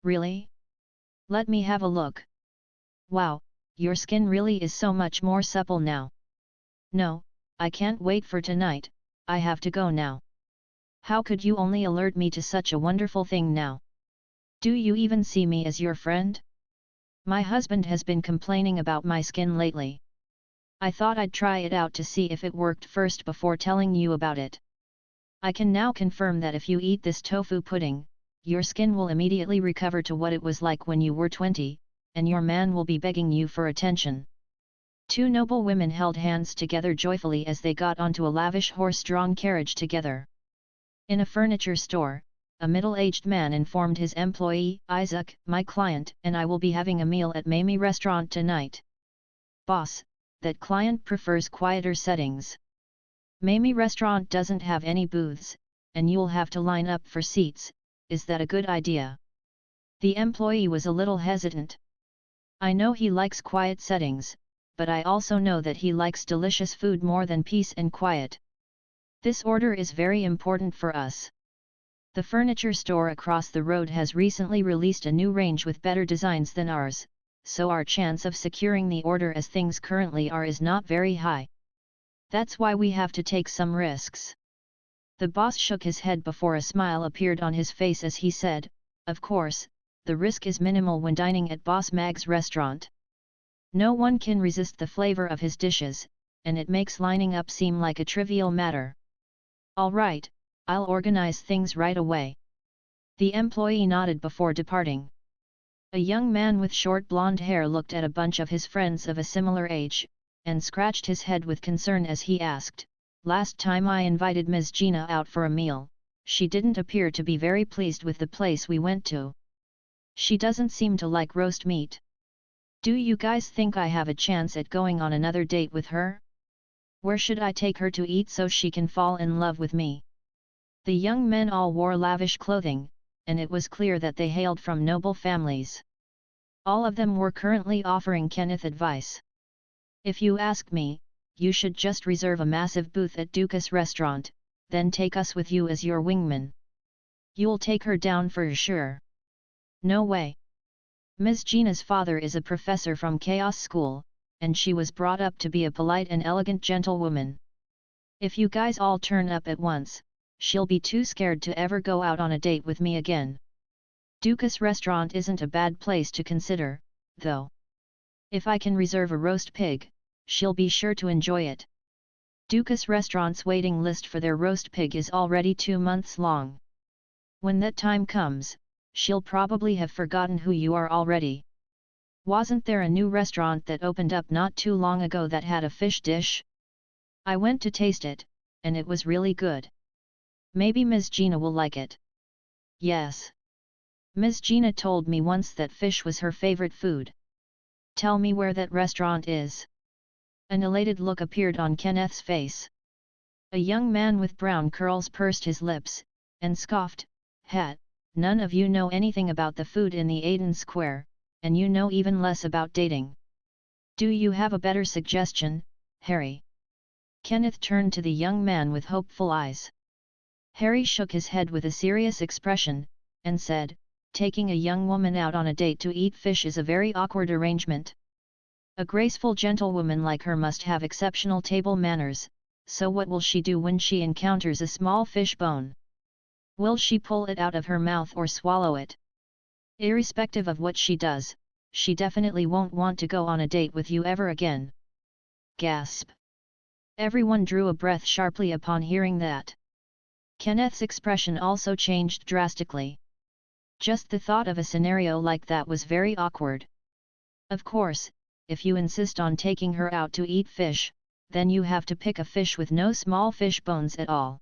Really? Let me have a look. Wow, your skin really is so much more supple now. No, I can't wait for tonight, I have to go now. How could you only alert me to such a wonderful thing now? Do you even see me as your friend? My husband has been complaining about my skin lately. I thought I'd try it out to see if it worked first before telling you about it. I can now confirm that if you eat this tofu pudding, your skin will immediately recover to what it was like when you were 20, and your man will be begging you for attention. Two noble women held hands together joyfully as they got onto a lavish horse-drawn carriage together. In a furniture store, a middle-aged man informed his employee, Isaac, my client and I will be having a meal at Mamie restaurant tonight. Boss, that client prefers quieter settings. Mamie restaurant doesn't have any booths, and you'll have to line up for seats, is that a good idea? The employee was a little hesitant. I know he likes quiet settings, but I also know that he likes delicious food more than peace and quiet. This order is very important for us. The furniture store across the road has recently released a new range with better designs than ours, so our chance of securing the order as things currently are is not very high. That's why we have to take some risks. The boss shook his head before a smile appeared on his face as he said, of course, the risk is minimal when dining at Boss Mag's restaurant. No one can resist the flavor of his dishes, and it makes lining up seem like a trivial matter. All right, I'll organize things right away. The employee nodded before departing. A young man with short blonde hair looked at a bunch of his friends of a similar age, and scratched his head with concern as he asked, last time I invited Ms. Gina out for a meal, she didn't appear to be very pleased with the place we went to. She doesn't seem to like roast meat. Do you guys think I have a chance at going on another date with her? Where should I take her to eat so she can fall in love with me? The young men all wore lavish clothing, and it was clear that they hailed from noble families. All of them were currently offering Kenneth advice. If you ask me, you should just reserve a massive booth at Dukas restaurant, then take us with you as your wingman. You'll take her down for sure. No way. Ms. Gina's father is a professor from Chaos School, and she was brought up to be a polite and elegant gentlewoman. If you guys all turn up at once, she'll be too scared to ever go out on a date with me again. Dukas restaurant isn't a bad place to consider, though. If I can reserve a roast pig, she'll be sure to enjoy it. Dukas restaurant's waiting list for their roast pig is already 2 months long. When that time comes, she'll probably have forgotten who you are already. Wasn't there a new restaurant that opened up not too long ago that had a fish dish? I went to taste it, and it was really good. Maybe Ms. Gina will like it. Yes. Ms. Gina told me once that fish was her favorite food. Tell me where that restaurant is. An elated look appeared on Kenneth's face. A young man with brown curls pursed his lips, and scoffed, "Hat, none of you know anything about the food in the Aden Square, and you know even less about dating. Do you have a better suggestion, Harry?" Kenneth turned to the young man with hopeful eyes. Harry shook his head with a serious expression, and said, "Taking a young woman out on a date to eat fish is a very awkward arrangement. A graceful gentlewoman like her must have exceptional table manners, so what will she do when she encounters a small fish bone? Will she pull it out of her mouth or swallow it? Irrespective of what she does, she definitely won't want to go on a date with you ever again." Gasp! Everyone drew a breath sharply upon hearing that. Kenneth's expression also changed drastically. Just the thought of a scenario like that was very awkward. Of course, if you insist on taking her out to eat fish, then you have to pick a fish with no small fish bones at all.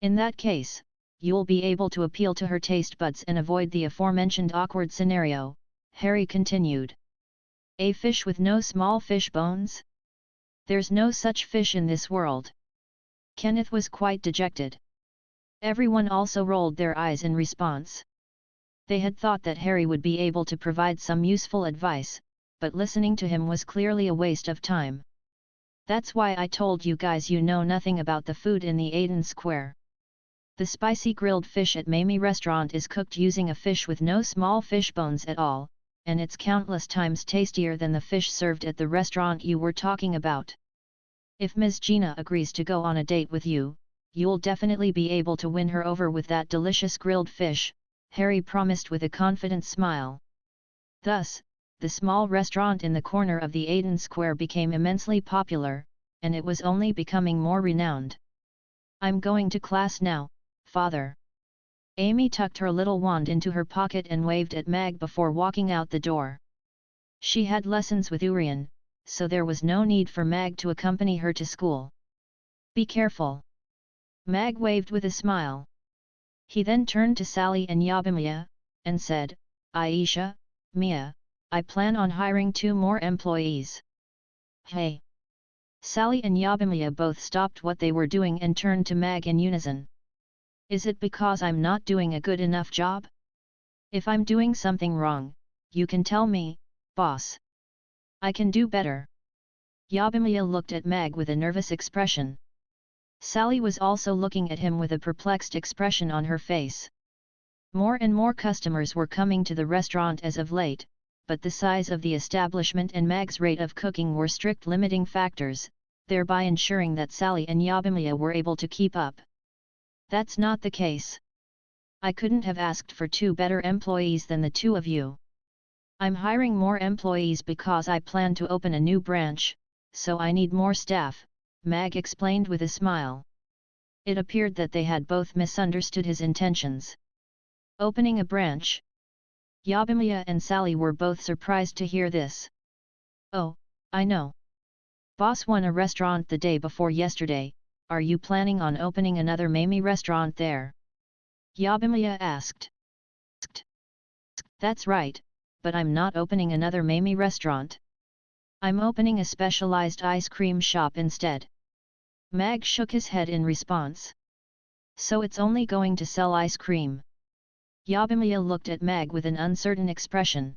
In that case, you'll be able to appeal to her taste buds and avoid the aforementioned awkward scenario, Harry continued. A fish with no small fish bones? There's no such fish in this world. Kenneth was quite dejected. Everyone also rolled their eyes in response. They had thought that Harry would be able to provide some useful advice, but listening to him was clearly a waste of time. That's why I told you guys you know nothing about the food in the Aden Square. The spicy grilled fish at Mamie restaurant is cooked using a fish with no small fish bones at all, and it's countless times tastier than the fish served at the restaurant you were talking about. If Ms. Gina agrees to go on a date with you, you'll definitely be able to win her over with that delicious grilled fish, Harry promised with a confident smile. Thus, the small restaurant in the corner of the Aden Square became immensely popular, and it was only becoming more renowned. I'm going to class now, Father. Amy tucked her little wand into her pocket and waved at Mag before walking out the door. She had lessons with Urian, so there was no need for Mag to accompany her to school. Be careful. Mag waved with a smile. He then turned to Sally and Yabimiya, and said, Aisha, Mia, I plan on hiring 2 more employees. Hey! Sally and Yabimiya both stopped what they were doing and turned to Mag in unison. Is it because I'm not doing a good enough job? If I'm doing something wrong, you can tell me, boss. I can do better. Yabimiya looked at Mag with a nervous expression. Sally was also looking at him with a perplexed expression on her face. More and more customers were coming to the restaurant as of late, but the size of the establishment and Mag's rate of cooking were strict limiting factors, thereby ensuring that Sally and Yabimiya were able to keep up. That's not the case. I couldn't have asked for 2 better employees than the 2 of you. I'm hiring more employees because I plan to open a new branch, so I need more staff, Mag explained with a smile. It appeared that they had both misunderstood his intentions. Opening a branch? Yabimiya and Sally were both surprised to hear this. Oh, I know. Boss won a restaurant the day before yesterday. Are you planning on opening another Mamie restaurant there? Yabimiya asked. That's right, but I'm not opening another Mamie restaurant. I'm opening a specialized ice cream shop instead. Mag shook his head in response. So it's only going to sell ice cream? Yabimiya looked at Mag with an uncertain expression.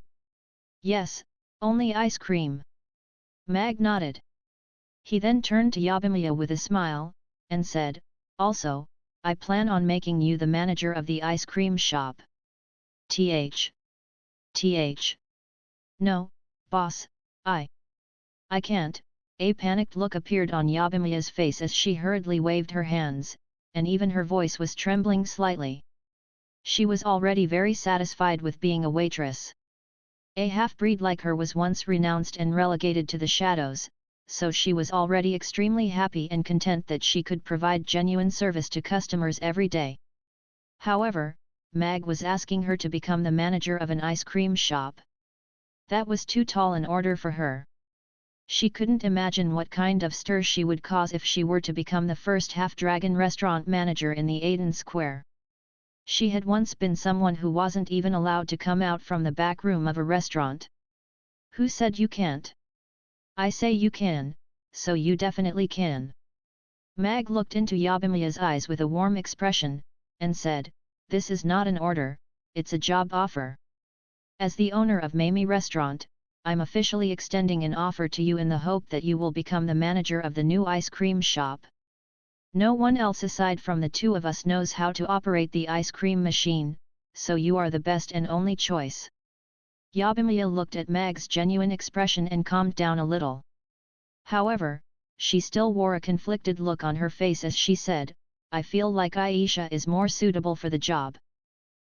Yes, only ice cream. Mag nodded. He then turned to Yabimiya with a smile, and said, also, I plan on making you the manager of the ice cream shop. Th. No, boss, I can't. A panicked look appeared on Yabimiya's face as she hurriedly waved her hands, and even her voice was trembling slightly. She was already very satisfied with being a waitress. A half-breed like her was once renounced and relegated to the shadows, so she was already extremely happy and content that she could provide genuine service to customers every day. However, Mag was asking her to become the manager of an ice cream shop. That was too tall an order for her. She couldn't imagine what kind of stir she would cause if she were to become the first half-dragon restaurant manager in the Aden Square. She had once been someone who wasn't even allowed to come out from the back room of a restaurant. Who said you can't? I say you can, so you definitely can. Mag looked into Yabimiya's eyes with a warm expression, and said, this is not an order, it's a job offer. As the owner of Mamie Restaurant, I'm officially extending an offer to you in the hope that you will become the manager of the new ice cream shop. No one else aside from the 2 of us knows how to operate the ice cream machine, so you are the best and only choice. Yabimiya looked at Mag's genuine expression and calmed down a little. However, she still wore a conflicted look on her face as she said, I feel like Aisha is more suitable for the job.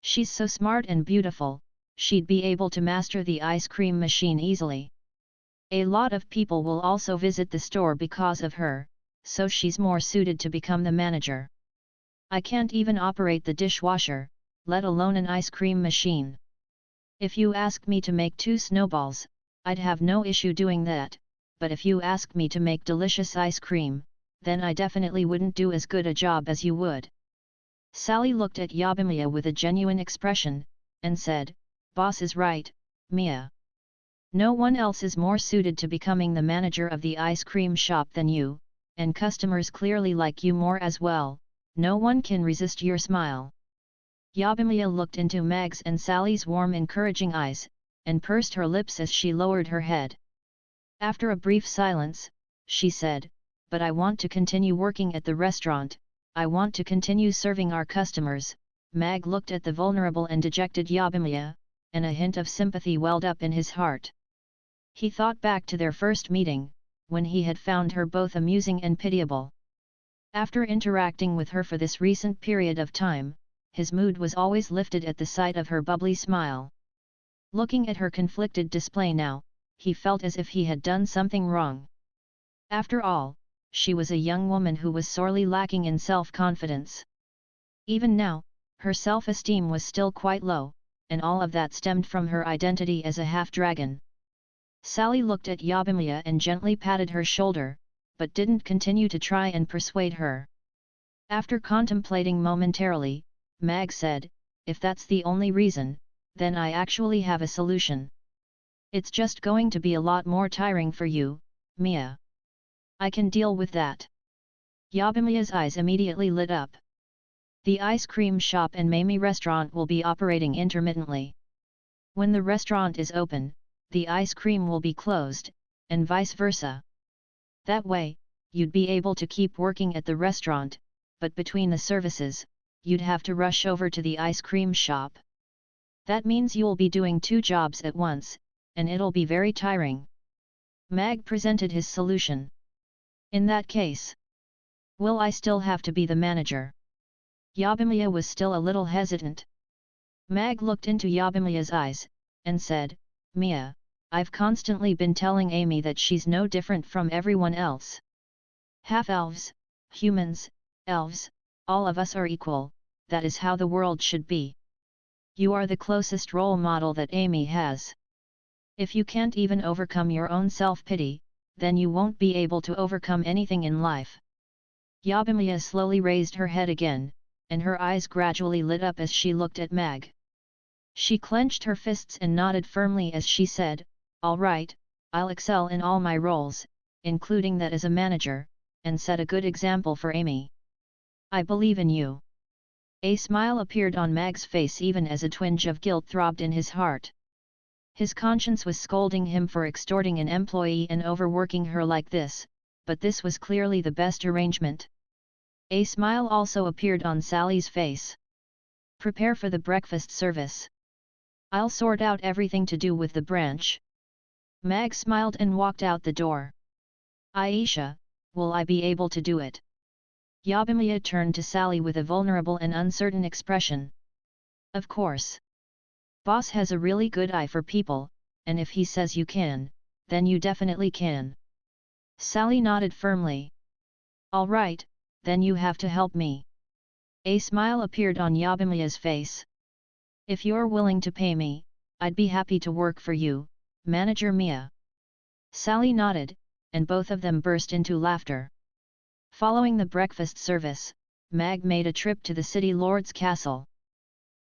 She's so smart and beautiful, she'd be able to master the ice cream machine easily. A lot of people will also visit the store because of her, so she's more suited to become the manager. I can't even operate the dishwasher, let alone an ice cream machine. If you ask me to make 2 snowballs, I'd have no issue doing that, but if you ask me to make delicious ice cream, then I definitely wouldn't do as good a job as you would. Sally looked at Yabimiya with a genuine expression, and said, Boss is right, Mia. No one else is more suited to becoming the manager of the ice cream shop than you, and customers clearly like you more as well, no one can resist your smile. Yabimiya looked into Mag's and Sally's warm encouraging eyes, and pursed her lips as she lowered her head. After a brief silence, she said, but I want to continue working at the restaurant, I want to continue serving our customers. Mag looked at the vulnerable and dejected Yabimiya, and a hint of sympathy welled up in his heart. He thought back to their first meeting, when he had found her both amusing and pitiable. After interacting with her for this recent period of time, his mood was always lifted at the sight of her bubbly smile. Looking at her conflicted display now, he felt as if he had done something wrong. After all, she was a young woman who was sorely lacking in self-confidence. Even now, her self-esteem was still quite low, and all of that stemmed from her identity as a half-dragon. Sally looked at Yabimiya and gently patted her shoulder, but didn't continue to try and persuade her. After contemplating momentarily, Mag said, "If that's the only reason, then I actually have a solution. It's just going to be a lot more tiring for you, Mia. I can deal with that." Yabimiya's eyes immediately lit up. The ice cream shop and Mamie restaurant will be operating intermittently. When the restaurant is open, the ice cream will be closed, and vice versa. That way, you'd be able to keep working at the restaurant, but between the services, you'd have to rush over to the ice cream shop. That means you'll be doing 2 jobs at once, and it'll be very tiring. Mag presented his solution. "In that case, will I still have to be the manager?" Yabimiya was still a little hesitant. Mag looked into Yabimiya's eyes, and said, "Mia, I've constantly been telling Amy that she's no different from everyone else. Half-elves, humans, elves, all of us are equal, that is how the world should be. You are the closest role model that Amy has. If you can't even overcome your own self-pity, then you won't be able to overcome anything in life." Yabimiya slowly raised her head again, and her eyes gradually lit up as she looked at Mag. She clenched her fists and nodded firmly as she said, "All right, I'll excel in all my roles, including that as a manager, and set a good example for Amy. I believe in you." A smile appeared on Mag's face even as a twinge of guilt throbbed in his heart. His conscience was scolding him for extorting an employee and overworking her like this, but this was clearly the best arrangement. A smile also appeared on Sally's face. "Prepare for the breakfast service. I'll sort out everything to do with the branch." Mag smiled and walked out the door. "Aisha, will I be able to do it?" Yabimiya turned to Sally with a vulnerable and uncertain expression. "Of course. Boss has a really good eye for people, and if he says you can, then you definitely can." Sally nodded firmly. "All right, then you have to help me." A smile appeared on Yabimiya's face. "If you're willing to pay me, I'd be happy to work for you, Manager Mia." Sally nodded, and both of them burst into laughter. Following the breakfast service, Mag made a trip to the city lord's castle.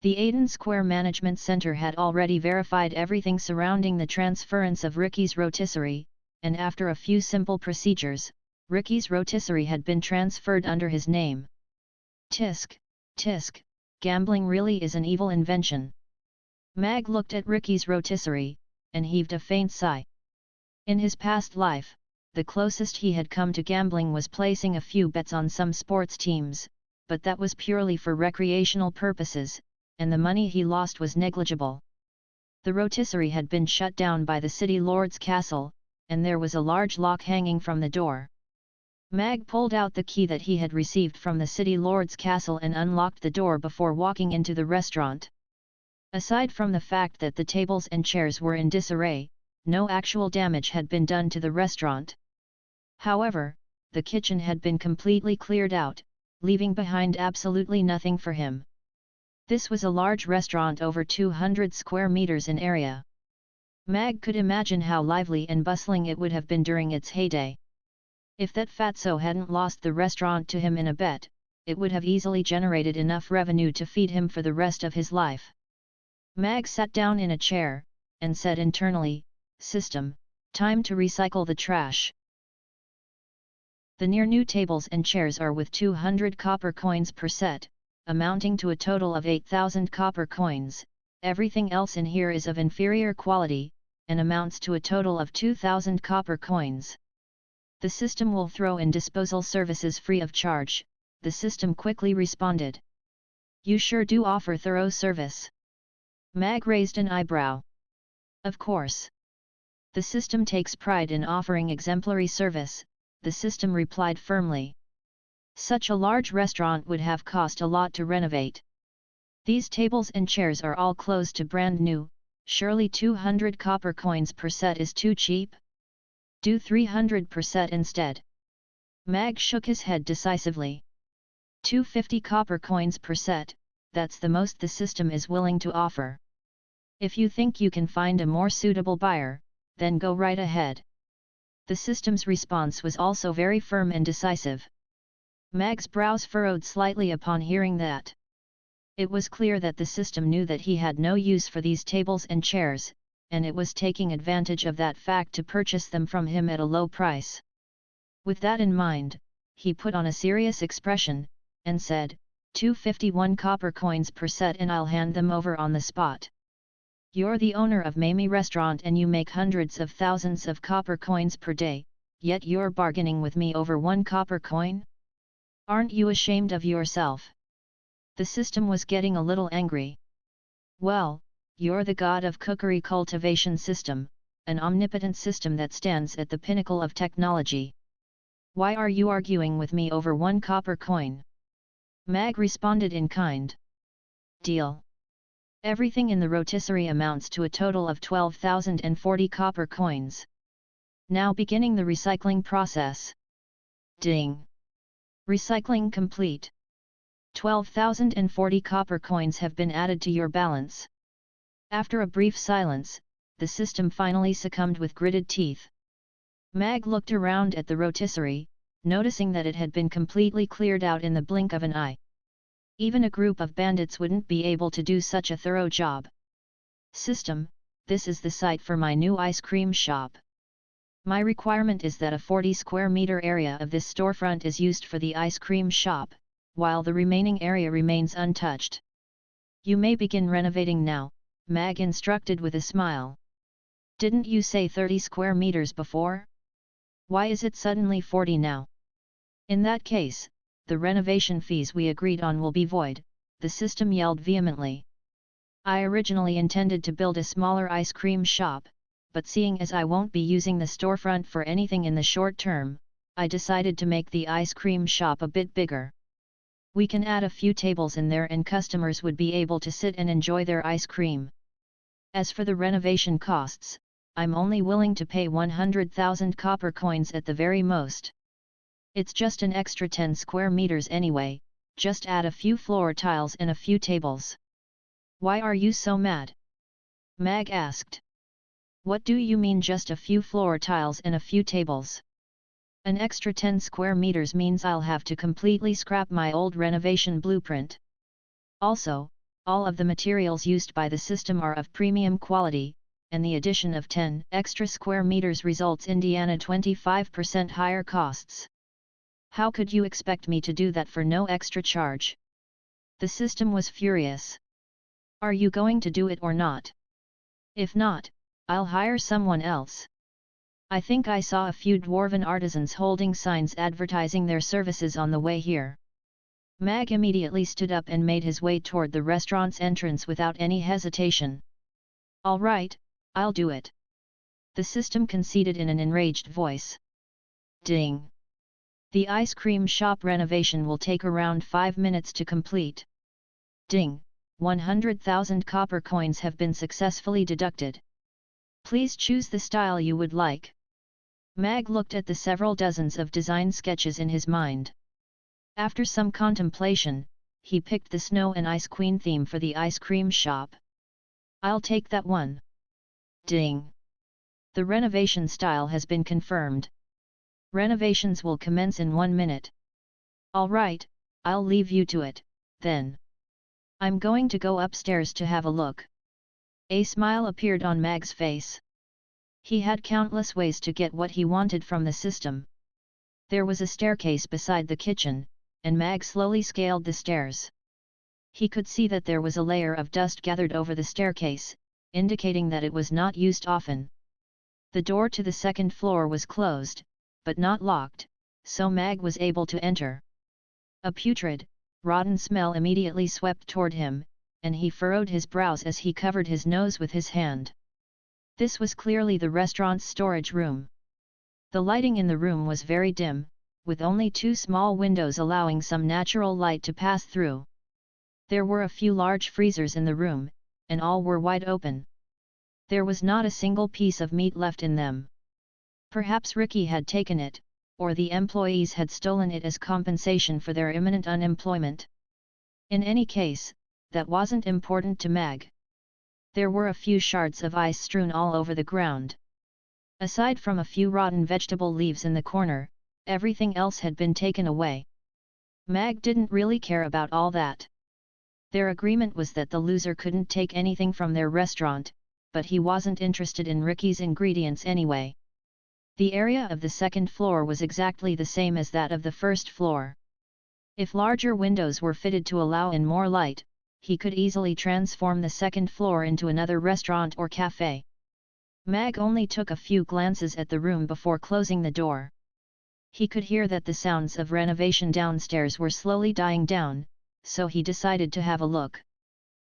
The Aiden Square Management Center had already verified everything surrounding the transference of Ricky's rotisserie, and after a few simple procedures, Ricky's rotisserie had been transferred under his name. Tisk, tisk, gambling really is an evil invention. Mag looked at Ricky's rotisserie, and heaved a faint sigh. In his past life, the closest he had come to gambling was placing a few bets on some sports teams, but that was purely for recreational purposes, and the money he lost was negligible. The rotisserie had been shut down by the city lord's castle, and there was a large lock hanging from the door. Mag pulled out the key that he had received from the city lord's castle and unlocked the door before walking into the restaurant. Aside from the fact that the tables and chairs were in disarray, no actual damage had been done to the restaurant. However, the kitchen had been completely cleared out, leaving behind absolutely nothing for him. This was a large restaurant over 200 square meters in area. Mag could imagine how lively and bustling it would have been during its heyday. If that fatso hadn't lost the restaurant to him in a bet, it would have easily generated enough revenue to feed him for the rest of his life. Mag sat down in a chair, and said internally, "System, time to recycle the trash." The near-new tables and chairs are with 200 copper coins per set, amounting to a total of 8,000 copper coins. Everything else in here is of inferior quality, and amounts to a total of 2,000 copper coins. The system will throw in disposal services free of charge, the system quickly responded. You sure do offer thorough service. Mag raised an eyebrow. Of course. The system takes pride in offering exemplary service, the system replied firmly. Such a large restaurant would have cost a lot to renovate. These tables and chairs are all close to brand new, surely 200 copper coins per set is too cheap? Do 300 per set instead. Mag shook his head decisively. 250 copper coins per set, that's the most the system is willing to offer. If you think you can find a more suitable buyer, then go right ahead. The system's response was also very firm and decisive. Mag's brows furrowed slightly upon hearing that. It was clear that the system knew that he had no use for these tables and chairs, and it was taking advantage of that fact to purchase them from him at a low price. With that in mind, he put on a serious expression, and said, 251 copper coins per set and I'll hand them over on the spot. You're the owner of Mamie Restaurant and you make hundreds of thousands of copper coins per day, yet you're bargaining with me over 1 copper coin? Aren't you ashamed of yourself? The system was getting a little angry. Well, you're the god of cookery cultivation system, an omnipotent system that stands at the pinnacle of technology. Why are you arguing with me over 1 copper coin? Mag responded in kind. Deal. Everything in the rotisserie amounts to a total of 12,040 copper coins. Now beginning the recycling process. Ding. Recycling complete. 12,040 copper coins have been added to your balance. After a brief silence, the system finally succumbed with gritted teeth. Mag looked around at the rotisserie, noticing that it had been completely cleared out in the blink of an eye. Even a group of bandits wouldn't be able to do such a thorough job. System, this is the site for my new ice cream shop. My requirement is that a 40 square meter area of this storefront is used for the ice cream shop, while the remaining area remains untouched. You may begin renovating now, Mag instructed with a smile. Didn't you say 30 square meters before? Why is it suddenly 40 now? In that case, the renovation fees we agreed on will be void, the system yelled vehemently. I originally intended to build a smaller ice cream shop, but seeing as I won't be using the storefront for anything in the short term, I decided to make the ice cream shop a bit bigger. We can add a few tables in there and customers would be able to sit and enjoy their ice cream. As for the renovation costs, I'm only willing to pay 100,000 copper coins at the very most. It's just an extra 10 square meters anyway, just add a few floor tiles and a few tables. Why are you so mad? Mag asked. What do you mean just a few floor tiles and a few tables? An extra 10 square meters means I'll have to completely scrap my old renovation blueprint. Also, all of the materials used by the system are of premium quality, and the addition of 10 extra square meters results in 25% higher costs. How could you expect me to do that for no extra charge? The system was furious. Are you going to do it or not? If not, I'll hire someone else. I think I saw a few dwarven artisans holding signs advertising their services on the way here. Mag immediately stood up and made his way toward the restaurant's entrance without any hesitation. All right, I'll do it. The system conceded in an enraged voice. Ding. The ice cream shop renovation will take around 5 minutes to complete. Ding, 100,000 copper coins have been successfully deducted. Please choose the style you would like. Mag looked at the several dozens of design sketches in his mind. After some contemplation, he picked the Snow and Ice Queen theme for the ice cream shop. I'll take that one. Ding. The renovation style has been confirmed. Renovations will commence in 1 minute. All right, I'll leave you to it, then. I'm going to go upstairs to have a look. A smile appeared on Mag's face. He had countless ways to get what he wanted from the system. There was a staircase beside the kitchen, and Mag slowly scaled the stairs. He could see that there was a layer of dust gathered over the staircase, indicating that it was not used often. The door to the second floor was closed, but not locked, so Mag was able to enter. A putrid, rotten smell immediately swept toward him, and he furrowed his brows as he covered his nose with his hand. This was clearly the restaurant's storage room. The lighting in the room was very dim, with only 2 small windows allowing some natural light to pass through. There were a few large freezers in the room, and all were wide open. There was not a single piece of meat left in them. Perhaps Ricky had taken it, or the employees had stolen it as compensation for their imminent unemployment. In any case, that wasn't important to Mag. There were a few shards of ice strewn all over the ground. Aside from a few rotten vegetable leaves in the corner, everything else had been taken away. Mag didn't really care about all that. Their agreement was that the loser couldn't take anything from their restaurant, but he wasn't interested in Ricky's ingredients anyway. The area of the second floor was exactly the same as that of the first floor. If larger windows were fitted to allow in more light, he could easily transform the second floor into another restaurant or cafe. Mag only took a few glances at the room before closing the door. He could hear that the sounds of renovation downstairs were slowly dying down, so he decided to have a look.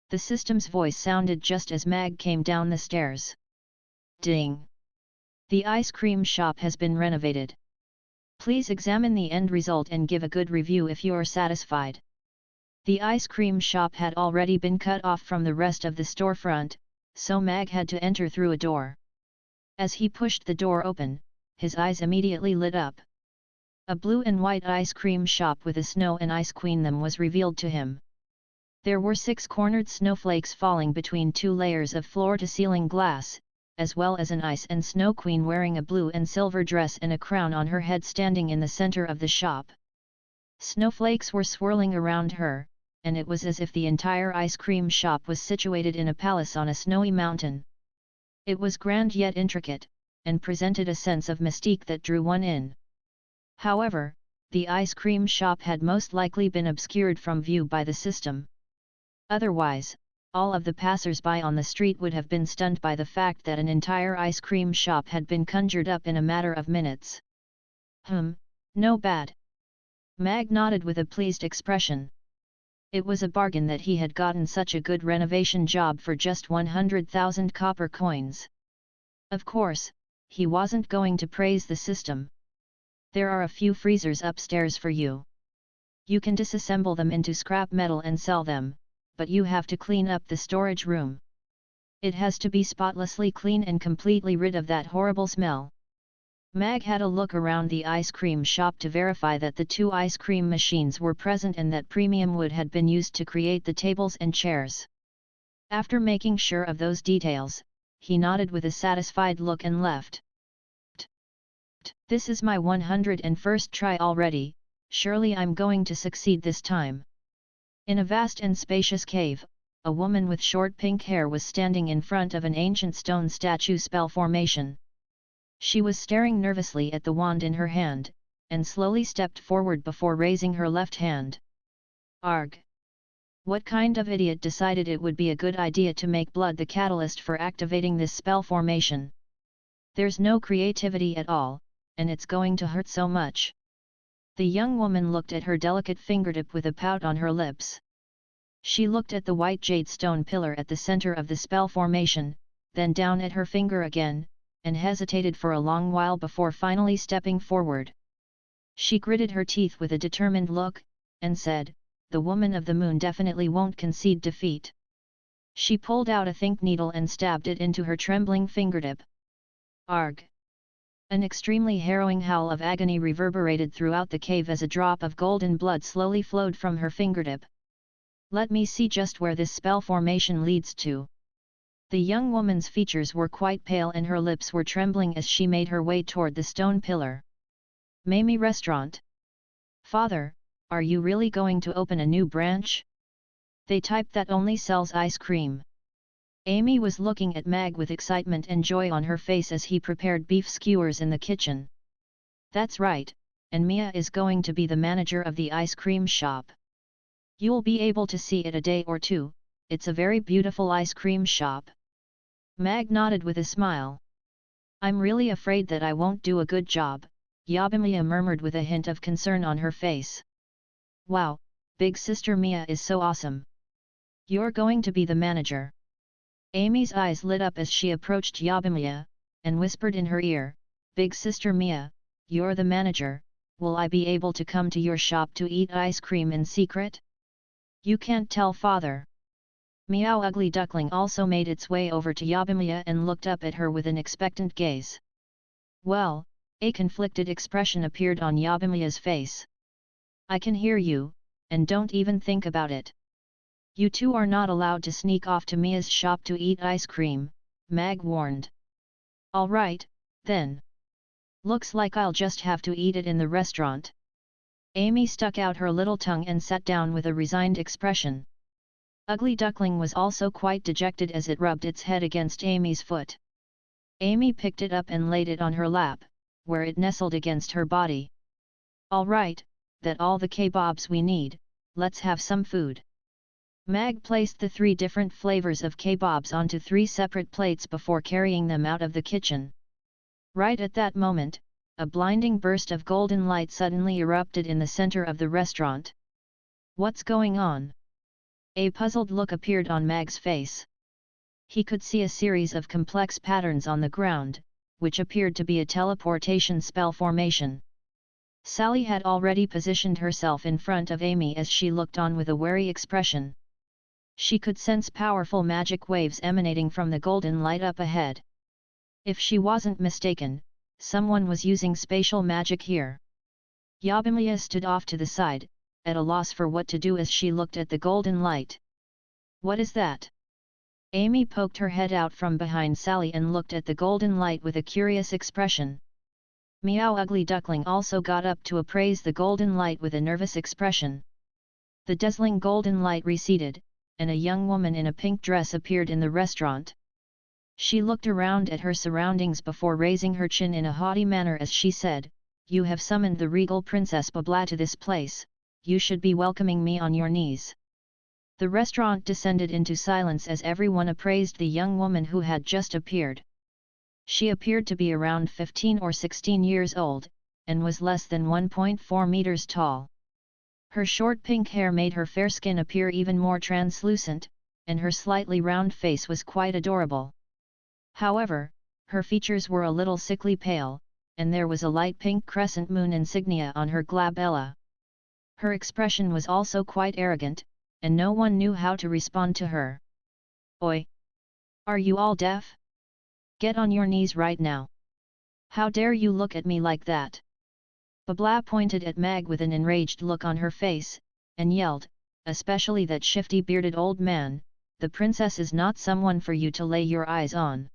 The system's voice sounded just as Mag came down the stairs. Ding! The ice cream shop has been renovated. Please examine the end result and give a good review if you are satisfied. The ice cream shop had already been cut off from the rest of the storefront, so Mag had to enter through a door. As he pushed the door open, his eyes immediately lit up. A blue and white ice cream shop with a snow and ice queen theme was revealed to him. There were 6 cornered snowflakes falling between 2 layers of floor-to-ceiling glass, as well as an ice and snow queen wearing a blue and silver dress and a crown on her head standing in the center of the shop. Snowflakes were swirling around her, and it was as if the entire ice cream shop was situated in a palace on a snowy mountain. It was grand yet intricate, and presented a sense of mystique that drew one in. However, the ice cream shop had most likely been obscured from view by the system. Otherwise, all of the passers-by on the street would have been stunned by the fact that an entire ice cream shop had been conjured up in a matter of minutes. No bad. Mag nodded with a pleased expression. It was a bargain that he had gotten such a good renovation job for just 100,000 copper coins. Of course, he wasn't going to praise the system. There are a few freezers upstairs for you. You can disassemble them into scrap metal and sell them, but you have to clean up the storage room. It has to be spotlessly clean and completely rid of that horrible smell. Mag had a look around the ice cream shop to verify that the 2 ice cream machines were present and that premium wood had been used to create the tables and chairs. After making sure of those details, he nodded with a satisfied look and left. This is my 101st try already, surely I'm going to succeed this time. In a vast and spacious cave, a woman with short pink hair was standing in front of an ancient stone statue spell formation. She was staring nervously at the wand in her hand, and slowly stepped forward before raising her left hand. Arg! What kind of idiot decided it would be a good idea to make blood the catalyst for activating this spell formation? There's no creativity at all, and it's going to hurt so much. The young woman looked at her delicate fingertip with a pout on her lips. She looked at the white jade stone pillar at the center of the spell formation, then down at her finger again, and hesitated for a long while before finally stepping forward. She gritted her teeth with a determined look, and said, "The woman of the moon definitely won't concede defeat." She pulled out a think needle and stabbed it into her trembling fingertip. Arg! An extremely harrowing howl of agony reverberated throughout the cave as a drop of golden blood slowly flowed from her fingertip. Let me see just where this spell formation leads to. The young woman's features were quite pale and her lips were trembling as she made her way toward the stone pillar. Mamie Restaurant. Father, are you really going to open a new branch? They type that only sells ice cream. Amy was looking at Mag with excitement and joy on her face as he prepared beef skewers in the kitchen. That's right, and Mia is going to be the manager of the ice cream shop. You'll be able to see it a day or two, it's a very beautiful ice cream shop. Mag nodded with a smile. I'm really afraid that I won't do a good job, Yabimiya murmured with a hint of concern on her face. Wow, big sister Mia is so awesome. You're going to be the manager. Amy's eyes lit up as she approached Yabimiya, and whispered in her ear, Big sister Mia, you're the manager, will I be able to come to your shop to eat ice cream in secret? You can't tell father. Meow Ugly Duckling also made its way over to Yabimiya and looked up at her with an expectant gaze. Well, a conflicted expression appeared on Yabimiya's face. I can hear you, and don't even think about it. You two are not allowed to sneak off to Mia's shop to eat ice cream, Mag warned. Alright, then. Looks like I'll just have to eat it in the restaurant. Amy stuck out her little tongue and sat down with a resigned expression. Ugly Duckling was also quite dejected as it rubbed its head against Amy's foot. Amy picked it up and laid it on her lap, where it nestled against her body. Alright, that's all the kebabs we need, let's have some food. Mag placed the 3 different flavors of kebabs onto 3 separate plates before carrying them out of the kitchen. Right at that moment, a blinding burst of golden light suddenly erupted in the center of the restaurant. What's going on? A puzzled look appeared on Mag's face. He could see a series of complex patterns on the ground, which appeared to be a teleportation spell formation. Sally had already positioned herself in front of Amy as she looked on with a wary expression. She could sense powerful magic waves emanating from the golden light up ahead. If she wasn't mistaken, someone was using spatial magic here. Yabimiya stood off to the side, at a loss for what to do as she looked at the golden light. What is that? Amy poked her head out from behind Sally and looked at the golden light with a curious expression. Meow Ugly Duckling also got up to appraise the golden light with a nervous expression. The dazzling golden light receded, and a young woman in a pink dress appeared in the restaurant. She looked around at her surroundings before raising her chin in a haughty manner as she said, You have summoned the regal Princess Babla to this place, you should be welcoming me on your knees. The restaurant descended into silence as everyone appraised the young woman who had just appeared. She appeared to be around 15 or 16 years old, and was less than 1.4 meters tall. Her short pink hair made her fair skin appear even more translucent, and her slightly round face was quite adorable. However, her features were a little sickly pale, and there was a light pink crescent moon insignia on her glabella. Her expression was also quite arrogant, and no one knew how to respond to her. Oi! Are you all deaf? Get on your knees right now. How dare you look at me like that? Babla pointed at Mag with an enraged look on her face, and yelled, especially that shifty bearded old man, the princess is not someone for you to lay your eyes on.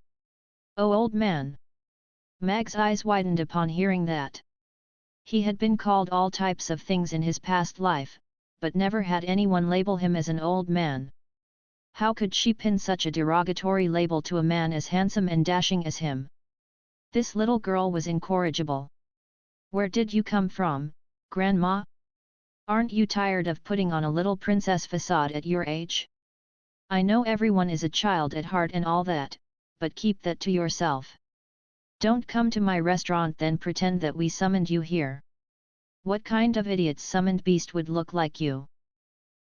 Oh old man! Mag's eyes widened upon hearing that. He had been called all types of things in his past life, but never had anyone label him as an old man. How could she pin such a derogatory label to a man as handsome and dashing as him? This little girl was incorrigible. Where did you come from, Grandma? Aren't you tired of putting on a little princess facade at your age? I know everyone is a child at heart and all that, but keep that to yourself. Don't come to my restaurant then pretend that we summoned you here. What kind of idiot's summoned beast would look like you?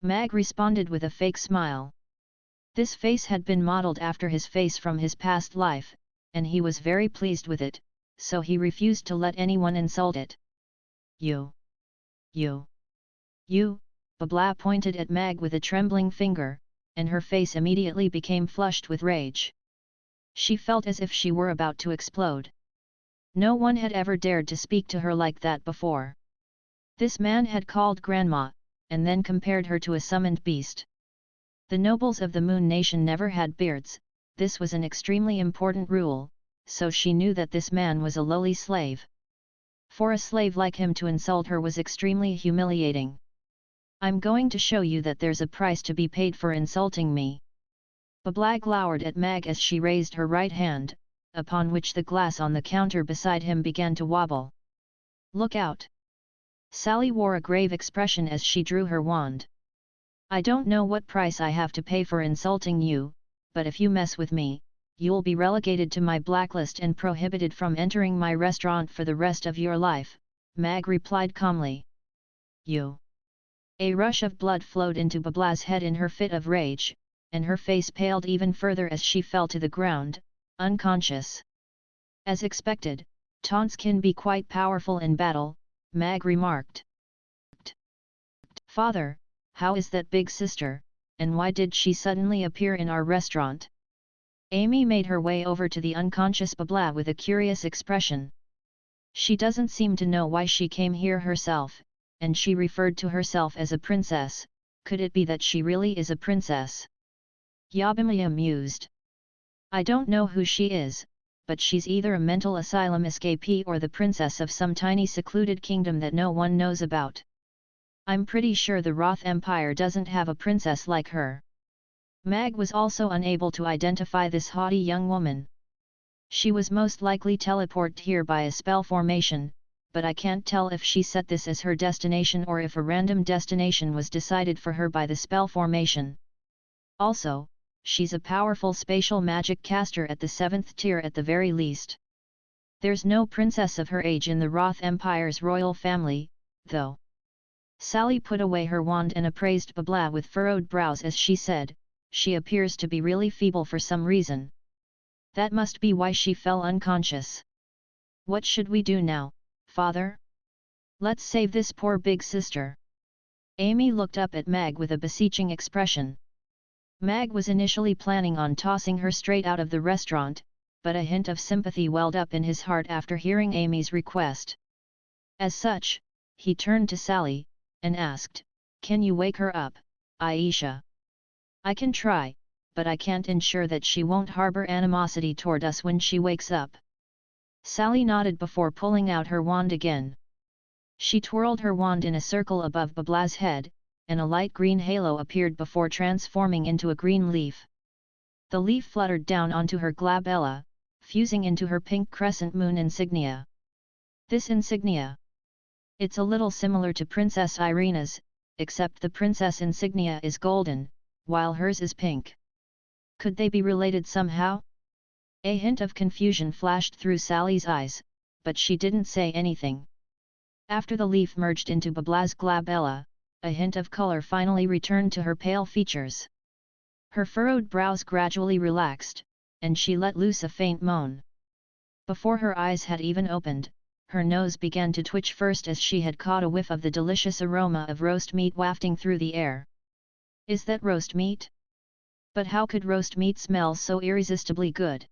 Mag responded with a fake smile. This face had been modeled after his face from his past life, and he was very pleased with it, so he refused to let anyone insult it. You, Babla pointed at Mag with a trembling finger, and her face immediately became flushed with rage. She felt as if she were about to explode. No one had ever dared to speak to her like that before. This man had called Grandma, and then compared her to a summoned beast. The nobles of the Moon Nation never had beards, this was an extremely important rule, so she knew that this man was a lowly slave. For a slave like him to insult her was extremely humiliating. I'm going to show you that there's a price to be paid for insulting me. Babla glowered at Mag as she raised her right hand, upon which the glass on the counter beside him began to wobble. Look out! Sally wore a grave expression as she drew her wand. I don't know what price I have to pay for insulting you, but if you mess with me, you'll be relegated to my blacklist and prohibited from entering my restaurant for the rest of your life, Mag replied calmly. You! A rush of blood flowed into Babla's head in her fit of rage, and her face paled even further as she fell to the ground, unconscious. As expected, taunts can be quite powerful in battle, Mag remarked. Father, how is that big sister, and why did she suddenly appear in our restaurant? Amy made her way over to the unconscious Babla with a curious expression. She doesn't seem to know why she came here herself, and she referred to herself as a princess. Could it be that she really is a princess? Yabimaya mused. I don't know who she is, but she's either a mental asylum escapee or the princess of some tiny secluded kingdom that no one knows about. I'm pretty sure the Roth Empire doesn't have a princess like her. Mag was also unable to identify this haughty young woman. She was most likely teleported here by a spell formation, but I can't tell if she set this as her destination or if a random destination was decided for her by the spell formation. Also, she's a powerful spatial magic caster at the 7th tier at the very least. There's no princess of her age in the Roth Empire's royal family, though. Sally put away her wand and appraised Babla with furrowed brows as she said, she appears to be really feeble for some reason. That must be why she fell unconscious. What should we do now, Father? Let's save this poor big sister. Amy looked up at Mag with a beseeching expression. Mag was initially planning on tossing her straight out of the restaurant, but a hint of sympathy welled up in his heart after hearing Amy's request. As such, he turned to Sally, and asked, "Can you wake her up, Aisha?" "I can try, but I can't ensure that she won't harbor animosity toward us when she wakes up." Sally nodded before pulling out her wand again. She twirled her wand in a circle above Babla's head, and a light green halo appeared before transforming into a green leaf. The leaf fluttered down onto her glabella, fusing into her pink crescent moon insignia. This insignia. It's a little similar to Princess Irina's, except the princess insignia is golden, while hers is pink. Could they be related somehow? A hint of confusion flashed through Sally's eyes, but she didn't say anything. After the leaf merged into Babla's glabella, a hint of color finally returned to her pale features. Her furrowed brows gradually relaxed, and she let loose a faint moan. Before her eyes had even opened, her nose began to twitch first as she had caught a whiff of the delicious aroma of roast meat wafting through the air. Is that roast meat? But how could roast meat smell so irresistibly good?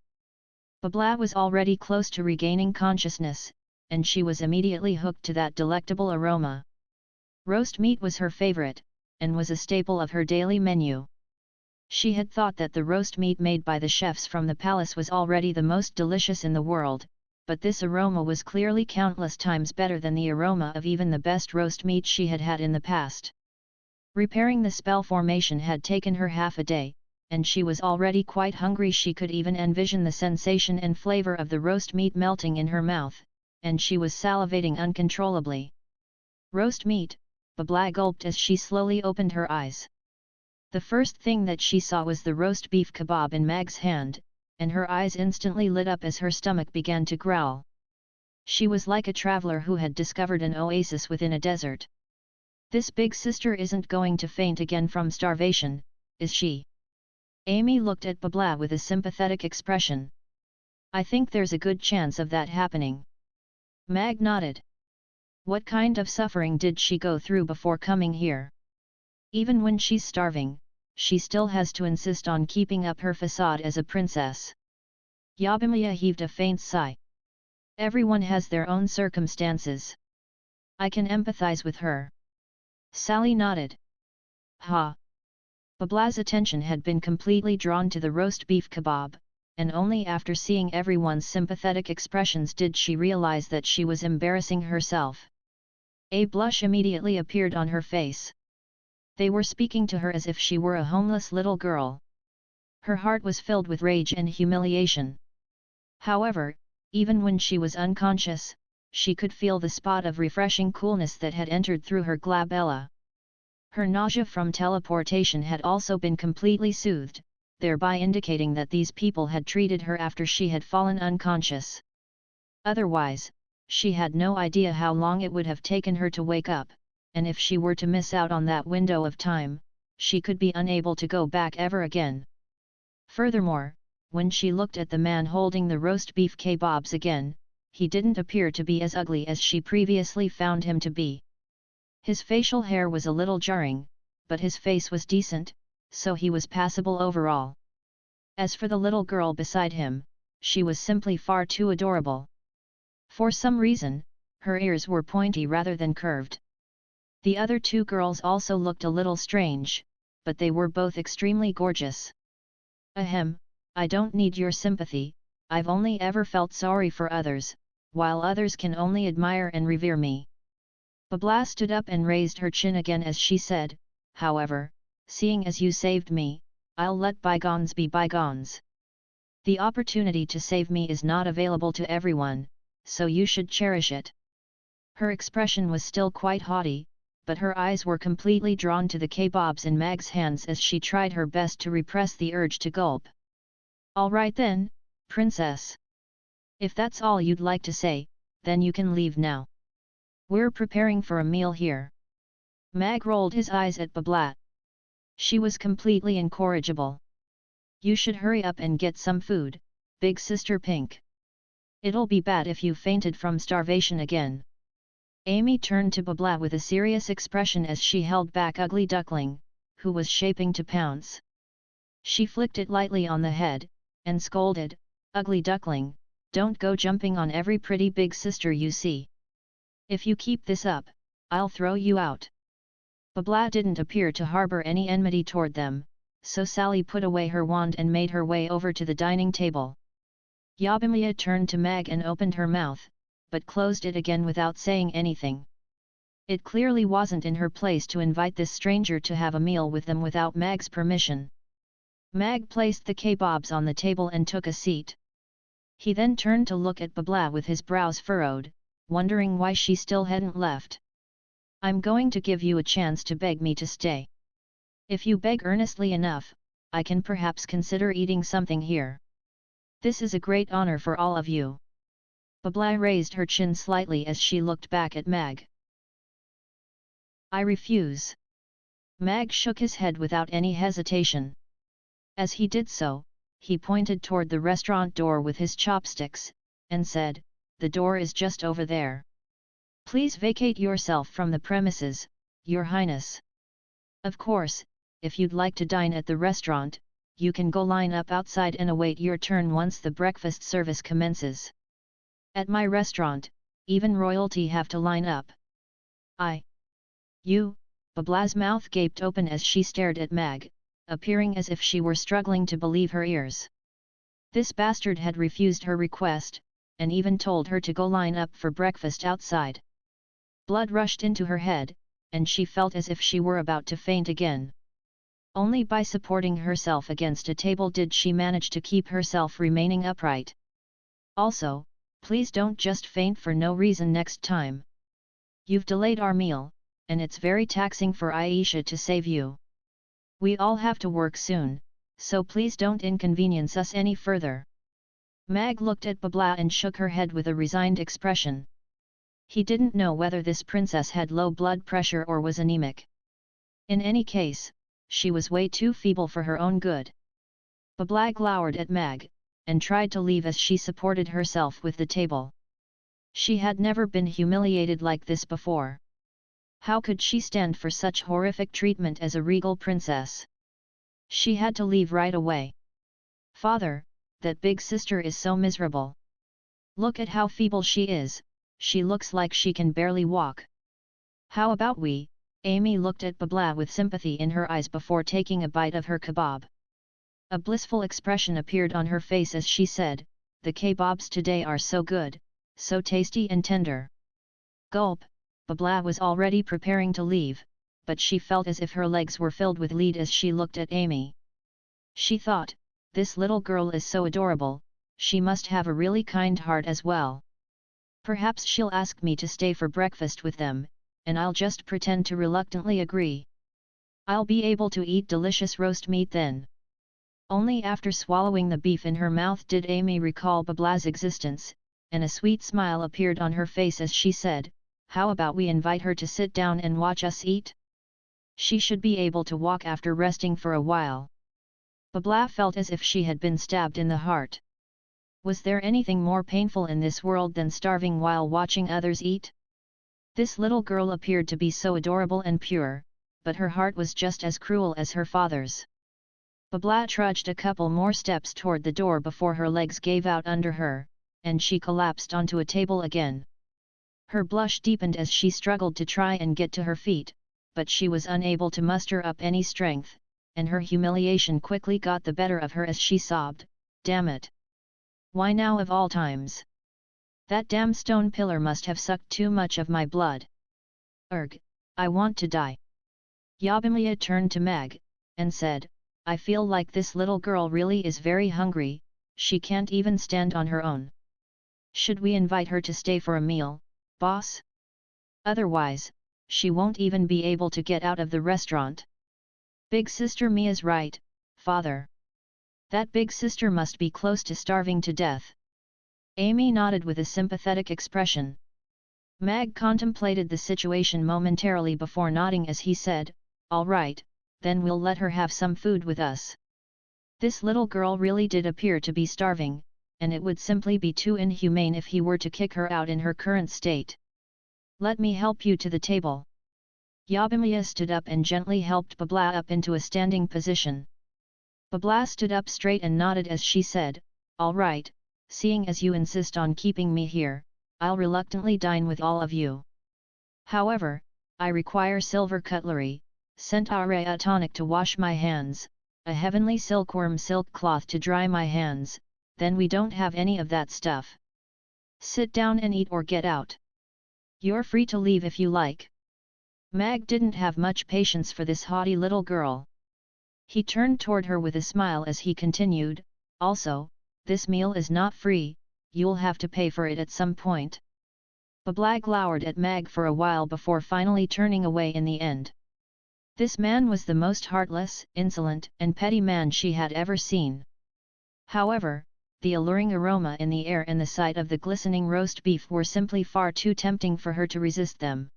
Babla was already close to regaining consciousness, and she was immediately hooked to that delectable aroma. Roast meat was her favorite, and was a staple of her daily menu. She had thought that the roast meat made by the chefs from the palace was already the most delicious in the world, but this aroma was clearly countless times better than the aroma of even the best roast meat she had had in the past. Repairing the spell formation had taken her half a day, and she was already quite hungry. She could even envision the sensation and flavor of the roast meat melting in her mouth, and she was salivating uncontrollably. Roast meat, Babla gulped as she slowly opened her eyes. The first thing that she saw was the roast beef kebab in Mag's hand, and her eyes instantly lit up as her stomach began to growl. She was like a traveler who had discovered an oasis within a desert. This big sister isn't going to faint again from starvation, is she? Amy looked at Babla with a sympathetic expression. I think there's a good chance of that happening. Mag nodded. What kind of suffering did she go through before coming here? Even when she's starving, she still has to insist on keeping up her facade as a princess. Yabimaya heaved a faint sigh. Everyone has their own circumstances. I can empathize with her. Sally nodded. Ha! Babla's attention had been completely drawn to the roast beef kebab, and only after seeing everyone's sympathetic expressions did she realize that she was embarrassing herself. A blush immediately appeared on her face. They were speaking to her as if she were a homeless little girl. Her heart was filled with rage and humiliation. However, even when she was unconscious, she could feel the spot of refreshing coolness that had entered through her glabella. Her nausea from teleportation had also been completely soothed, thereby indicating that these people had treated her after she had fallen unconscious. Otherwise, she had no idea how long it would have taken her to wake up. and if she were to miss out on that window of time, she could be unable to go back ever again. Furthermore, when she looked at the man holding the roast beef kebabs again, he didn't appear to be as ugly as she previously found him to be. His facial hair was a little jarring, but his face was decent, so he was passable overall. As for the little girl beside him, she was simply far too adorable. For some reason, her ears were pointy rather than curved. The other two girls also looked a little strange, but they were both extremely gorgeous. Ahem, I don't need your sympathy, I've only ever felt sorry for others, while others can only admire and revere me. Babla stood up and raised her chin again as she said, however, seeing as you saved me, I'll let bygones be bygones. The opportunity to save me is not available to everyone, so you should cherish it. Her expression was still quite haughty, but her eyes were completely drawn to the kebabs in Mag's hands as she tried her best to repress the urge to gulp. All right then, princess. If that's all you'd like to say, then you can leave now. We're preparing for a meal here. Mag rolled his eyes at Babla. She was completely incorrigible. You should hurry up and get some food, big sister Pink. It'll be bad if you fainted from starvation again. Amy turned to Babla with a serious expression as she held back Ugly Duckling, who was shaping to pounce. She flicked it lightly on the head, and scolded, Ugly Duckling, don't go jumping on every pretty big sister you see. If you keep this up, I'll throw you out. Babla didn't appear to harbor any enmity toward them, so Sally put away her wand and made her way over to the dining table. Yabimiya turned to Mag and opened her mouth, but closed it again without saying anything. It clearly wasn't in her place to invite this stranger to have a meal with them without Mag's permission. Mag placed the kebabs on the table and took a seat. He then turned to look at Babla with his brows furrowed, wondering why she still hadn't left. I'm going to give you a chance to beg me to stay. If you beg earnestly enough, I can perhaps consider eating something here. This is a great honor for all of you. Babla raised her chin slightly as she looked back at Mag. I refuse. Mag shook his head without any hesitation. As he did so, he pointed toward the restaurant door with his chopsticks, and said, the door is just over there. Please vacate yourself from the premises, Your Highness. Of course, if you'd like to dine at the restaurant, you can go line up outside and await your turn once the breakfast service commences. At my restaurant, even royalty have to line up. You, Babla's mouth gaped open as she stared at Mag, appearing as if she were struggling to believe her ears. This bastard had refused her request, and even told her to go line up for breakfast outside. Blood rushed into her head, and she felt as if she were about to faint again. Only by supporting herself against a table did she manage to keep herself remaining upright. Also, please don't just faint for no reason next time. You've delayed our meal, and it's very taxing for Aisha to save you. We all have to work soon, so please don't inconvenience us any further. Mag looked at Babla and shook her head with a resigned expression. He didn't know whether this princess had low blood pressure or was anemic. In any case, she was way too feeble for her own good. Babla glowered at Mag, and tried to leave as she supported herself with the table. She had never been humiliated like this before. How could she stand for such horrific treatment as a regal princess? She had to leave right away. Father, that big sister is so miserable. Look at how feeble she is, she looks like she can barely walk. How about we? Amy looked at Babla with sympathy in her eyes before taking a bite of her kebab. A blissful expression appeared on her face as she said, the kebabs today are so good, so tasty and tender. Gulp, Babla was already preparing to leave, but she felt as if her legs were filled with lead as she looked at Amy. She thought, this little girl is so adorable, she must have a really kind heart as well. Perhaps she'll ask me to stay for breakfast with them, and I'll just pretend to reluctantly agree. I'll be able to eat delicious roast meat then. Only after swallowing the beef in her mouth did Amy recall Babla's existence, and a sweet smile appeared on her face as she said, how about we invite her to sit down and watch us eat? She should be able to walk after resting for a while. Babla felt as if she had been stabbed in the heart. Was there anything more painful in this world than starving while watching others eat? This little girl appeared to be so adorable and pure, but her heart was just as cruel as her father's. Babla trudged a couple more steps toward the door before her legs gave out under her, and she collapsed onto a table again. Her blush deepened as she struggled to try and get to her feet, but she was unable to muster up any strength, and her humiliation quickly got the better of her as she sobbed, "Damn it! Why now of all times? That damn stone pillar must have sucked too much of my blood. Urgh, I want to die." Yabimlia turned to Mag, and said, "I feel like this little girl really is very hungry, she can't even stand on her own. Should we invite her to stay for a meal, boss? Otherwise, she won't even be able to get out of the restaurant." "Big sister Mia's right, father. That big sister must be close to starving to death." Amy nodded with a sympathetic expression. Mag contemplated the situation momentarily before nodding as he said, "All right, then we'll let her have some food with us. This little girl really did appear to be starving, and it would simply be too inhumane if he were to kick her out in her current state. Let me help you to the table." Yabimlia stood up and gently helped Babla up into a standing position. Babla stood up straight and nodded as she said, "All right, seeing as you insist on keeping me here, I'll reluctantly dine with all of you. However, I require silver cutlery, centaurea tonic to wash my hands, a heavenly silkworm silk cloth to dry my hands, then we don't have any of that stuff. Sit down and eat or get out. You're free to leave if you like." Mag didn't have much patience for this haughty little girl. He turned toward her with a smile as he continued, "Also, this meal is not free, you'll have to pay for it at some point." Babla glowered at Mag for a while before finally turning away in the end. This man was the most heartless, insolent, and petty man she had ever seen. However, the alluring aroma in the air and the sight of the glistening roast beef were simply far too tempting for her to resist them.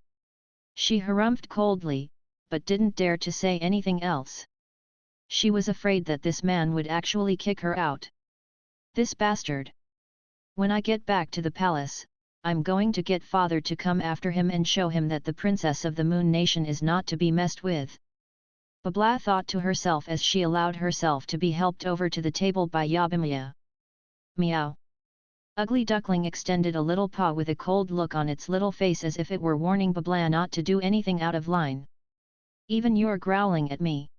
She harumphed coldly, but didn't dare to say anything else. She was afraid that this man would actually kick her out. This bastard! When I get back to the palace, I'm going to get father to come after him and show him that the princess of the Moon Nation is not to be messed with." Babla thought to herself as she allowed herself to be helped over to the table by Yabimlia. "Meow." Ugly Duckling extended a little paw with a cold look on its little face as if it were warning Babla not to do anything out of line. "Even you're growling at me."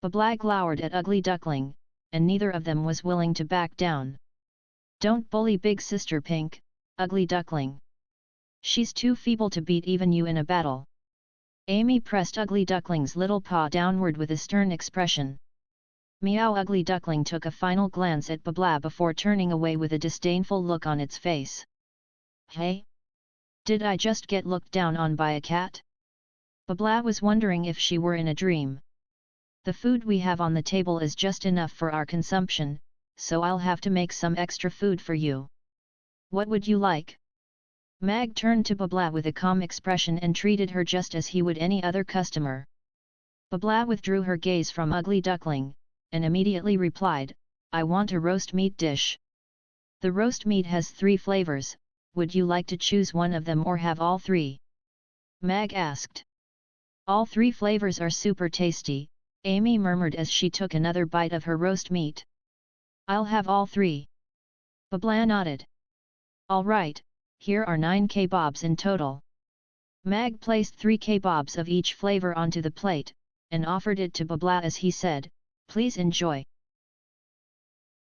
Babla glowered at Ugly Duckling, and neither of them was willing to back down. "Don't bully Big Sister Pink, Ugly Duckling. She's too feeble to beat even you in a battle." Amy pressed Ugly Duckling's little paw downward with a stern expression. Meow. Ugly Duckling took a final glance at Babla before turning away with a disdainful look on its face. "Hey? Did I just get looked down on by a cat?" Babla was wondering if she were in a dream. "The food we have on the table is just enough for our consumption, so I'll have to make some extra food for you. What would you like?" Mag turned to Babla with a calm expression and treated her just as he would any other customer. Babla withdrew her gaze from Ugly Duckling, and immediately replied, "I want a roast meat dish. The roast meat has 3 flavors, would you like to choose one of them or have all 3? Mag asked. "All 3 flavors are super tasty," Amy murmured as she took another bite of her roast meat. "I'll have all 3. Babla nodded. "All right, here are 9 kebabs in total." Mag placed 3 kebabs of each flavor onto the plate, and offered it to Babla as he said, "Please enjoy."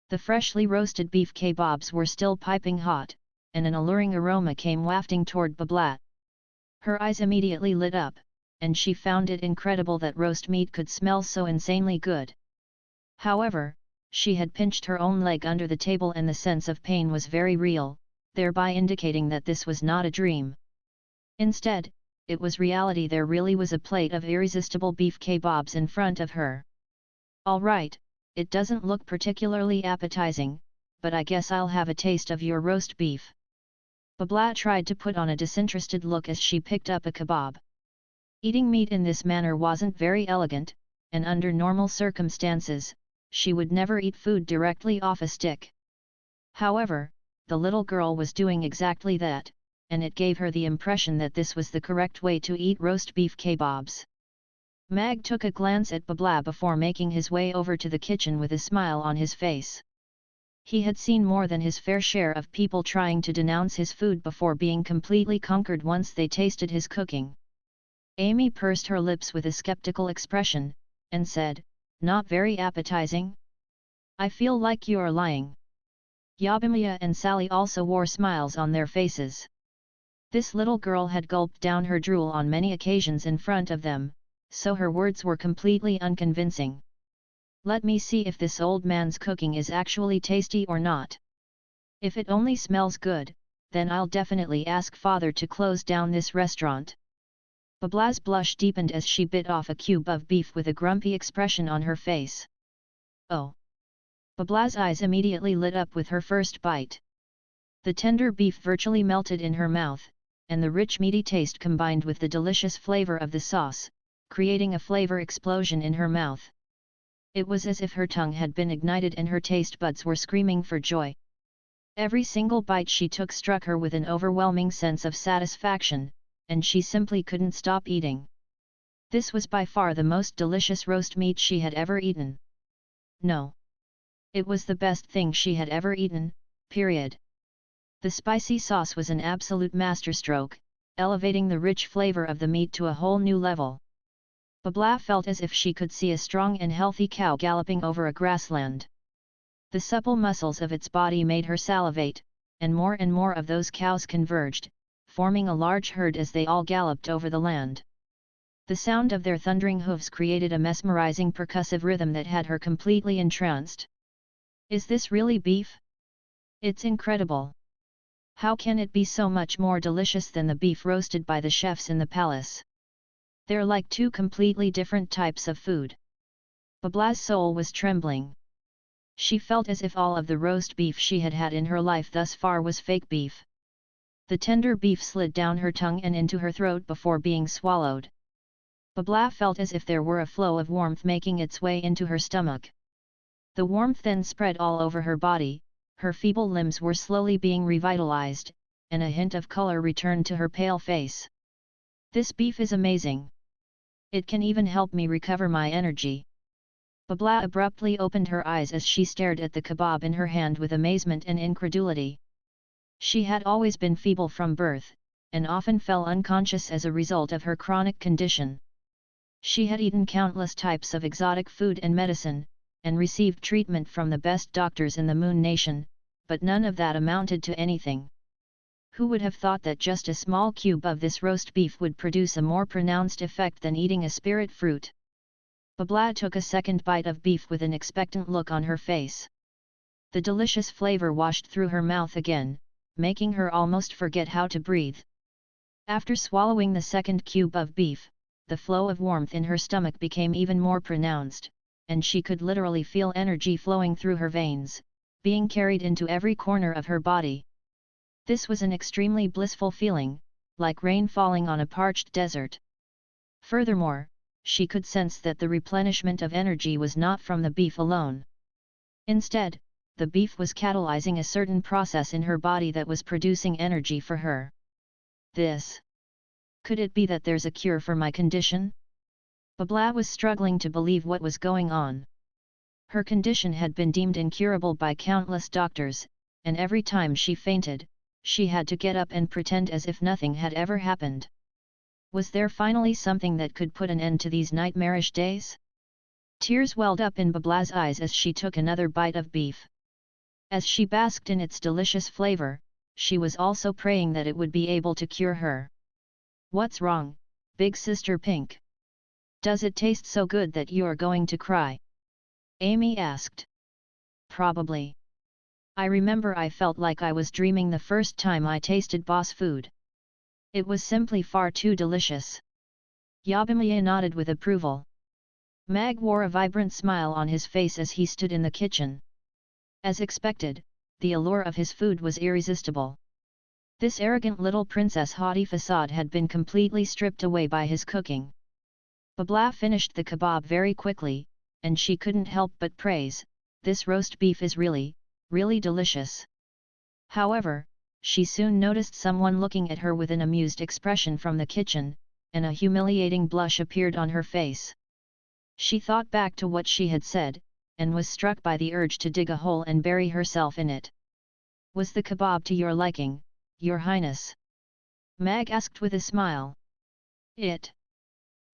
The freshly roasted beef kebabs were still piping hot, and an alluring aroma came wafting toward Babla. Her eyes immediately lit up, and she found it incredible that roast meat could smell so insanely good. However, she had pinched her own leg under the table and the sense of pain was very real, thereby indicating that this was not a dream. Instead, it was reality. There really was a plate of irresistible beef kebabs in front of her. "All right, it doesn't look particularly appetizing, but I guess I'll have a taste of your roast beef." Babla tried to put on a disinterested look as she picked up a kebab. Eating meat in this manner wasn't very elegant, and under normal circumstances, she would never eat food directly off a stick. However, the little girl was doing exactly that, and it gave her the impression that this was the correct way to eat roast beef kebabs. Mag took a glance at Babla before making his way over to the kitchen with a smile on his face. He had seen more than his fair share of people trying to denounce his food before being completely conquered once they tasted his cooking. Amy pursed her lips with a skeptical expression, and said, "Not very appetizing? I feel like you're lying." Yabimiya and Sally also wore smiles on their faces. This little girl had gulped down her drool on many occasions in front of them, so her words were completely unconvincing. "Let me see if this old man's cooking is actually tasty or not. If it only smells good, then I'll definitely ask father to close down this restaurant." Babla's blush deepened as she bit off a cube of beef with a grumpy expression on her face. "Oh!" Babla's eyes immediately lit up with her first bite. The tender beef virtually melted in her mouth, and the rich meaty taste combined with the delicious flavor of the sauce, creating a flavor explosion in her mouth. It was as if her tongue had been ignited and her taste buds were screaming for joy. Every single bite she took struck her with an overwhelming sense of satisfaction, and she simply couldn't stop eating. This was by far the most delicious roast meat she had ever eaten. No. It was the best thing she had ever eaten, period. The spicy sauce was an absolute masterstroke, elevating the rich flavor of the meat to a whole new level. Babla felt as if she could see a strong and healthy cow galloping over a grassland. The supple muscles of its body made her salivate, and more of those cows converged, forming a large herd as they all galloped over the land. The sound of their thundering hooves created a mesmerizing percussive rhythm that had her completely entranced. "Is this really beef? It's incredible. How can it be so much more delicious than the beef roasted by the chefs in the palace? They're like two completely different types of food." Babla's soul was trembling. She felt as if all of the roast beef she had had in her life thus far was fake beef. The tender beef slid down her tongue and into her throat before being swallowed. Babla felt as if there were a flow of warmth making its way into her stomach. The warmth then spread all over her body, her feeble limbs were slowly being revitalized, and a hint of color returned to her pale face. "This beef is amazing. It can even help me recover my energy." Babla abruptly opened her eyes as she stared at the kebab in her hand with amazement and incredulity. She had always been feeble from birth, and often fell unconscious as a result of her chronic condition. She had eaten countless types of exotic food and medicine, and received treatment from the best doctors in the Moon Nation, but none of that amounted to anything. Who would have thought that just a small cube of this roast beef would produce a more pronounced effect than eating a spirit fruit? Babla took a second bite of beef with an expectant look on her face. The delicious flavor washed through her mouth again, making her almost forget how to breathe. After swallowing the second cube of beef, the flow of warmth in her stomach became even more pronounced, and she could literally feel energy flowing through her veins, being carried into every corner of her body. This was an extremely blissful feeling, like rain falling on a parched desert. Furthermore, she could sense that the replenishment of energy was not from the beef alone. Instead, the beef was catalyzing a certain process in her body that was producing energy for her. Could it be that there's a cure for my condition? Babla was struggling to believe what was going on. Her condition had been deemed incurable by countless doctors, and every time she fainted, she had to get up and pretend as if nothing had ever happened. Was there finally something that could put an end to these nightmarish days? Tears welled up in Babla's eyes as she took another bite of beef. As she basked in its delicious flavor, she was also praying that it would be able to cure her. "What's wrong, Big Sister Pink? Does it taste so good that you're going to cry?" Amy asked. "Probably. I remember I felt like I was dreaming the first time I tasted boss food. It was simply far too delicious." Yabimiya nodded with approval. Mag wore a vibrant smile on his face as he stood in the kitchen. As expected, the allure of his food was irresistible. This arrogant little princess haughty facade had been completely stripped away by his cooking. Babla finished the kebab very quickly, and she couldn't help but praise, "This roast beef is really, really delicious." However, she soon noticed someone looking at her with an amused expression from the kitchen, and a humiliating blush appeared on her face. She thought back to what she had said, and was struck by the urge to dig a hole and bury herself in it. "Was the kebab to your liking, Your Highness?" Mag asked with a smile. It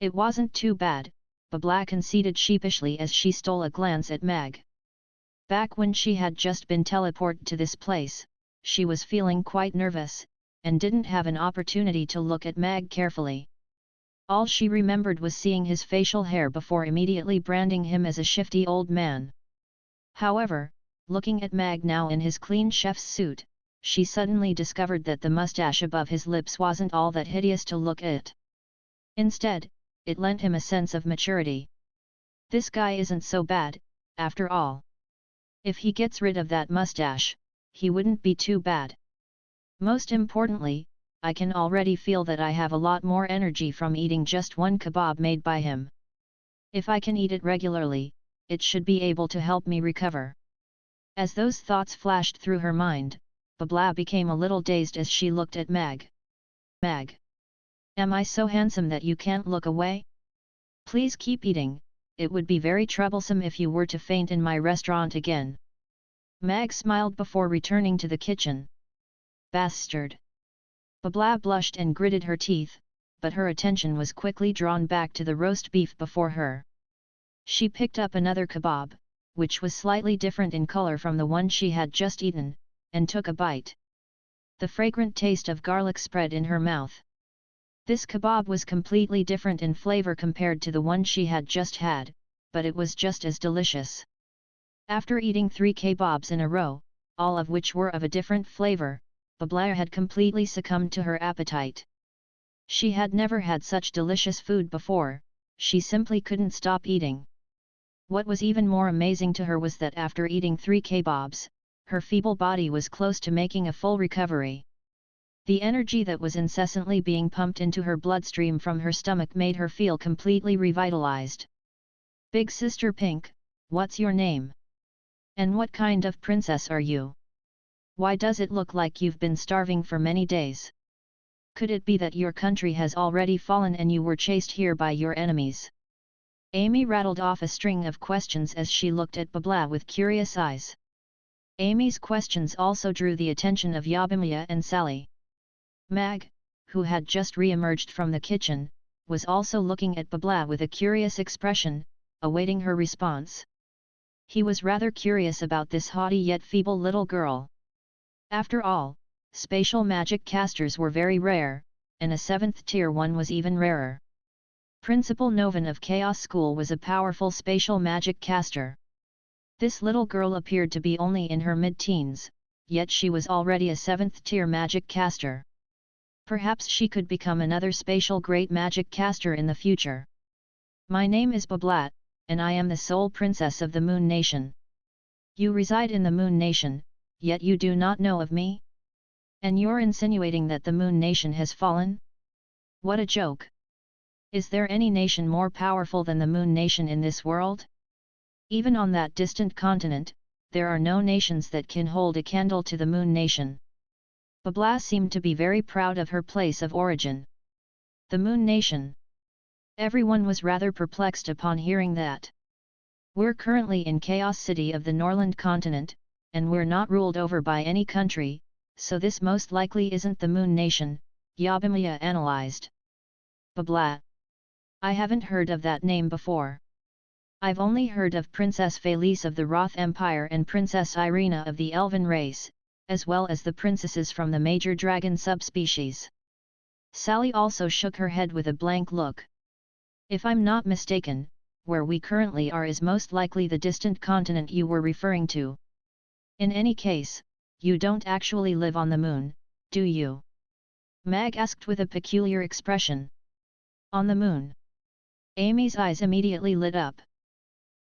wasn't too bad," Babla conceded sheepishly as she stole a glance at Mag. Back when she had just been teleported to this place, she was feeling quite nervous, and didn't have an opportunity to look at Mag carefully. All she remembered was seeing his facial hair before immediately branding him as a shifty old man. However, looking at Mag now in his clean chef's suit, she suddenly discovered that the mustache above his lips wasn't all that hideous to look at. Instead, it lent him a sense of maturity. This guy isn't so bad, after all. If he gets rid of that mustache, he wouldn't be too bad. Most importantly, I can already feel that I have a lot more energy from eating just one kebab made by him. If I can eat it regularly, it should be able to help me recover. As those thoughts flashed through her mind, Babla became a little dazed as she looked at Mag. "Mag, am I so handsome that you can't look away? Please keep eating, it would be very troublesome if you were to faint in my restaurant again." Mag smiled before returning to the kitchen. "Bastard!" Babla blushed and gritted her teeth, but her attention was quickly drawn back to the roast beef before her. She picked up another kebab, which was slightly different in color from the one she had just eaten, and took a bite. The fragrant taste of garlic spread in her mouth. This kebab was completely different in flavor compared to the one she had just had, but it was just as delicious. After eating 3 kebabs in a row, all of which were of a different flavor, Babla had completely succumbed to her appetite. She had never had such delicious food before, she simply couldn't stop eating. What was even more amazing to her was that after eating 3 kebabs, her feeble body was close to making a full recovery. The energy that was incessantly being pumped into her bloodstream from her stomach made her feel completely revitalized. "Big Sister Pink, what's your name? And what kind of princess are you? Why does it look like you've been starving for many days? Could it be that your country has already fallen and you were chased here by your enemies?" Amy rattled off a string of questions as she looked at Babla with curious eyes. Amy's questions also drew the attention of Yabimiya and Sally. Mag, who had just re-emerged from the kitchen, was also looking at Babla with a curious expression, awaiting her response. He was rather curious about this haughty yet feeble little girl. After all, spatial magic casters were very rare, and a 7th tier one was even rarer. Principal Novan of Chaos School was a powerful spatial magic caster. This little girl appeared to be only in her mid-teens, yet she was already a 7th tier magic caster. Perhaps she could become another spatial great magic caster in the future. "My name is Babla, and I am the sole princess of the Moon Nation. You reside in the Moon Nation, yet you do not know of me? And you're insinuating that the Moon Nation has fallen? What a joke! Is there any nation more powerful than the Moon Nation in this world? Even on that distant continent, there are no nations that can hold a candle to the Moon Nation." Babla seemed to be very proud of her place of origin. The Moon Nation. Everyone was rather perplexed upon hearing that. "We're currently in Chaos City of the Norland continent, and we're not ruled over by any country, so this most likely isn't the Moon Nation," Yabimiya analyzed. "Babla. I haven't heard of that name before. I've only heard of Princess Felice of the Roth Empire and Princess Irina of the Elven race, as well as the princesses from the major dragon subspecies." Sally also shook her head with a blank look. "If I'm not mistaken, where we currently are is most likely the distant continent you were referring to. In any case, you don't actually live on the moon, do you?" Mag asked with a peculiar expression. "On the moon?" Amy's eyes immediately lit up.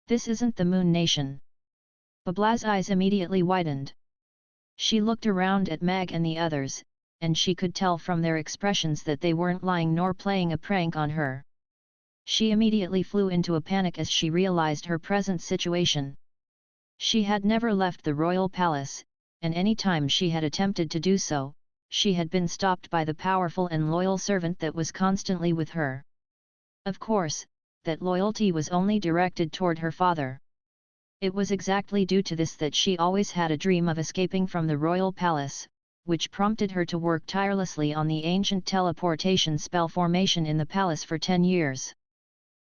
"This isn't the Moon Nation." Babla's eyes immediately widened. She looked around at Mag and the others, and she could tell from their expressions that they weren't lying nor playing a prank on her. She immediately flew into a panic as she realized her present situation. She had never left the royal palace, and any time she had attempted to do so, she had been stopped by the powerful and loyal servant that was constantly with her. Of course, that loyalty was only directed toward her father. It was exactly due to this that she always had a dream of escaping from the royal palace, which prompted her to work tirelessly on the ancient teleportation spell formation in the palace for 10 years.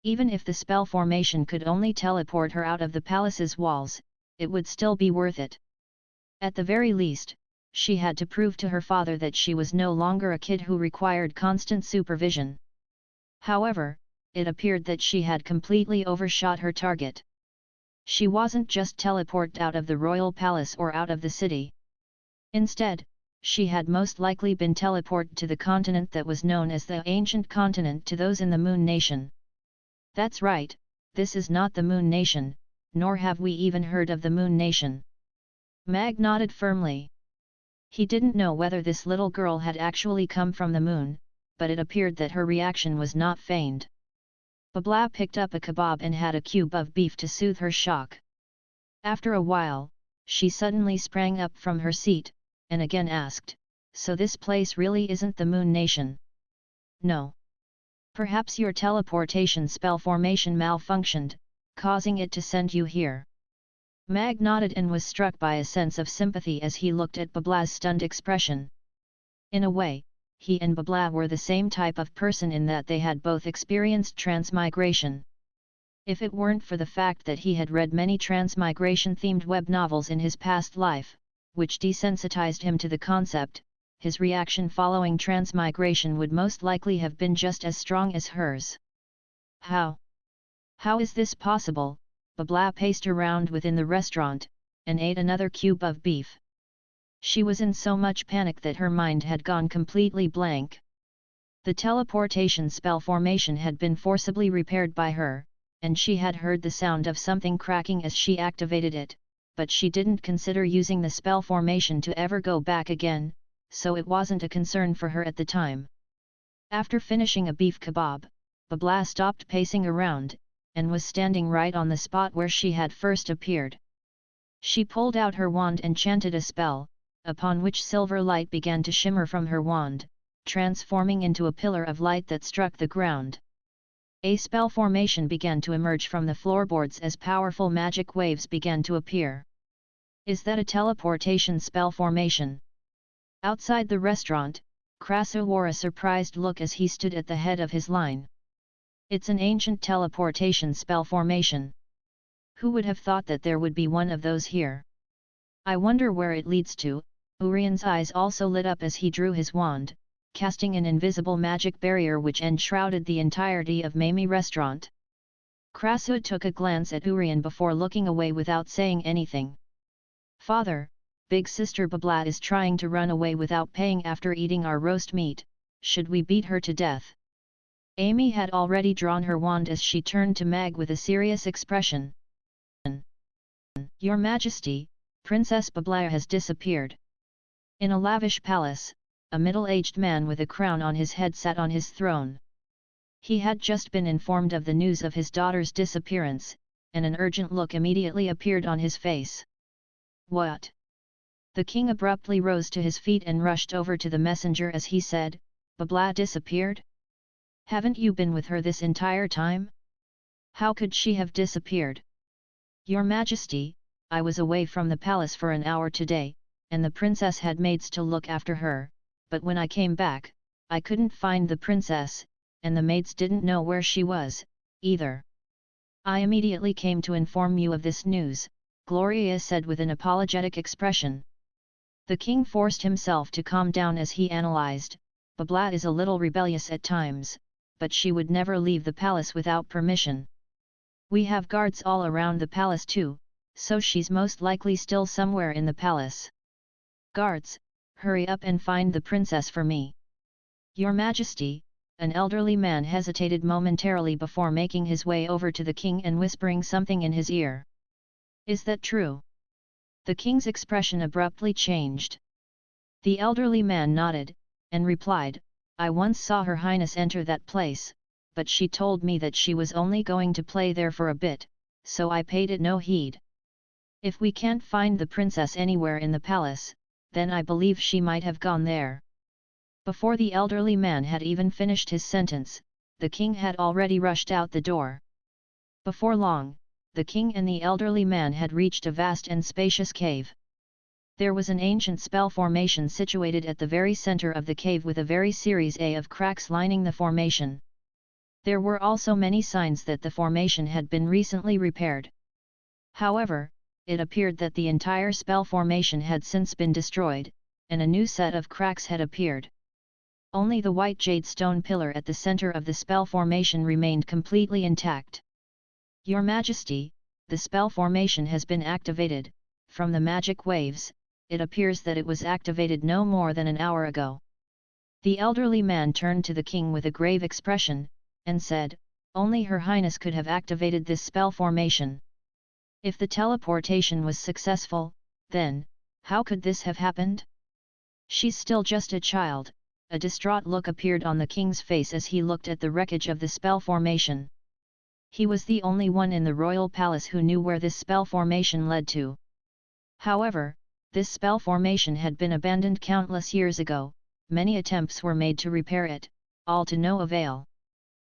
Even if the spell formation could only teleport her out of the palace's walls, it would still be worth it. At the very least, she had to prove to her father that she was no longer a kid who required constant supervision. However, it appeared that she had completely overshot her target. She wasn't just teleported out of the royal palace or out of the city. Instead, she had most likely been teleported to the continent that was known as the Ancient Continent to those in the Moon Nation. That's right, this is not the Moon Nation, nor have we even heard of the Moon Nation. Mag nodded firmly. He didn't know whether this little girl had actually come from the moon, but it appeared that her reaction was not feigned. Babla picked up a kebab and had a cube of beef to soothe her shock. After a while, she suddenly sprang up from her seat, and again asked, "So this place really isn't the Moon Nation?" "No. Perhaps your teleportation spell formation malfunctioned, causing it to send you here." Mag nodded and was struck by a sense of sympathy as he looked at Babla's stunned expression. In a way, he and Babla were the same type of person in that they had both experienced transmigration. If it weren't for the fact that he had read many transmigration-themed web novels in his past life, which desensitized him to the concept, his reaction following transmigration would most likely have been just as strong as hers. How is this possible?" Babla paced around within the restaurant, and ate another cube of beef. She was in so much panic that her mind had gone completely blank. The teleportation spell formation had been forcibly repaired by her, and she had heard the sound of something cracking as she activated it, but she didn't consider using the spell formation to ever go back again, so it wasn't a concern for her at the time. After finishing a beef kebab, Babla stopped pacing around, and was standing right on the spot where she had first appeared. She pulled out her wand and chanted a spell, upon which silver light began to shimmer from her wand, transforming into a pillar of light that struck the ground. A spell formation began to emerge from the floorboards as powerful magic waves began to appear. "Is that a teleportation spell formation?" Outside the restaurant, Krasu wore a surprised look as he stood at the head of his line. "It's an ancient teleportation spell formation. Who would have thought that there would be one of those here? I wonder where it leads to." Urian's eyes also lit up as he drew his wand, casting an invisible magic barrier which enshrouded the entirety of Mamie Restaurant. Krasu took a glance at Urian before looking away without saying anything. "Father, big sister Babla is trying to run away without paying after eating our roast meat. Should we beat her to death?" Amy had already drawn her wand as she turned to Mag with a serious expression. "Your Majesty, Princess Babla has disappeared." In a lavish palace, a middle-aged man with a crown on his head sat on his throne. He had just been informed of the news of his daughter's disappearance, and an urgent look immediately appeared on his face. "What?" The king abruptly rose to his feet and rushed over to the messenger as he said, "Babla disappeared? Haven't you been with her this entire time? How could she have disappeared?" "Your Majesty, I was away from the palace for an hour today, and the princess had maids to look after her, but when I came back, I couldn't find the princess, and the maids didn't know where she was, either. I immediately came to inform you of this news," Gloria said with an apologetic expression. The king forced himself to calm down as he analyzed, "Babla is a little rebellious at times, but she would never leave the palace without permission. We have guards all around the palace too, so she's most likely still somewhere in the palace. Guards, hurry up and find the princess for me." "Your Majesty," an elderly man hesitated momentarily before making his way over to the king and whispering something in his ear. "Is that true?" The king's expression abruptly changed. The elderly man nodded, and replied, I once saw Her Highness enter that place, but she told me that she was only going to play there for a bit, so I paid it no heed. If we can't find the princess anywhere in the palace, then I believe she might have gone there. Before the elderly man had even finished his sentence, the king had already rushed out the door. Before long, the king and the elderly man had reached a vast and spacious cave. There was an ancient spell formation situated at the very center of the cave with a very series of cracks lining the formation. There were also many signs that the formation had been recently repaired. However, it appeared that the entire spell formation had since been destroyed, and a new set of cracks had appeared. Only the white jade stone pillar at the center of the spell formation remained completely intact. Your Majesty, the spell formation has been activated. From the magic waves, it appears that it was activated no more than an hour ago. The elderly man turned to the king with a grave expression, and said, only Her Highness could have activated this spell formation. If the teleportation was successful, then, how could this have happened? She's still just a child. A distraught look appeared on the king's face as he looked at the wreckage of the spell formation. He was the only one in the royal palace who knew where this spell formation led to. However, this spell formation had been abandoned countless years ago. Many attempts were made to repair it, all to no avail.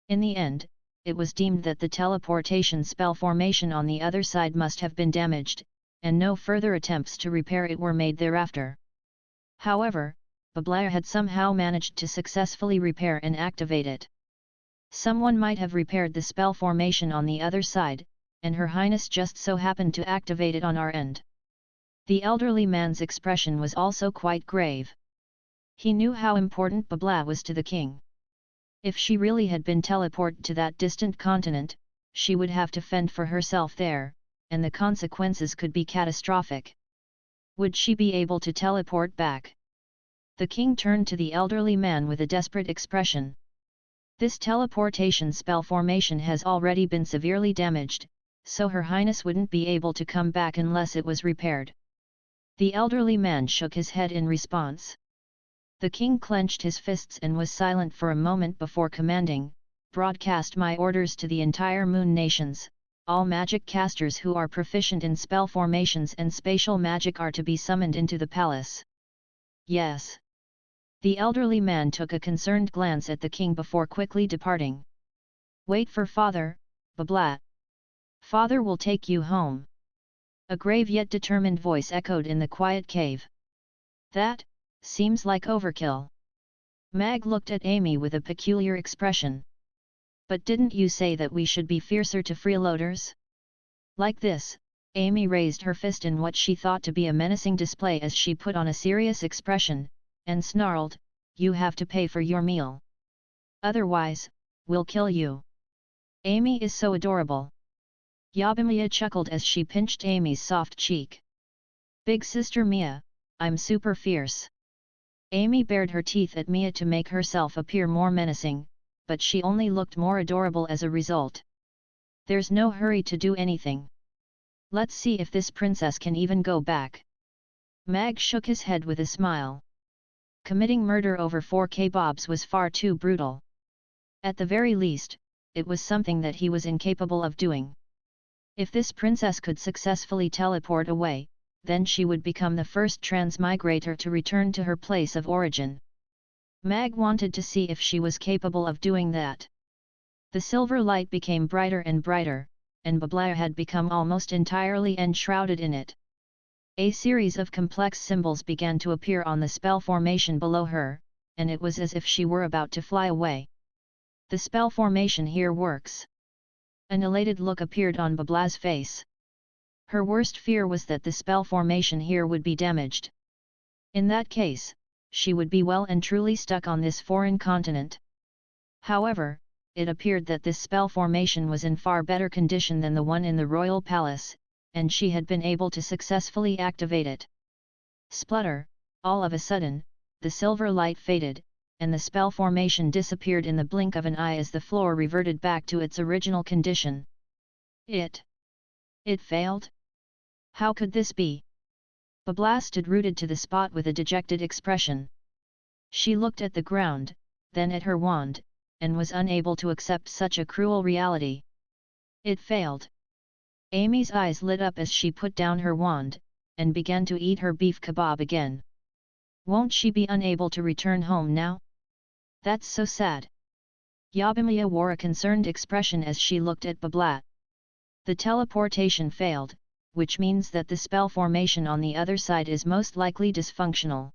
In the end, it was deemed that the teleportation spell formation on the other side must have been damaged, and no further attempts to repair it were made thereafter. However, Bablaya had somehow managed to successfully repair and activate it. Someone might have repaired the spell formation on the other side, and Her Highness just so happened to activate it on our end. The elderly man's expression was also quite grave. He knew how important Bablaya was to the king. If she really had been teleported to that distant continent, she would have to fend for herself there, and the consequences could be catastrophic. Would she be able to teleport back? The king turned to the elderly man with a desperate expression. This teleportation spell formation has already been severely damaged, so Her Highness wouldn't be able to come back unless it was repaired. The elderly man shook his head in response. The king clenched his fists and was silent for a moment before commanding, broadcast my orders to the entire moon nations. All magic casters who are proficient in spell formations and spatial magic are to be summoned into the palace. Yes. The elderly man took a concerned glance at the king before quickly departing. Wait for father, Bablaya. Father will take you home. A grave yet determined voice echoed in the quiet cave. That seems like overkill. Mag looked at Amy with a peculiar expression. But didn't you say that we should be fiercer to freeloaders? Like this, Amy raised her fist in what she thought to be a menacing display as she put on a serious expression, and snarled, you have to pay for your meal. Otherwise, we'll kill you. Amy is so adorable. Yabimia chuckled as she pinched Amy's soft cheek. Big sister Mia, I'm super fierce. Amy bared her teeth at Mia to make herself appear more menacing, but she only looked more adorable as a result. There's no hurry to do anything. Let's see if this princess can even go back. Mag shook his head with a smile. Committing murder over 4 kebabs was far too brutal. At the very least, it was something that he was incapable of doing. If this princess could successfully teleport away, then she would become the first transmigrator to return to her place of origin. Mag wanted to see if she was capable of doing that. The silver light became brighter and brighter, and Bablaya had become almost entirely enshrouded in it. A series of complex symbols began to appear on the spell formation below her, and it was as if she were about to fly away. The spell formation here works. An elated look appeared on Bablaya's face. Her worst fear was that the spell formation here would be damaged. In that case, she would be well and truly stuck on this foreign continent. However, it appeared that this spell formation was in far better condition than the one in the royal palace, and she had been able to successfully activate it. Splutter, all of a sudden, the silver light faded, and the spell formation disappeared in the blink of an eye as the floor reverted back to its original condition. It failed? How could this be? Babla stood rooted to the spot with a dejected expression. She looked at the ground, then at her wand, and was unable to accept such a cruel reality. It failed. Amy's eyes lit up as she put down her wand, and began to eat her beef kebab again. Won't she be unable to return home now? That's so sad. Yabimiya wore a concerned expression as she looked at Babla. The teleportation failed, which means that the spell formation on the other side is most likely dysfunctional.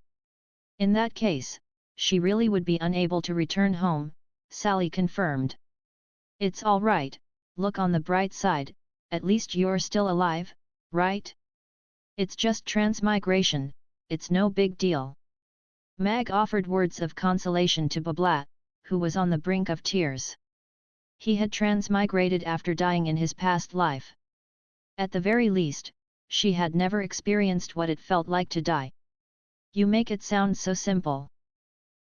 In that case, she really would be unable to return home, Sally confirmed. It's all right, look on the bright side, at least you're still alive, right? It's just transmigration, it's no big deal. Mag offered words of consolation to Babla, who was on the brink of tears. He had transmigrated after dying in his past life. At the very least, she had never experienced what it felt like to die. You make it sound so simple.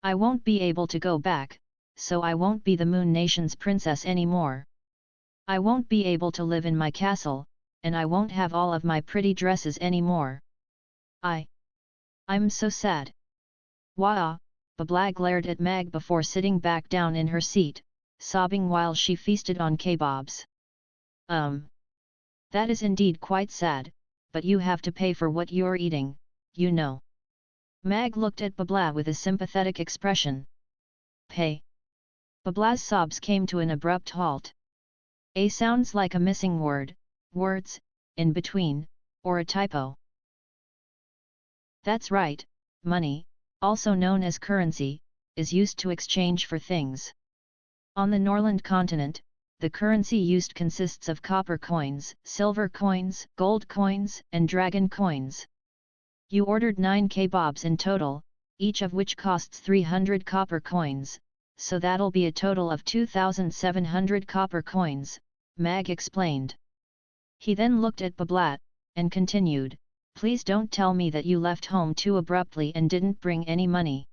I won't be able to go back, so I won't be the Moon Nation's princess anymore. I won't be able to live in my castle, and I won't have all of my pretty dresses anymore. I'm so sad. Wah! Babla glared at Mag before sitting back down in her seat, sobbing while she feasted on kebabs. That is indeed quite sad, but you have to pay for what you're eating, you know. Mag looked at Babla with a sympathetic expression. Pay. Babla's sobs came to an abrupt halt. A sounds like a missing word, words, in between, or a typo. That's right, money, also known as currency, is used to exchange for things. On the Norland continent, the currency used consists of copper coins, silver coins, gold coins, and dragon coins. You ordered 9 kebabs in total, each of which costs 300 copper coins, so that'll be a total of 2,700 copper coins, Mag explained. He then looked at Babla, and continued, please don't tell me that you left home too abruptly and didn't bring any money.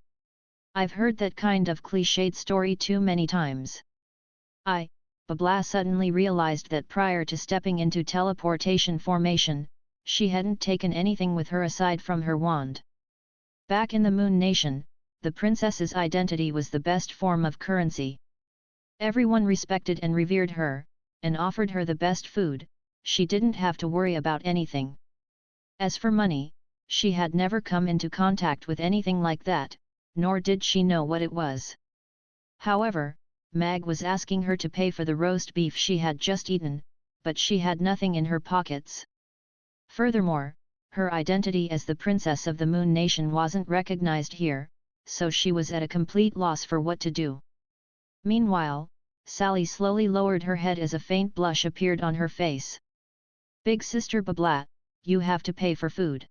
I've heard that kind of cliched story too many times. Babla suddenly realized that prior to stepping into teleportation formation, she hadn't taken anything with her aside from her wand. Back in the Moon Nation, the princess's identity was the best form of currency. Everyone respected and revered her, and offered her the best food. She didn't have to worry about anything. As for money, she had never come into contact with anything like that, nor did she know what it was. However, Mag was asking her to pay for the roast beef she had just eaten, but she had nothing in her pockets. Furthermore, her identity as the princess of the Moon Nation wasn't recognized here, so she was at a complete loss for what to do. Meanwhile, Sally slowly lowered her head as a faint blush appeared on her face. Big sister Babla, you have to pay for food.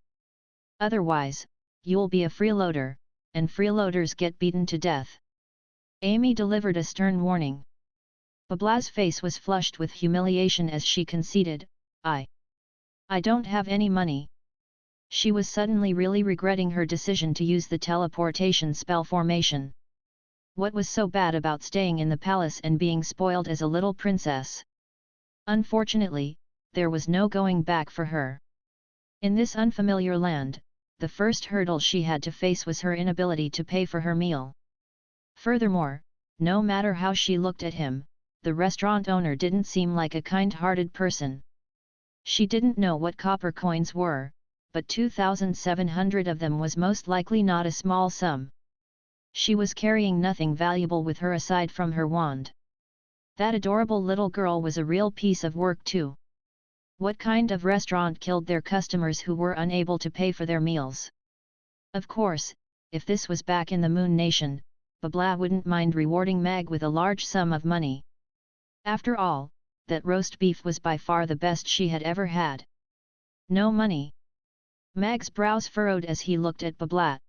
Otherwise, you'll be a freeloader, and freeloaders get beaten to death. Amy delivered a stern warning. Babla's face was flushed with humiliation as she conceded, I don't have any money. She was suddenly really regretting her decision to use the teleportation spell formation. What was so bad about staying in the palace and being spoiled as a little princess? Unfortunately, there was no going back for her. In this unfamiliar land, the first hurdle she had to face was her inability to pay for her meal. Furthermore, no matter how she looked at him, the restaurant owner didn't seem like a kind-hearted person. She didn't know what copper coins were, but 2,700 of them was most likely not a small sum. She was carrying nothing valuable with her aside from her wand. That adorable little girl was a real piece of work too. What kind of restaurant killed their customers who were unable to pay for their meals? Of course, if this was back in the Moon Nation, Babla wouldn't mind rewarding Mag with a large sum of money. After all, that roast beef was by far the best she had ever had. No money. Mag's brows furrowed as he looked at Babla.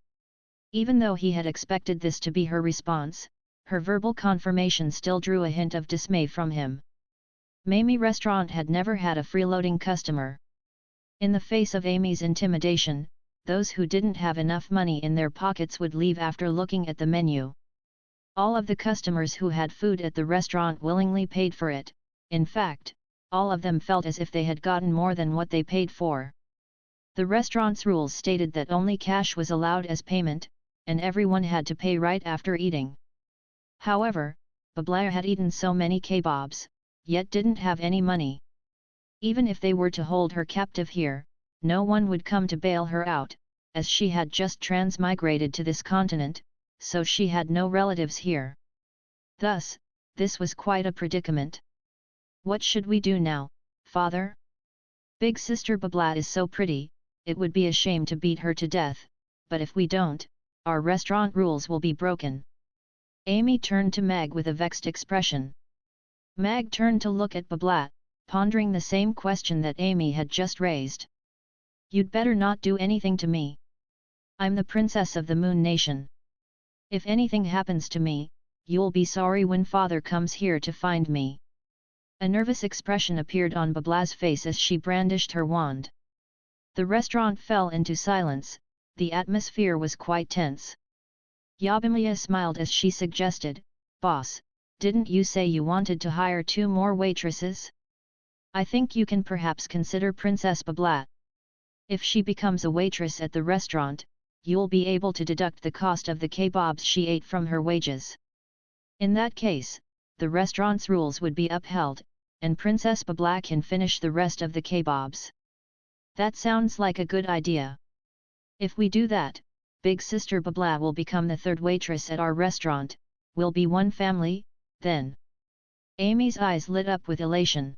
Even though he had expected this to be her response, her verbal confirmation still drew a hint of dismay from him. Mamie Restaurant had never had a freeloading customer. In the face of Amy's intimidation, those who didn't have enough money in their pockets would leave after looking at the menu. All of the customers who had food at the restaurant willingly paid for it. In fact, all of them felt as if they had gotten more than what they paid for. The restaurant's rules stated that only cash was allowed as payment, and everyone had to pay right after eating. However, Babla had eaten so many kebabs, yet didn't have any money. Even if they were to hold her captive here, no one would come to bail her out, as she had just transmigrated to this continent, so she had no relatives here. Thus, this was quite a predicament. What should we do now, father? Big sister Babla is so pretty, it would be a shame to beat her to death, but if we don't, our restaurant rules will be broken. Amy turned to Mag with a vexed expression. Mag turned to look at Babla, pondering the same question that Amy had just raised. You'd better not do anything to me. I'm the princess of the Moon Nation. If anything happens to me, you'll be sorry when father comes here to find me. A nervous expression appeared on Babla's face as she brandished her wand. The restaurant fell into silence, the atmosphere was quite tense. Yabimiya smiled as she suggested, Boss, didn't you say you wanted to hire 2 more waitresses? I think you can perhaps consider Princess Babla. If she becomes a waitress at the restaurant, you'll be able to deduct the cost of the kebabs she ate from her wages. In that case, the restaurant's rules would be upheld, and Princess Babla can finish the rest of the kebabs. That sounds like a good idea. If we do that, Big Sister Babla will become the 3rd waitress at our restaurant, we'll be one family, then. Amy's eyes lit up with elation.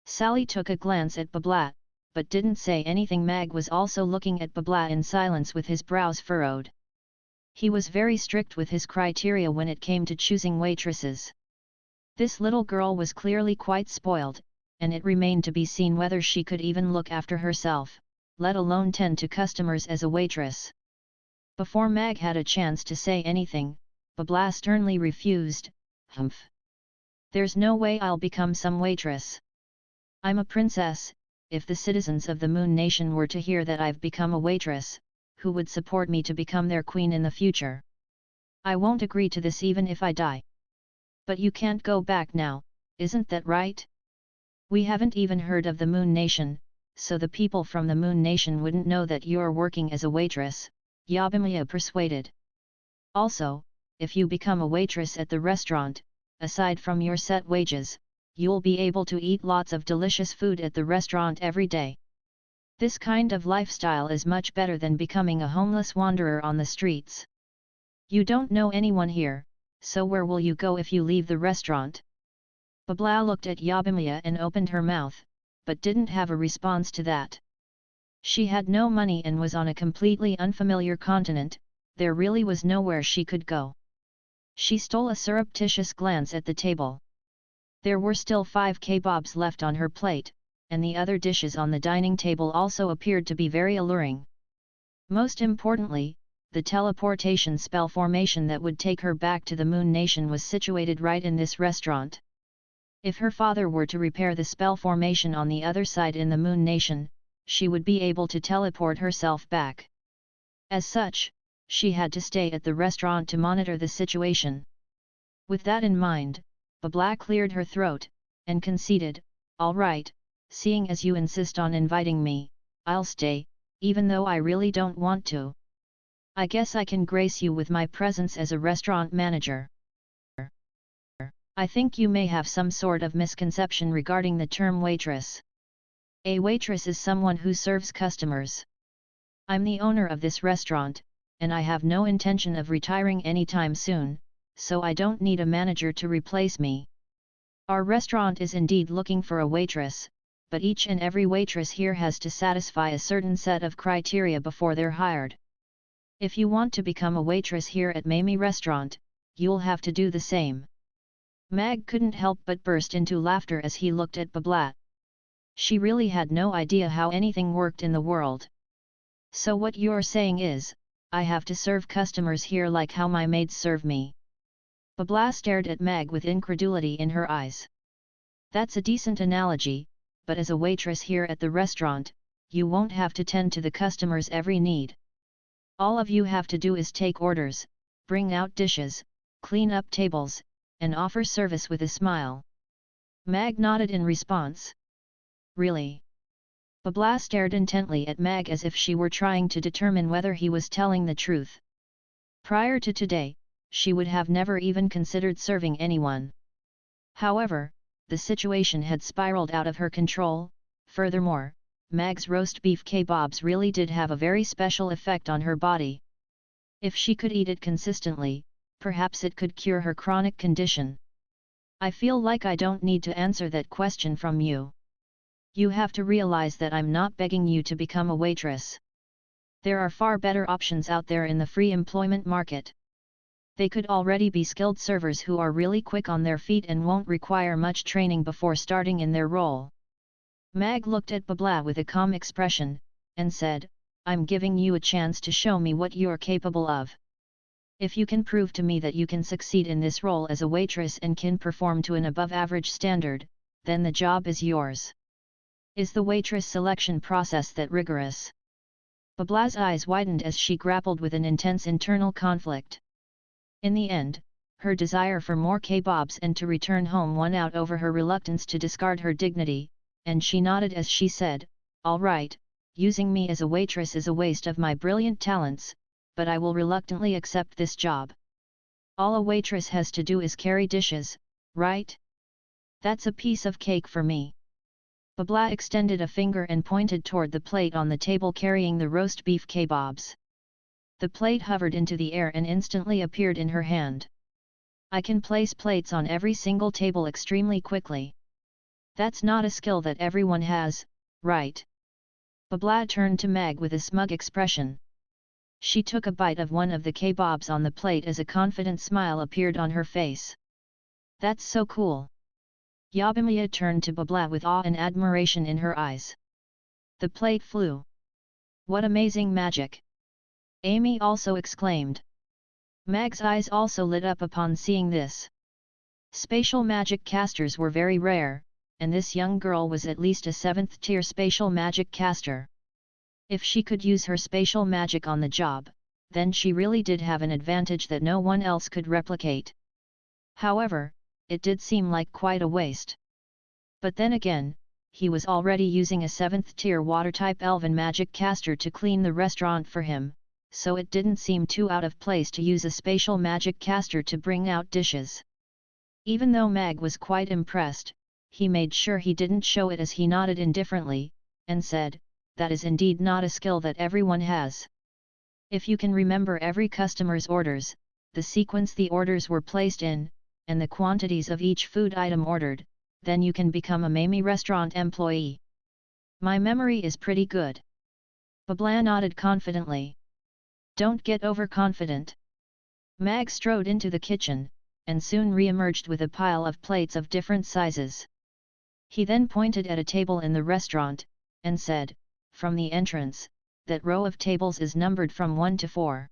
Sally took a glance at Babla, but didn't say anything. Mag was also looking at Babla in silence with his brows furrowed. He was very strict with his criteria when it came to choosing waitresses. This little girl was clearly quite spoiled, and it remained to be seen whether she could even look after herself, let alone tend to customers as a waitress. Before Mag had a chance to say anything, Babla sternly refused, Humph! There's no way I'll become some waitress. I'm a princess. If the citizens of the Moon Nation were to hear that I've become a waitress, who would support me to become their queen in the future? I won't agree to this even if I die. But you can't go back now, isn't that right? We haven't even heard of the Moon Nation, so the people from the Moon Nation wouldn't know that you're working as a waitress, Yabimiya persuaded. Also, if you become a waitress at the restaurant, aside from your set wages, you'll be able to eat lots of delicious food at the restaurant every day. This kind of lifestyle is much better than becoming a homeless wanderer on the streets. You don't know anyone here, so where will you go if you leave the restaurant? Babla looked at Yabimiya and opened her mouth, but didn't have a response to that. She had no money and was on a completely unfamiliar continent, there really was nowhere she could go. She stole a surreptitious glance at the table. There were still 5 kebabs left on her plate, and the other dishes on the dining table also appeared to be very alluring. Most importantly, the teleportation spell formation that would take her back to the Moon Nation was situated right in this restaurant. If her father were to repair the spell formation on the other side in the Moon Nation, she would be able to teleport herself back. As such, she had to stay at the restaurant to monitor the situation. With that in mind, Babla cleared her throat, and conceded, All right, seeing as you insist on inviting me, I'll stay, even though I really don't want to. I guess I can grace you with my presence as a restaurant manager. I think you may have some sort of misconception regarding the term waitress. A waitress is someone who serves customers. I'm the owner of this restaurant, and I have no intention of retiring anytime soon, so I don't need a manager to replace me. Our restaurant is indeed looking for a waitress, but each and every waitress here has to satisfy a certain set of criteria before they're hired. If you want to become a waitress here at Mamie Restaurant, you'll have to do the same. Mag couldn't help but burst into laughter as he looked at Babla. She really had no idea how anything worked in the world. So what you're saying is, I have to serve customers here like how my maids serve me. Babla stared at Mag with incredulity in her eyes. That's a decent analogy, but as a waitress here at the restaurant, you won't have to tend to the customers' every need. All of you have to do is take orders, bring out dishes, clean up tables, and offer service with a smile. Mag nodded in response. Really? Babla stared intently at Mag as if she were trying to determine whether he was telling the truth. Prior to today, she would have never even considered serving anyone. However, the situation had spiraled out of her control. Furthermore, Mag's roast beef kebabs really did have a very special effect on her body. If she could eat it consistently, perhaps it could cure her chronic condition. I feel like I don't need to answer that question from you. You have to realize that I'm not begging you to become a waitress. There are far better options out there in the free employment market. They could already be skilled servers who are really quick on their feet and won't require much training before starting in their role. Mag looked at Babla with a calm expression, and said, I'm giving you a chance to show me what you're capable of. If you can prove to me that you can succeed in this role as a waitress and can perform to an above-average standard, then the job is yours. Is the waitress selection process that rigorous? Babla's eyes widened as she grappled with an intense internal conflict. In the end, her desire for more kebabs and to return home won out over her reluctance to discard her dignity, and she nodded as she said, all right, using me as a waitress is a waste of my brilliant talents, but I will reluctantly accept this job. All a waitress has to do is carry dishes, right? That's a piece of cake for me. Babla extended a finger and pointed toward the plate on the table carrying the roast beef kebabs. The plate hovered into the air and instantly appeared in her hand. I can place plates on every single table extremely quickly. That's not a skill that everyone has, right? Babla turned to Mag with a smug expression. She took a bite of one of the kebabs on the plate as a confident smile appeared on her face. That's so cool. Yabimiya turned to Babla with awe and admiration in her eyes. The plate flew. What amazing magic! Amy also exclaimed. Mag's eyes also lit up upon seeing this. Spatial magic casters were very rare, and this young girl was at least a 7th tier spatial magic caster. If she could use her spatial magic on the job, then she really did have an advantage that no one else could replicate. However, it did seem like quite a waste. But then again, he was already using a 7th tier water-type elven magic caster to clean the restaurant for him, so it didn't seem too out of place to use a spatial magic caster to bring out dishes. Even though Mag was quite impressed, he made sure he didn't show it as he nodded indifferently, and said, that is indeed not a skill that everyone has. If you can remember every customer's orders, the sequence the orders were placed in, and the quantities of each food item ordered, then you can become a Mamie restaurant employee. My memory is pretty good. Babla nodded confidently. Don't get overconfident. Mag strode into the kitchen, and soon re-emerged with a pile of plates of different sizes. He then pointed at a table in the restaurant, and said, from the entrance, that row of tables is numbered from 1 to 4.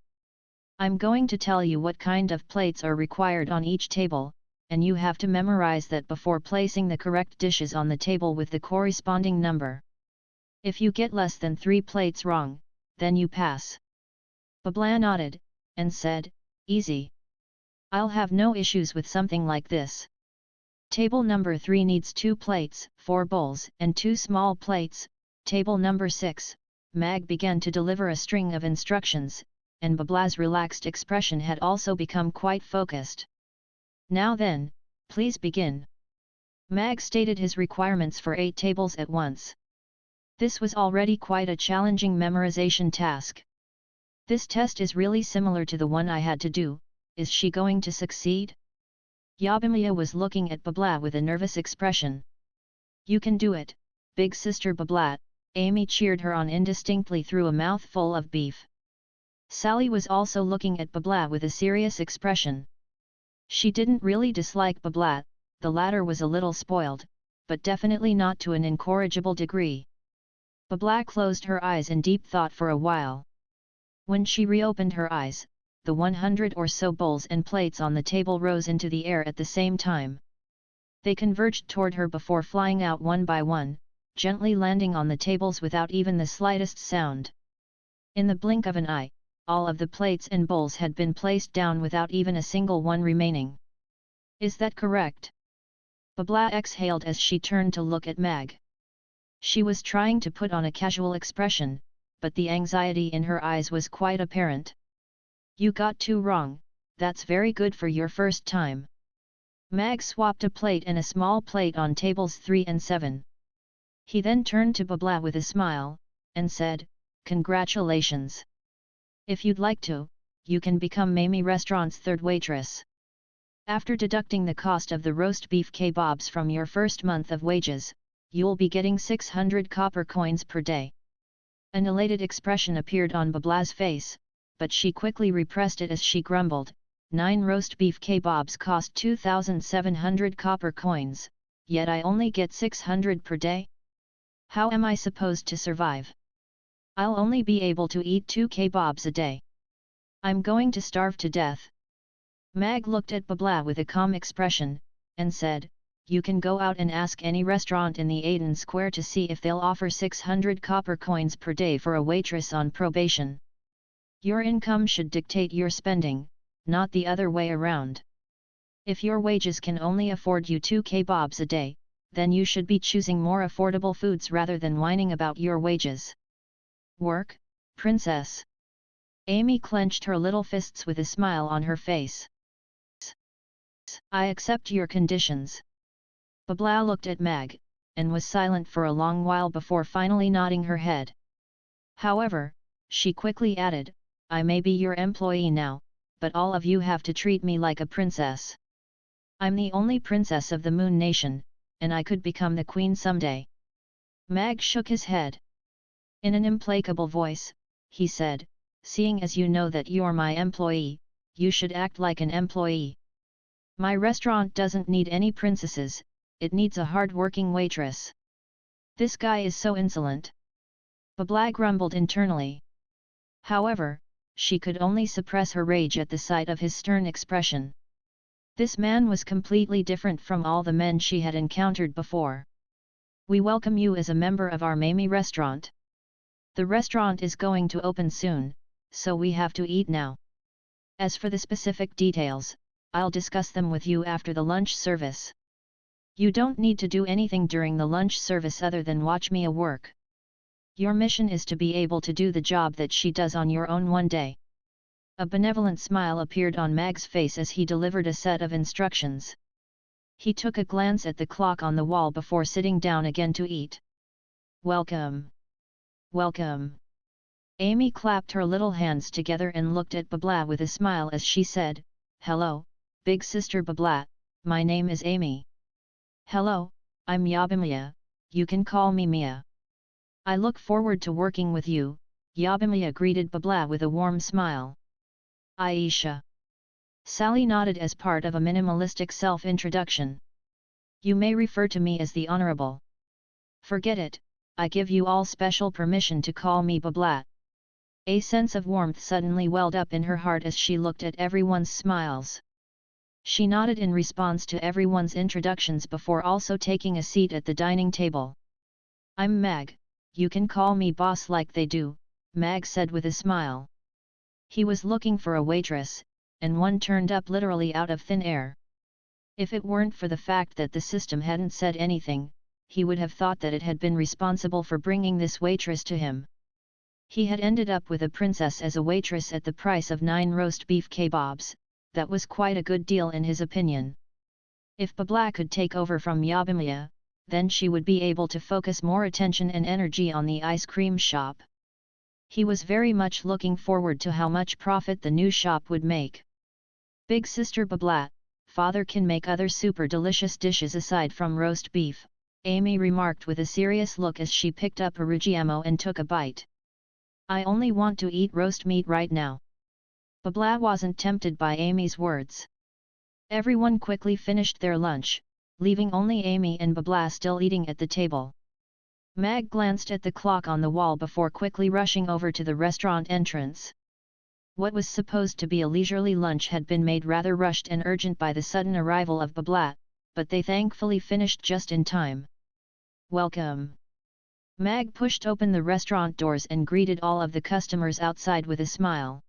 I'm going to tell you what kind of plates are required on each table, and you have to memorize that before placing the correct dishes on the table with the corresponding number. If you get less than 3 plates wrong, then you pass. Babla nodded, and said, easy. I'll have no issues with something like this. Table number 3 needs 2 plates, 4 bowls and 2 small plates. Table number 6, Mag began to deliver a string of instructions, and Babla's relaxed expression had also become quite focused. Now then, please begin. Mag stated his requirements for 8 tables at once. This was already quite a challenging memorization task. This test is really similar to the one I had to do. Is she going to succeed? Yabimiya was looking at Babla with a nervous expression. You can do it, big sister Babla, Amy cheered her on indistinctly through a mouthful of beef. Sally was also looking at Babla with a serious expression. She didn't really dislike Babla, the latter was a little spoiled, but definitely not to an incorrigible degree. Babla closed her eyes in deep thought for a while. When she reopened her eyes, the 100 or so bowls and plates on the table rose into the air at the same time. They converged toward her before flying out one by one, gently landing on the tables without even the slightest sound. In the blink of an eye, all of the plates and bowls had been placed down without even a single one remaining. Is that correct? Babla exhaled as she turned to look at Mag. She was trying to put on a casual expression, but the anxiety in her eyes was quite apparent. You got two wrong, that's very good for your first time. Mag swapped a plate and a small plate on tables 3 and 7. He then turned to Babla with a smile, and said, "Congratulations. If you'd like to, you can become Mamie Restaurant's third waitress. After deducting the cost of the roast beef kebabs from your first month of wages, you'll be getting 600 copper coins per day." An elated expression appeared on Babla's face, but she quickly repressed it as she grumbled, 9 roast beef kebabs cost 2,700 copper coins, yet I only get 600 per day? How am I supposed to survive? I'll only be able to eat 2 kebabs a day. I'm going to starve to death." Mag looked at Babla with a calm expression, and said, "You can go out and ask any restaurant in the Aden Square to see if they'll offer 600 copper coins per day for a waitress on probation. Your income should dictate your spending, not the other way around. If your wages can only afford you 2 kebabs a day, then you should be choosing more affordable foods rather than whining about your wages. Work, princess." Amy clenched her little fists with a smile on her face. "I accept your conditions." Babla looked at Mag, and was silent for a long while before finally nodding her head. However, she quickly added, "I may be your employee now, but all of you have to treat me like a princess. I'm the only princess of the Moon Nation, and I could become the queen someday." Mag shook his head. In an implacable voice, he said, "Seeing as you know that you're my employee, you should act like an employee. My restaurant doesn't need any princesses, it needs a hard-working waitress. This guy is so insolent." Babla grumbled internally. However, she could only suppress her rage at the sight of his stern expression. This man was completely different from all the men she had encountered before. "We welcome you as a member of our Mamie restaurant. The restaurant is going to open soon, so we have to eat now. As for the specific details, I'll discuss them with you after the lunch service. You don't need to do anything during the lunch service other than watch Mia work. Your mission is to be able to do the job that she does on your own one day." A benevolent smile appeared on Mag's face as he delivered a set of instructions. He took a glance at the clock on the wall before sitting down again to eat. "Welcome. Welcome." Amy clapped her little hands together and looked at Babla with a smile as she said, "Hello, big sister Babla, my name is Amy." "Hello, I'm Yabimia, you can call me Mia." "I look forward to working with you," Yabimia greeted Babla with a warm smile. "Aisha." Sally nodded as part of a minimalistic self-introduction. "You may refer to me as the Honorable." "Forget it, I give you all special permission to call me Babla." A sense of warmth suddenly welled up in her heart as she looked at everyone's smiles. She nodded in response to everyone's introductions before also taking a seat at the dining table. "I'm Mag, you can call me boss like they do," Mag said with a smile. He was looking for a waitress, and one turned up literally out of thin air. If it weren't for the fact that the system hadn't said anything, he would have thought that it had been responsible for bringing this waitress to him. He had ended up with a princess as a waitress at the price of 9 roast beef kebabs, that was quite a good deal in his opinion. If Babla could take over from Yabimia, then she would be able to focus more attention and energy on the ice cream shop. He was very much looking forward to how much profit the new shop would make. "Big sister Babla, father can make other super delicious dishes aside from roast beef," Amy remarked with a serious look as she picked up a rugiamo and took a bite. "I only want to eat roast meat right now." Babla wasn't tempted by Amy's words. Everyone quickly finished their lunch, leaving only Amy and Babla still eating at the table. Mag glanced at the clock on the wall before quickly rushing over to the restaurant entrance. What was supposed to be a leisurely lunch had been made rather rushed and urgent by the sudden arrival of Babla, but they thankfully finished just in time. "Welcome." Mag pushed open the restaurant doors and greeted all of the customers outside with a smile.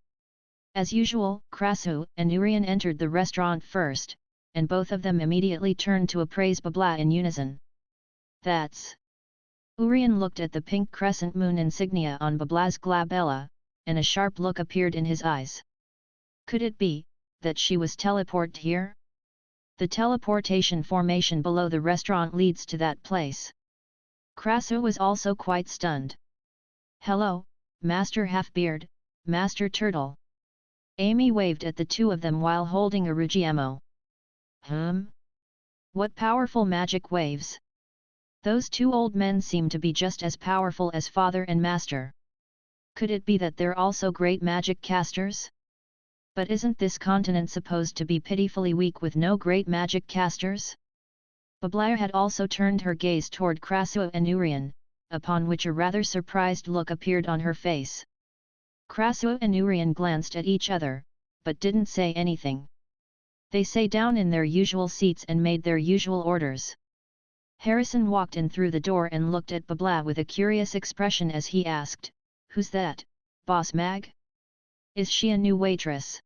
As usual, Krasu and Urian entered the restaurant first, and both of them immediately turned to appraise Babla in unison. "That's Urian looked at the pink crescent moon insignia on Babla's glabella, and a sharp look appeared in his eyes. Could it be that she was teleported here? The teleportation formation below the restaurant leads to that place. Krasu was also quite stunned. Hello, Master Halfbeard, Master Turtle. Amy waved at the two of them while holding a Rugiemo. What powerful magic waves! Those two old men seem to be just as powerful as father and master. Could it be that they're also great magic casters? But isn't this continent supposed to be pitifully weak with no great magic casters? Babla had also turned her gaze toward Krasu and Urian, upon which a rather surprised look appeared on her face. Krasu and Urian glanced at each other, but didn't say anything. They sat down in their usual seats and made their usual orders. Harrison walked in through the door and looked at Babla with a curious expression as he asked, "Who's that, Boss Mag? Is she a new waitress?"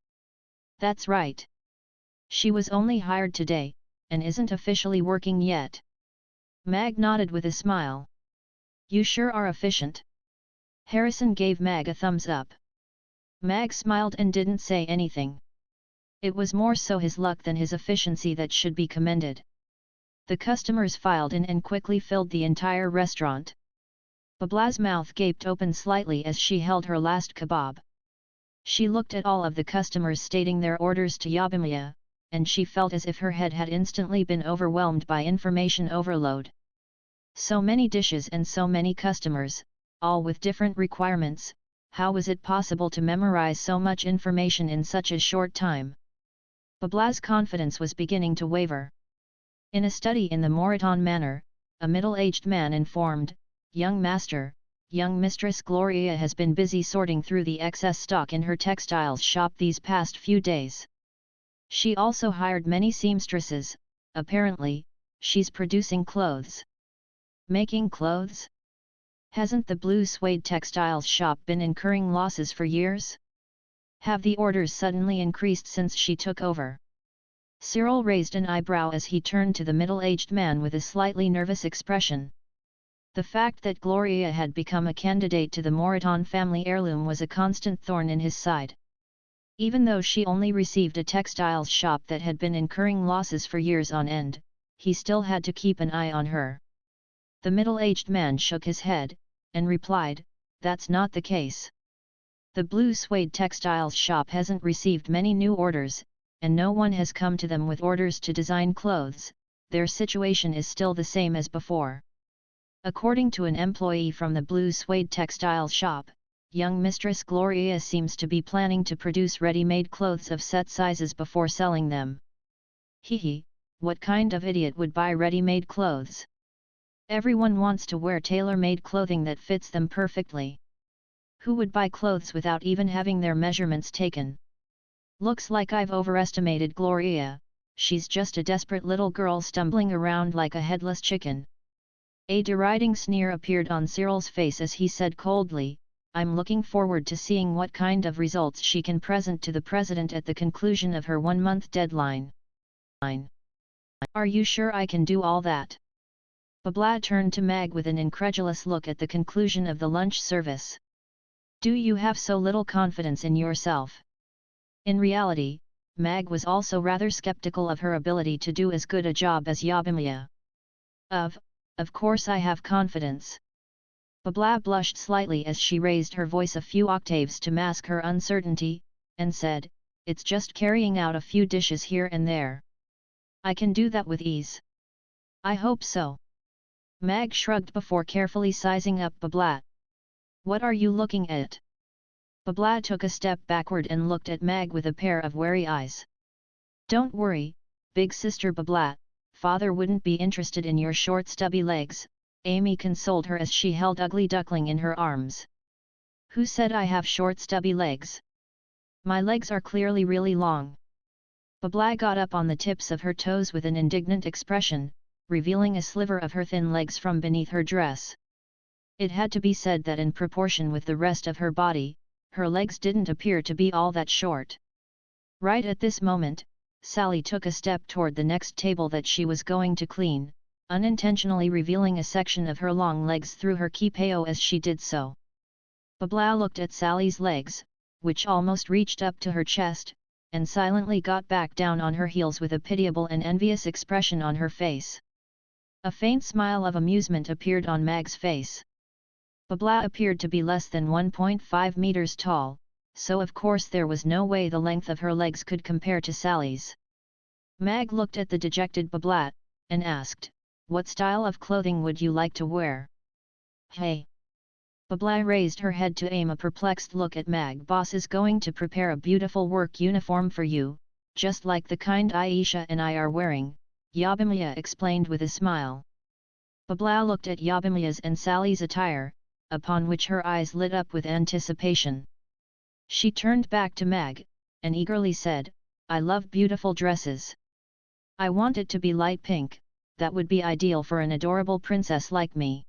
"That's right. She was only hired today, and isn't officially working yet." Mag nodded with a smile. "You sure are efficient." Harrison gave Mag a thumbs up. Mag smiled and didn't say anything. It was more so his luck than his efficiency that should be commended. The customers filed in and quickly filled the entire restaurant. Babla's mouth gaped open slightly as she held her last kebab. She looked at all of the customers stating their orders to Yabimiya, and she felt as if her head had instantly been overwhelmed by information overload. So many dishes and so many customers, all with different requirements. How was it possible to memorize so much information in such a short time? Babla's confidence was beginning to waver. In a study in the Moraton Manor, a middle-aged man informed, "Young master, young mistress Gloria has been busy sorting through the excess stock in her textiles shop these past few days. She also hired many seamstresses, apparently, she's producing clothes." "Making clothes? Hasn't the Blue Suede Textiles shop been incurring losses for years? Have the orders suddenly increased since she took over?" Cyril raised an eyebrow as he turned to the middle-aged man with a slightly nervous expression. The fact that Gloria had become a candidate to the Moraton family heirloom was a constant thorn in his side. Even though she only received a textiles shop that had been incurring losses for years on end, he still had to keep an eye on her. The middle-aged man shook his head, and replied, "That's not the case. The Blue Suede Textiles shop hasn't received many new orders, and no one has come to them with orders to design clothes. Their situation is still the same as before." According to an employee from the Blue Suede Textiles shop, young Mistress Gloria seems to be planning to produce ready-made clothes of set sizes before selling them. Hee, what kind of idiot would buy ready-made clothes? Everyone wants to wear tailor-made clothing that fits them perfectly. Who would buy clothes without even having their measurements taken? Looks like I've overestimated Gloria, she's just a desperate little girl stumbling around like a headless chicken. A deriding sneer appeared on Cyril's face as he said coldly, "I'm looking forward to seeing what kind of results she can present to the president at the conclusion of her one-month deadline." "Are you sure I can do all that?" Babla turned to Mag with an incredulous look at the conclusion of the lunch service. "Do you have so little confidence in yourself?" In reality, Mag was also rather skeptical of her ability to do as good a job as Yabimiya. Of course I have confidence." Babla blushed slightly as she raised her voice a few octaves to mask her uncertainty, and said, "It's just carrying out a few dishes here and there. I can do that with ease." "I hope so." Mag shrugged before carefully sizing up Babla. "What are you looking at?" Babla took a step backward and looked at Mag with a pair of wary eyes. "Don't worry, big sister Babla, father wouldn't be interested in your short stubby legs," Amy consoled her as she held Ugly Duckling in her arms. "Who said I have short stubby legs? My legs are clearly really long." Babla got up on the tips of her toes with an indignant expression, revealing a sliver of her thin legs from beneath her dress. It had to be said that in proportion with the rest of her body, her legs didn't appear to be all that short. Right at this moment, Sally took a step toward the next table that she was going to clean, unintentionally revealing a section of her long legs through her kipao as she did so. Babla looked at Sally's legs, which almost reached up to her chest, and silently got back down on her heels with a pitiable and envious expression on her face. A faint smile of amusement appeared on Mag's face. Babla appeared to be less than 1.5 meters tall, so of course there was no way the length of her legs could compare to Sally's. Mag looked at the dejected Babla, and asked, "What style of clothing would you like to wear?" "Hey!" Babla raised her head to aim a perplexed look at Mag. "Boss is going to prepare a beautiful work uniform for you, just like the kind Aisha and I are wearing," Yabimya explained with a smile. Babla looked at Yabimya's and Sally's attire, upon which her eyes lit up with anticipation. She turned back to Mag, and eagerly said, "I love beautiful dresses. I want it to be light pink, that would be ideal for an adorable princess like me.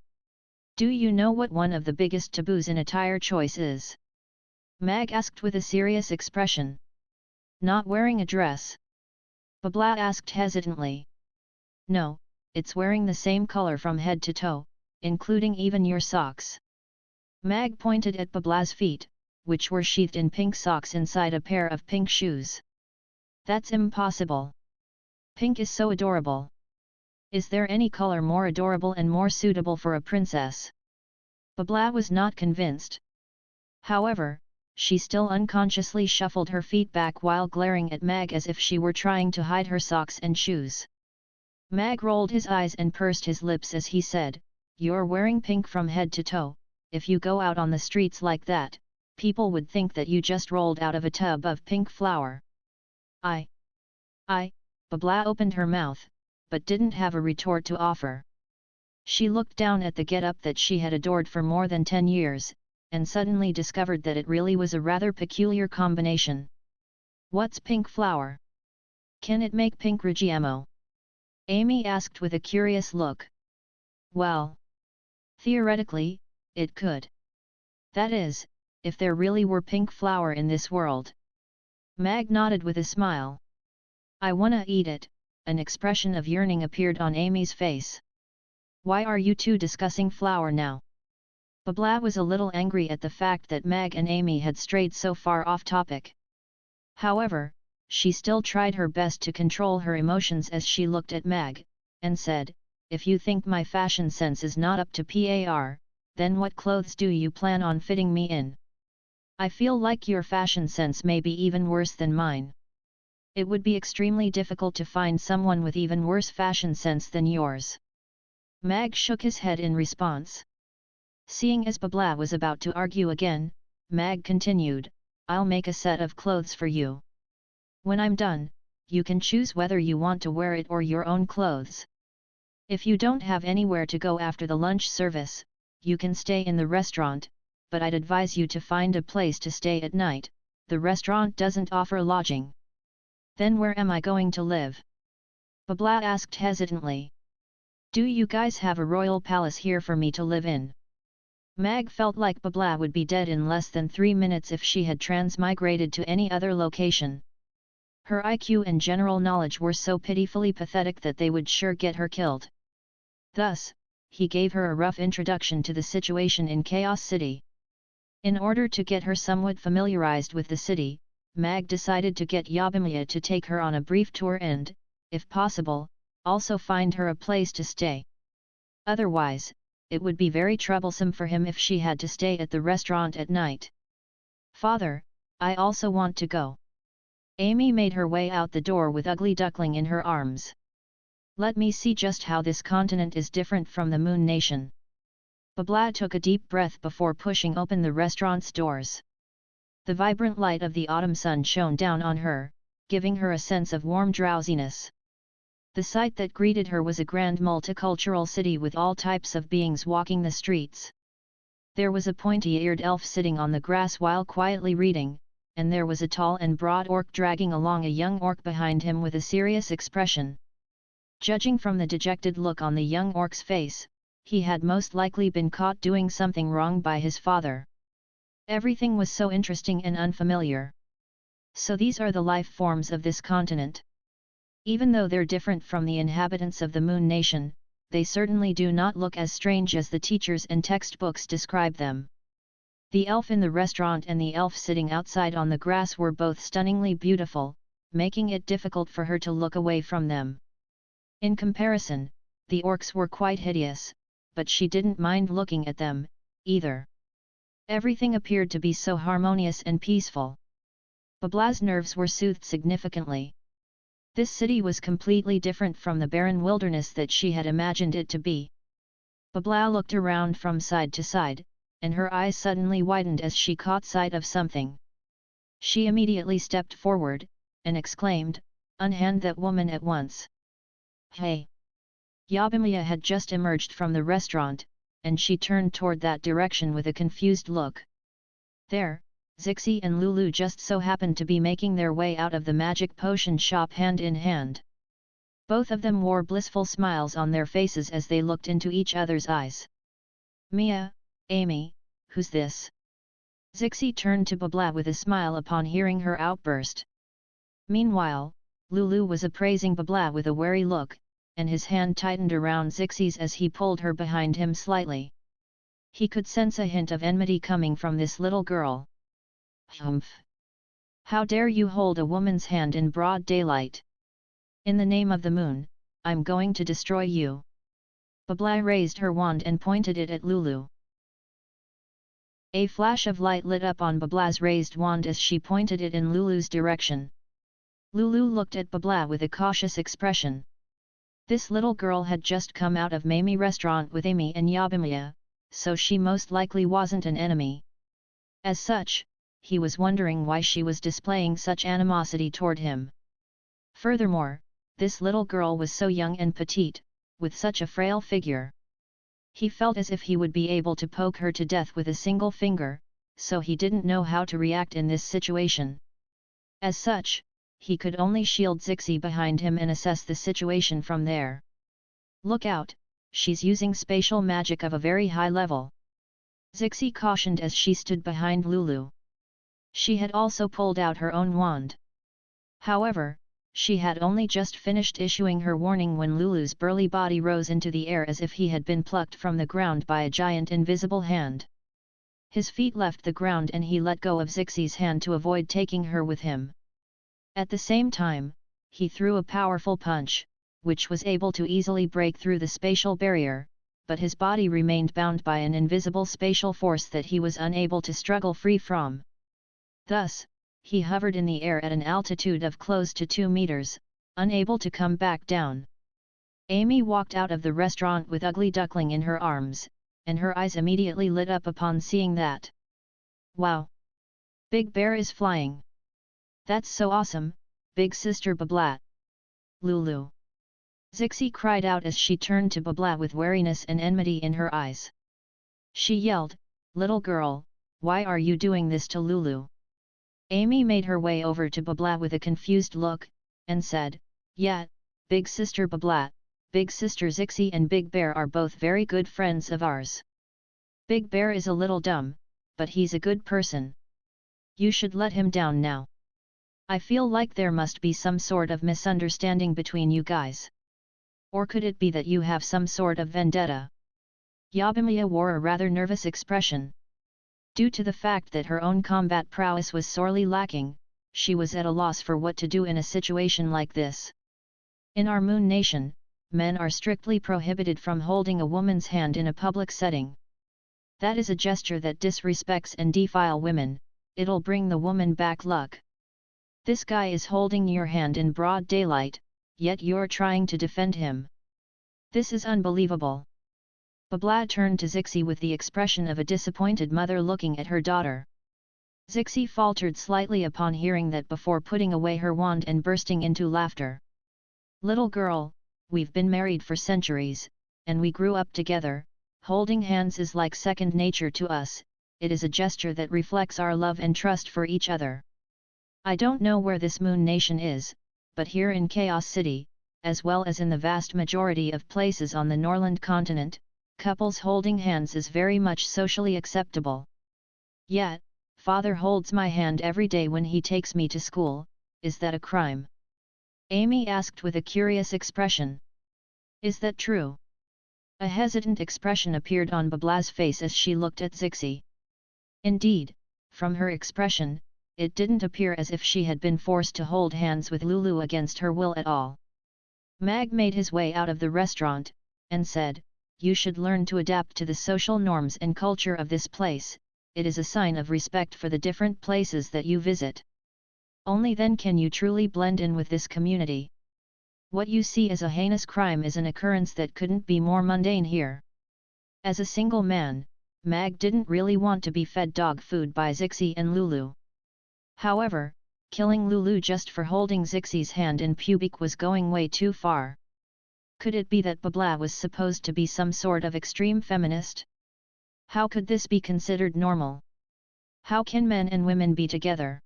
Do you know what one of the biggest taboos in attire choice is?" Mag asked with a serious expression. "Not wearing a dress?" Babla asked hesitantly. "No, it's wearing the same color from head to toe, including even your socks." Mag pointed at Babla's feet, which were sheathed in pink socks inside a pair of pink shoes. "That's impossible. Pink is so adorable. Is there any color more adorable and more suitable for a princess?" Babla was not convinced. However, she still unconsciously shuffled her feet back while glaring at Mag as if she were trying to hide her socks and shoes. Mag rolled his eyes and pursed his lips as he said, "You're wearing pink from head to toe. If you go out on the streets like that, people would think that you just rolled out of a tub of pink flour." I, Babla opened her mouth, but didn't have a retort to offer. She looked down at the get-up that she had adored for more than 10 years, and suddenly discovered that it really was a rather peculiar combination. "What's pink flour? Can it make pink Rigiamo?" Amy asked with a curious look. "Well, theoretically, it could. That is, if there really were pink flour in this world." Mag nodded with a smile. "I wanna eat it," an expression of yearning appeared on Amy's face. "Why are you two discussing flour now?" Babla was a little angry at the fact that Mag and Amy had strayed so far off topic. However, she still tried her best to control her emotions as she looked at Mag, and said, "If you think my fashion sense is not up to par, then what clothes do you plan on fitting me in? I feel like your fashion sense may be even worse than mine. It would be extremely difficult to find someone with even worse fashion sense than yours." Mag shook his head in response. Seeing as Babla was about to argue again, Mag continued, "I'll make a set of clothes for you. When I'm done, you can choose whether you want to wear it or your own clothes. If you don't have anywhere to go after the lunch service, you can stay in the restaurant, but I'd advise you to find a place to stay at night. The restaurant doesn't offer lodging." "Then where am I going to live?" Babla asked hesitantly. "Do you guys have a royal palace here for me to live in?" Mag felt like Babla would be dead in less than 3 minutes if she had transmigrated to any other location. Her IQ and general knowledge were so pitifully pathetic that they would sure get her killed. Thus, he gave her a rough introduction to the situation in Chaos City. In order to get her somewhat familiarized with the city, Mag decided to get Yabimya to take her on a brief tour and, if possible, also find her a place to stay. Otherwise, it would be very troublesome for him if she had to stay at the restaurant at night. "Father, I also want to go." Amy made her way out the door with Ugly Duckling in her arms. "Let me see just how this continent is different from the Moon Nation." Babla took a deep breath before pushing open the restaurant's doors. The vibrant light of the autumn sun shone down on her, giving her a sense of warm drowsiness. The sight that greeted her was a grand multicultural city with all types of beings walking the streets. There was a pointy-eared elf sitting on the grass while quietly reading, and there was a tall and broad orc dragging along a young orc behind him with a serious expression. Judging from the dejected look on the young orc's face, he had most likely been caught doing something wrong by his father. Everything was so interesting and unfamiliar. So these are the life forms of this continent. Even though they're different from the inhabitants of the Moon Nation, they certainly do not look as strange as the teachers and textbooks describe them. The elf in the restaurant and the elf sitting outside on the grass were both stunningly beautiful, making it difficult for her to look away from them. In comparison, the orcs were quite hideous, but she didn't mind looking at them, either. Everything appeared to be so harmonious and peaceful. Babla's nerves were soothed significantly. This city was completely different from the barren wilderness that she had imagined it to be. Babla looked around from side to side, and her eyes suddenly widened as she caught sight of something. She immediately stepped forward, and exclaimed, "Unhand that woman at once." "Hey!" Yabimiya had just emerged from the restaurant, and she turned toward that direction with a confused look. There, Zixi and Lulu just so happened to be making their way out of the magic potion shop hand in hand. Both of them wore blissful smiles on their faces as they looked into each other's eyes. "Mia, Amy, who's this?" Zixi turned to Babla with a smile upon hearing her outburst. Meanwhile, Lulu was appraising Babla with a wary look, and his hand tightened around Zixi's as he pulled her behind him slightly. He could sense a hint of enmity coming from this little girl. "Humph! How dare you hold a woman's hand in broad daylight? In the name of the moon, I'm going to destroy you." Babla raised her wand and pointed it at Lulu. A flash of light lit up on Babla's raised wand as she pointed it in Lulu's direction. Lulu looked at Babla with a cautious expression. This little girl had just come out of Mamie restaurant with Amy and Yabimiya, so she most likely wasn't an enemy. As such, he was wondering why she was displaying such animosity toward him. Furthermore, this little girl was so young and petite, with such a frail figure. He felt as if he would be able to poke her to death with a single finger, so he didn't know how to react in this situation. As such, he could only shield Zixi behind him and assess the situation from there. "Look out, she's using spatial magic of a very high level," Zixi cautioned as she stood behind Lulu. She had also pulled out her own wand. However, she had only just finished issuing her warning when Lulu's burly body rose into the air as if he had been plucked from the ground by a giant invisible hand. His feet left the ground and he let go of Zixi's hand to avoid taking her with him. At the same time, he threw a powerful punch, which was able to easily break through the spatial barrier, but his body remained bound by an invisible spatial force that he was unable to struggle free from. Thus, he hovered in the air at an altitude of close to 2 meters, unable to come back down. Amy walked out of the restaurant with Ugly Duckling in her arms, and her eyes immediately lit up upon seeing that. "Wow! Big Bear is flying! That's so awesome, Big Sister Babla!" "Lulu!" Zixi cried out as she turned to Babla with wariness and enmity in her eyes. She yelled, "Little girl, why are you doing this to Lulu?" Amy made her way over to Babla with a confused look, and said, "Yeah, Big Sister Babla, Big Sister Zixi and Big Bear are both very good friends of ours. Big Bear is a little dumb, but he's a good person. You should let him down now. I feel like there must be some sort of misunderstanding between you guys. Or could it be that you have some sort of vendetta?" Yabimiya wore a rather nervous expression. Due to the fact that her own combat prowess was sorely lacking, she was at a loss for what to do in a situation like this. In our Moon Nation, men are strictly prohibited from holding a woman's hand in a public setting. That is a gesture that disrespects and defile women. It'll bring the woman back luck. This guy is holding your hand in broad daylight, yet you're trying to defend him. This is unbelievable." Babla turned to Zixi with the expression of a disappointed mother looking at her daughter. Zixi faltered slightly upon hearing that before putting away her wand and bursting into laughter. "Little girl, we've been married for centuries, and we grew up together. Holding hands is like second nature to us. It is a gesture that reflects our love and trust for each other. I don't know where this Moon Nation is, but here in Chaos City, as well as in the vast majority of places on the Norland continent, couples holding hands is very much socially acceptable. Yet, father holds my hand every day when he takes me to school. Is that a crime?" Amy asked with a curious expression. "Is that true?" A hesitant expression appeared on Babla's face as she looked at Zixi. Indeed, from her expression, it didn't appear as if she had been forced to hold hands with Lulu against her will at all. Mag made his way out of the restaurant, and said, "You should learn to adapt to the social norms and culture of this place. It is a sign of respect for the different places that you visit. Only then can you truly blend in with this community. What you see as a heinous crime is an occurrence that couldn't be more mundane here." As a single man, Mag didn't really want to be fed dog food by Zixi and Lulu. However, killing Lulu just for holding Zixi's hand in public was going way too far. Could it be that Babla was supposed to be some sort of extreme feminist? How could this be considered normal? How can men and women be together?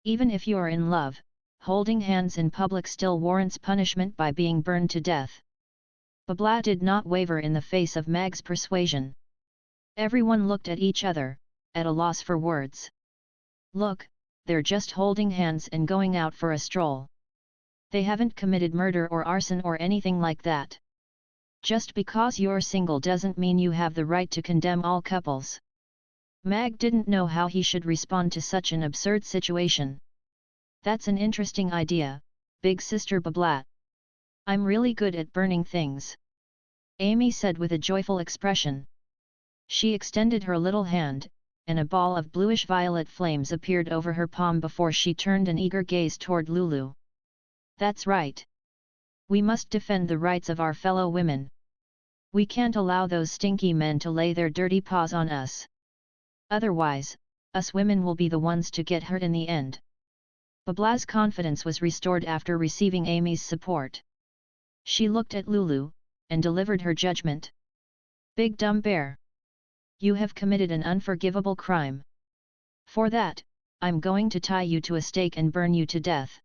Even if you're in love, holding hands in public still warrants punishment by being burned to death. Babla did not waver in the face of Mag's persuasion. Everyone looked at each other, at a loss for words. "Look, they're just holding hands and going out for a stroll. They haven't committed murder or arson or anything like that. Just because you're single doesn't mean you have the right to condemn all couples." Mag didn't know how he should respond to such an absurd situation. "That's an interesting idea, Big Sister Babla. I'm really good at burning things," Amy said with a joyful expression. She extended her little hand, and a ball of bluish-violet flames appeared over her palm before she turned an eager gaze toward Lulu. "That's right. We must defend the rights of our fellow women. We can't allow those stinky men to lay their dirty paws on us. Otherwise, us women will be the ones to get hurt in the end." Babla's confidence was restored after receiving Amy's support. She looked at Lulu, and delivered her judgment. "Big dumb bear. You have committed an unforgivable crime. For that, I'm going to tie you to a stake and burn you to death."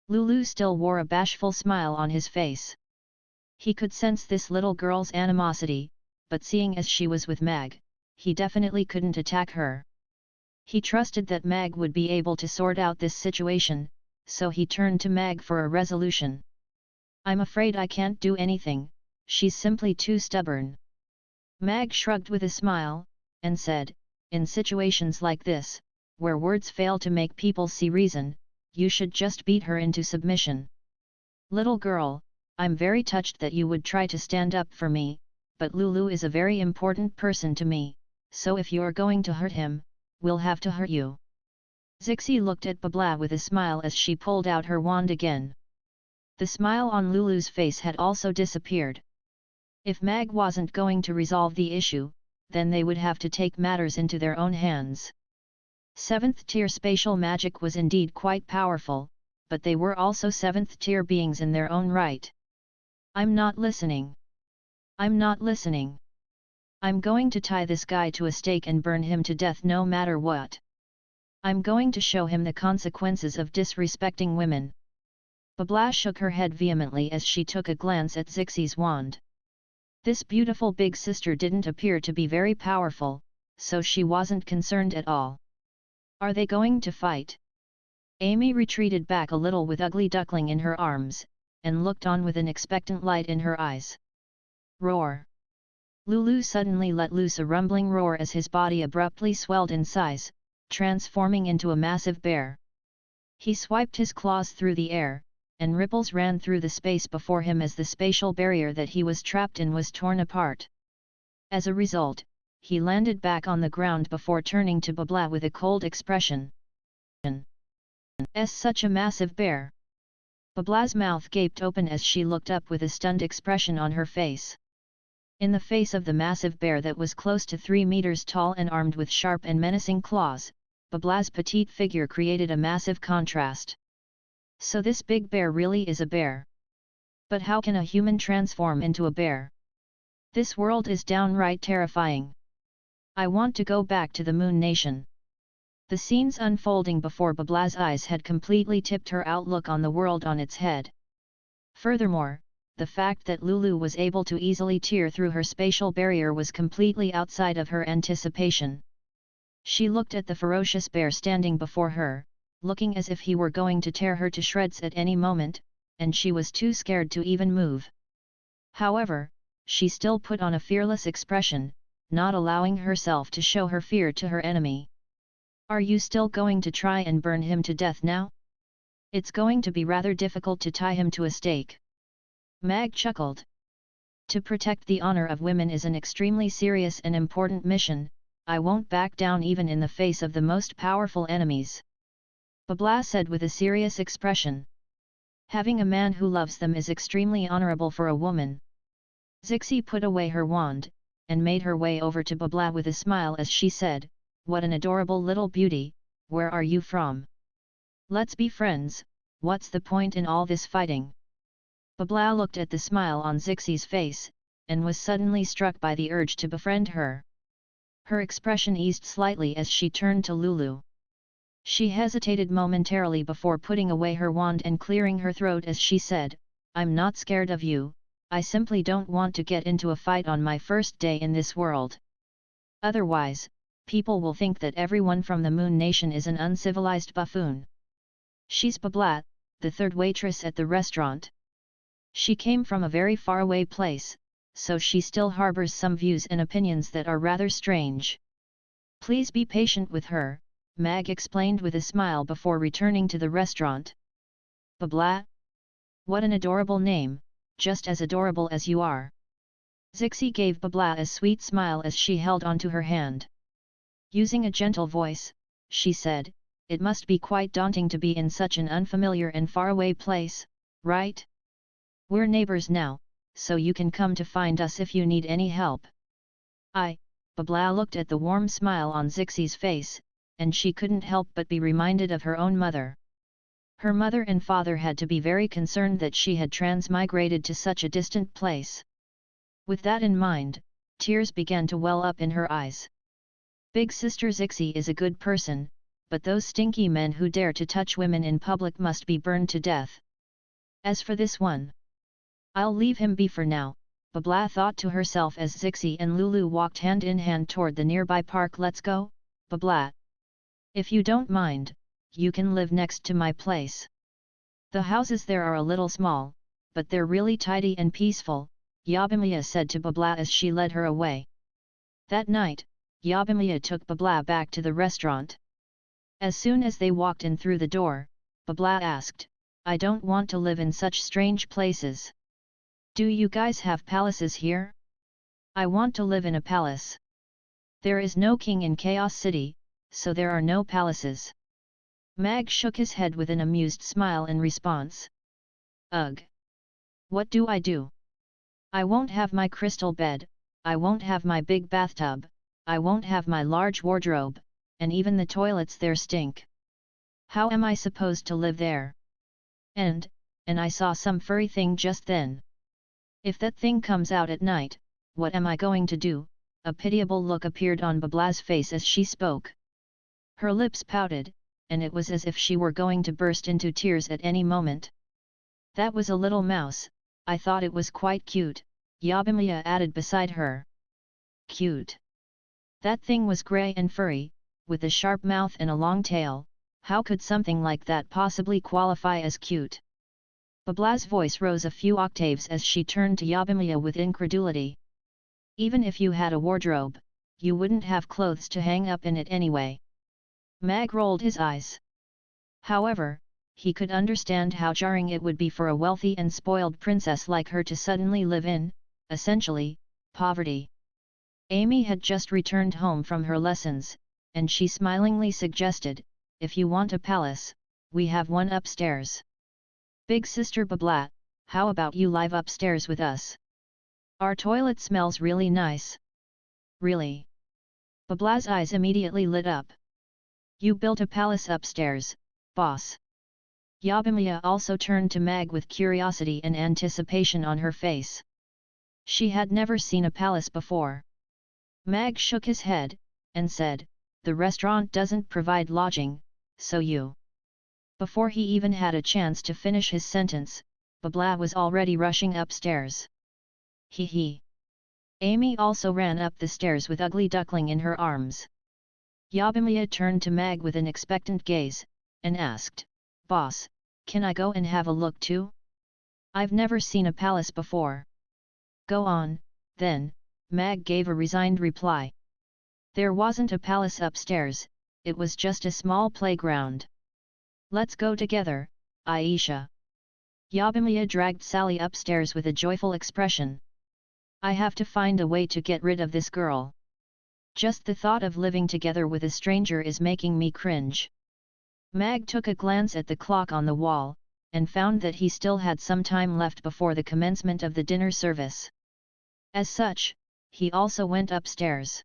Lulu still wore a bashful smile on his face. He could sense this little girl's animosity, but seeing as she was with Mag, he definitely couldn't attack her. He trusted that Mag would be able to sort out this situation, so he turned to Mag for a resolution. "I'm afraid I can't do anything, she's simply too stubborn." Mag shrugged with a smile, and said, "In situations like this, where words fail to make people see reason, you should just beat her into submission. Little girl, I'm very touched that you would try to stand up for me, but Lulu is a very important person to me, so if you're going to hurt him, we'll have to hurt you." Zixi looked at Babla with a smile as she pulled out her wand again. The smile on Lulu's face had also disappeared. If Mag wasn't going to resolve the issue, then they would have to take matters into their own hands. 7th tier spatial magic was indeed quite powerful, but they were also 7th tier beings in their own right. "I'm not listening. I'm not listening. I'm going to tie this guy to a stake and burn him to death no matter what. I'm going to show him the consequences of disrespecting women." Babla shook her head vehemently as she took a glance at Zixi's wand. This beautiful big sister didn't appear to be very powerful, so she wasn't concerned at all. "Are they going to fight?" Amy retreated back a little with Ugly Duckling in her arms, and looked on with an expectant light in her eyes. Roar! Lulu suddenly let loose a rumbling roar as his body abruptly swelled in size, transforming into a massive bear. He swiped his claws through the air, and ripples ran through the space before him as the spatial barrier that he was trapped in was torn apart. As a result, he landed back on the ground before turning to Babla with a cold expression. Such a massive bear!" Babla's mouth gaped open as she looked up with a stunned expression on her face. In the face of the massive bear that was close to 3 meters tall and armed with sharp and menacing claws, Babla's petite figure created a massive contrast. So this big bear really is a bear. But how can a human transform into a bear? This world is downright terrifying. I want to go back to the Moon Nation. The scenes unfolding before Babla's eyes had completely tipped her outlook on the world on its head. Furthermore, the fact that Lulu was able to easily tear through her spatial barrier was completely outside of her anticipation. She looked at the ferocious bear standing before her, looking as if he were going to tear her to shreds at any moment, and she was too scared to even move. However, she still put on a fearless expression, not allowing herself to show her fear to her enemy. Are you still going to try and burn him to death now? It's going to be rather difficult to tie him to a stake. Mag chuckled. To protect the honor of women is an extremely serious and important mission. I won't back down even in the face of the most powerful enemies. Babla said with a serious expression. Having a man who loves them is extremely honorable for a woman. Zixi put away her wand, and made her way over to Babla with a smile as she said, "What an adorable little beauty, where are you from? Let's be friends, what's the point in all this fighting?" Babla looked at the smile on Zixi's face, and was suddenly struck by the urge to befriend her. Her expression eased slightly as she turned to Lulu. She hesitated momentarily before putting away her wand and clearing her throat as she said, "I'm not scared of you, I simply don't want to get into a fight on my first day in this world. Otherwise, people will think that everyone from the Moon Nation is an uncivilized buffoon." She's Babla, the third waitress at the restaurant. She came from a very faraway place, so she still harbors some views and opinions that are rather strange. Please be patient with her, Mag explained with a smile before returning to the restaurant. Babla? What an adorable name, just as adorable as you are. Zixi gave Babla a sweet smile as she held onto her hand. Using a gentle voice, she said, "It must be quite daunting to be in such an unfamiliar and faraway place, right? We're neighbors now, so you can come to find us if you need any help." Babla looked at the warm smile on Zixi's face, and she couldn't help but be reminded of her own mother. Her mother and father had to be very concerned that she had transmigrated to such a distant place. With that in mind, tears began to well up in her eyes. Big Sister Zixi is a good person, but those stinky men who dare to touch women in public must be burned to death. As for this one, I'll leave him be for now, Babla thought to herself as Zixi and Lulu walked hand in hand toward the nearby park. Let's go, Babla. If you don't mind, you can live next to my place. The houses there are a little small, but they're really tidy and peaceful, Yabimiya said to Babla as she led her away. That night, Yabimiya took Babla back to the restaurant. As soon as they walked in through the door, Babla asked, "I don't want to live in such strange places. Do you guys have palaces here? I want to live in a palace. There is no king in Chaos City, so there are no palaces." Mag shook his head with an amused smile in response. "Ugh! What do? I won't have my crystal bed, I won't have my big bathtub, I won't have my large wardrobe, and even the toilets there stink. How am I supposed to live there? And I saw some furry thing just then. If that thing comes out at night, what am I going to do?" A pitiable look appeared on Babla's face as she spoke. Her lips pouted, and it was as if she were going to burst into tears at any moment. "That was a little mouse, I thought it was quite cute," Yabimiya added beside her. "Cute? That thing was grey and furry, with a sharp mouth and a long tail, how could something like that possibly qualify as cute?" Babla's voice rose a few octaves as she turned to Yabimiya with incredulity. "Even if you had a wardrobe, you wouldn't have clothes to hang up in it anyway." Mag rolled his eyes. However, he could understand how jarring it would be for a wealthy and spoiled princess like her to suddenly live in, essentially, poverty. Amy had just returned home from her lessons, and she smilingly suggested, "If you want a palace, we have one upstairs. Big Sister Babla, how about you live upstairs with us? Our toilet smells really nice." "Really?" Babla's eyes immediately lit up. "You built a palace upstairs, boss?" Yabimiya also turned to Mag with curiosity and anticipation on her face. She had never seen a palace before. Mag shook his head, and said, "The restaurant doesn't provide lodging, so you..." Before he even had a chance to finish his sentence, Babla was already rushing upstairs. "Hee hee." Amy also ran up the stairs with Ugly Duckling in her arms. Yabimiya turned to Mag with an expectant gaze, and asked, "Boss, can I go and have a look too? I've never seen a palace before." "Go on, Then, Mag gave a resigned reply. There wasn't a palace upstairs, it was just a small playground. Let's go together, Aisha. Yabimiya dragged Sally upstairs with a joyful expression. I have to find a way to get rid of this girl. Just the thought of living together with a stranger is making me cringe. Mag took a glance at the clock on the wall, and found that he still had some time left before the commencement of the dinner service. As such, he also went upstairs.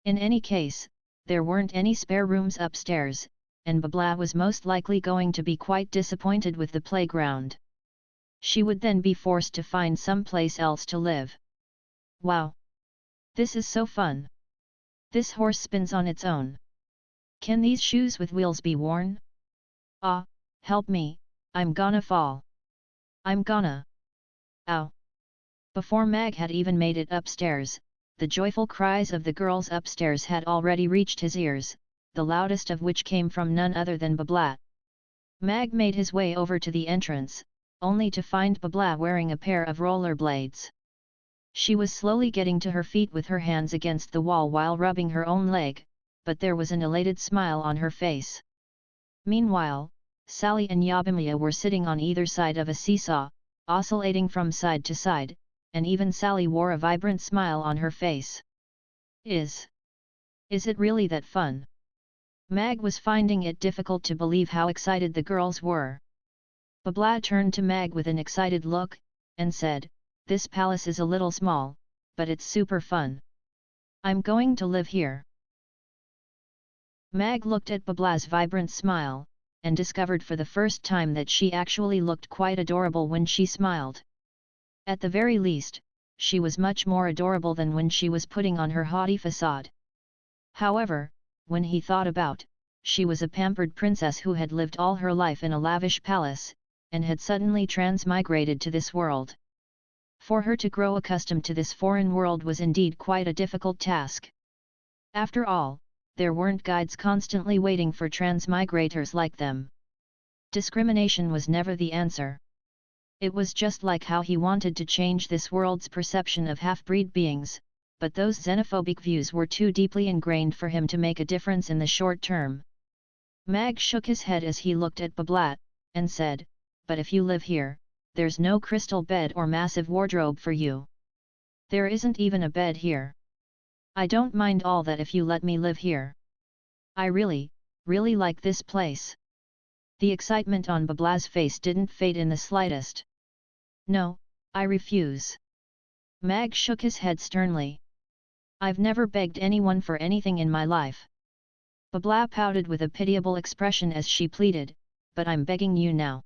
In any case, there weren't any spare rooms upstairs, and Babla was most likely going to be quite disappointed with the playground. She would then be forced to find some place else to live. Wow! This is so fun! This horse spins on its own. Can these shoes with wheels be worn? Ah, help me, I'm gonna fall. I'm gonna. Ow! Before Mag had even made it upstairs, the joyful cries of the girls upstairs had already reached his ears, the loudest of which came from none other than Babla. Mag made his way over to the entrance, only to find Babla wearing a pair of rollerblades. She was slowly getting to her feet with her hands against the wall while rubbing her own leg, but there was an elated smile on her face. Meanwhile, Sally and Yabimiya were sitting on either side of a seesaw, oscillating from side to side, and even Sally wore a vibrant smile on her face. Is it really that fun? Mag was finding it difficult to believe how excited the girls were. Babla turned to Mag with an excited look, and said, this palace is a little small, but it's super fun. I'm going to live here. Mag looked at Babla's vibrant smile, and discovered for the first time that she actually looked quite adorable when she smiled. At the very least, she was much more adorable than when she was putting on her haughty facade. However, when he thought about, she was a pampered princess who had lived all her life in a lavish palace, and had suddenly transmigrated to this world. For her to grow accustomed to this foreign world was indeed quite a difficult task. After all, there weren't guides constantly waiting for transmigrators like them. Discrimination was never the answer. It was just like how he wanted to change this world's perception of half-breed beings, but those xenophobic views were too deeply ingrained for him to make a difference in the short term. Mag shook his head as he looked at Babla, and said, but if you live here, there's no crystal bed or massive wardrobe for you. There isn't even a bed here. I don't mind all that if you let me live here. I really like this place. The excitement on Babla's face didn't fade in the slightest. No, I refuse. Mag shook his head sternly. I've never begged anyone for anything in my life. Babla pouted with a pitiable expression as she pleaded, but I'm begging you now.